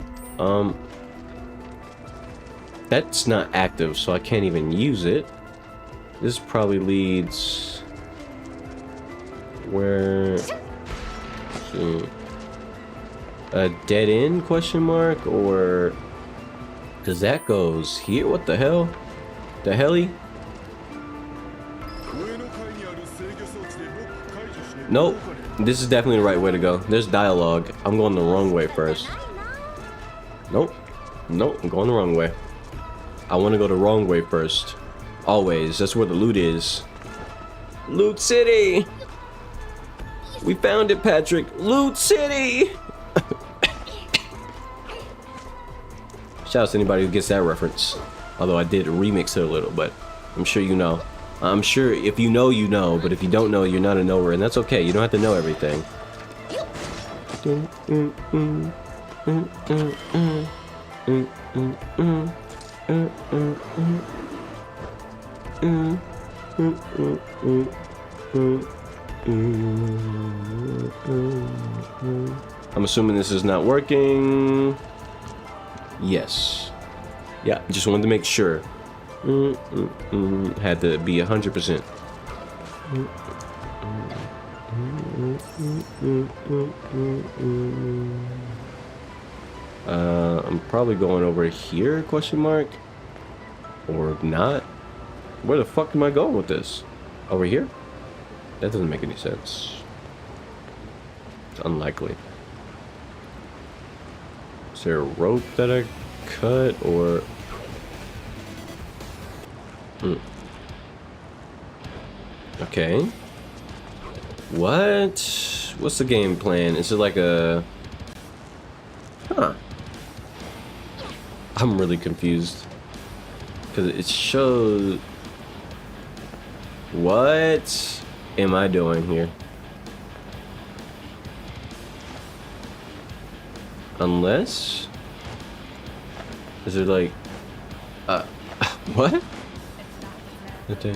That's not active, so I can't even use it. This probably leads... Where... A dead end, question mark? Or... Because that goes here? What the hell? The helly? Nope. This is definitely the right way to go. There's dialogue. I'm going the wrong way first. Nope. Nope, I'm going the wrong way. I want to go the wrong way first. Always. That's where the loot is. Loot City! We found it, Patrick. Loot City! Shout out to anybody who gets that reference. Although I did remix it a little, but I'm sure you know. I'm sure if you know, you know. But if you don't know, you're not a knower. And that's okay. You don't have to know everything. I'm assuming this is not working. Yes. Yeah, just wanted to make sure. Had to be 100%. I'm probably going over here, question mark? Or not? Where the fuck am I going with this? Over here? That doesn't make any sense. It's unlikely. Is there a rope that I cut, or... Okay. What? What's the game plan? Is it like a... Huh. I'm really confused. Because it shows... What am I doing here? Unless... Is it like... What? Okay.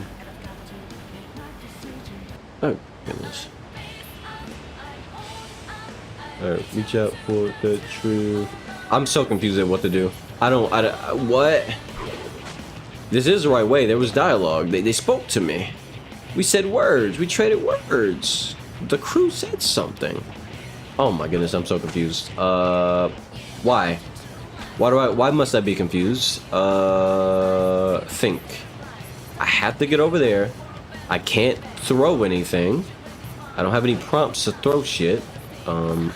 Oh, goodness. Alright, reach out for the truth. I'm so confused at what to do. What? This is the right way. There was dialogue. They spoke to me. We said words. We traded words. The crew said something. Oh my goodness, I'm so confused. Why? Why must I be confused? Think. I have to get over there. I can't throw anything. I don't have any prompts to throw shit. I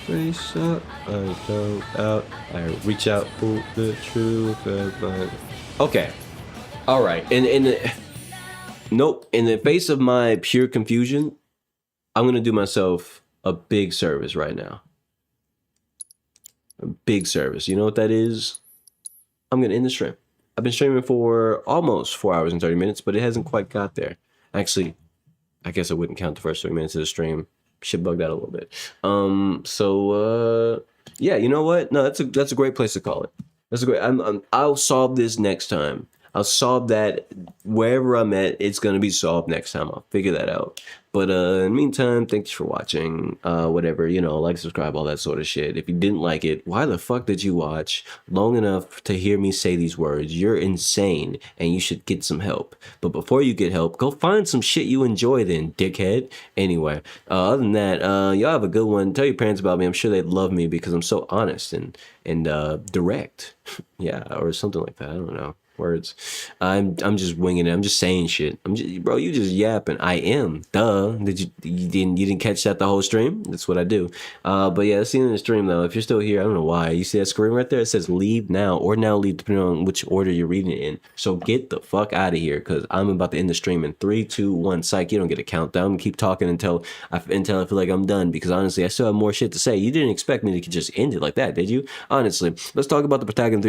reach up, I go out, I reach out for the truth. Okay. Alright. Nope. In the face of my pure confusion, I'm gonna do myself a big service right now. A big service. You know what that is? I'm gonna end the stream. I've been streaming for almost 4 hours and 30 minutes, but it hasn't quite got there. Actually, I guess I wouldn't count the first 3 minutes of the stream. Shit bugged out a little bit. Yeah, you know what? No, that's a great place to call it. That's a great. I'll solve this next time. I'll solve that wherever I'm at. It's gonna be solved next time. I'll figure that out. But in the meantime, thanks for watching. Whatever, you know, like, subscribe, all that sort of shit. If you didn't like it, why the fuck did you watch long enough to hear me say these words? You're insane, and you should get some help. But before you get help, go find some shit you enjoy then, dickhead. Anyway, other than that, y'all have a good one. Tell your parents about me. I'm sure they'd love me because I'm so honest and direct. Yeah, or something like that. I don't know. Words. I'm just winging it. I'm just saying shit. Bro, you just yapping. I am. Duh. You didn't catch that the whole stream? That's what I do. But yeah, that's the end of the stream though. If you're still here, I don't know why. You see that screen right there? It says leave now or now leave, depending on which order you're reading it in. So get the fuck out of here, because I'm about to end the stream in 3, 2, 1. Psych, you don't get a countdown. I'm gonna keep talking until I feel like I'm done, because honestly, I still have more shit to say. You didn't expect me to just end it like that, did you? Honestly, let's talk about the Pythagorean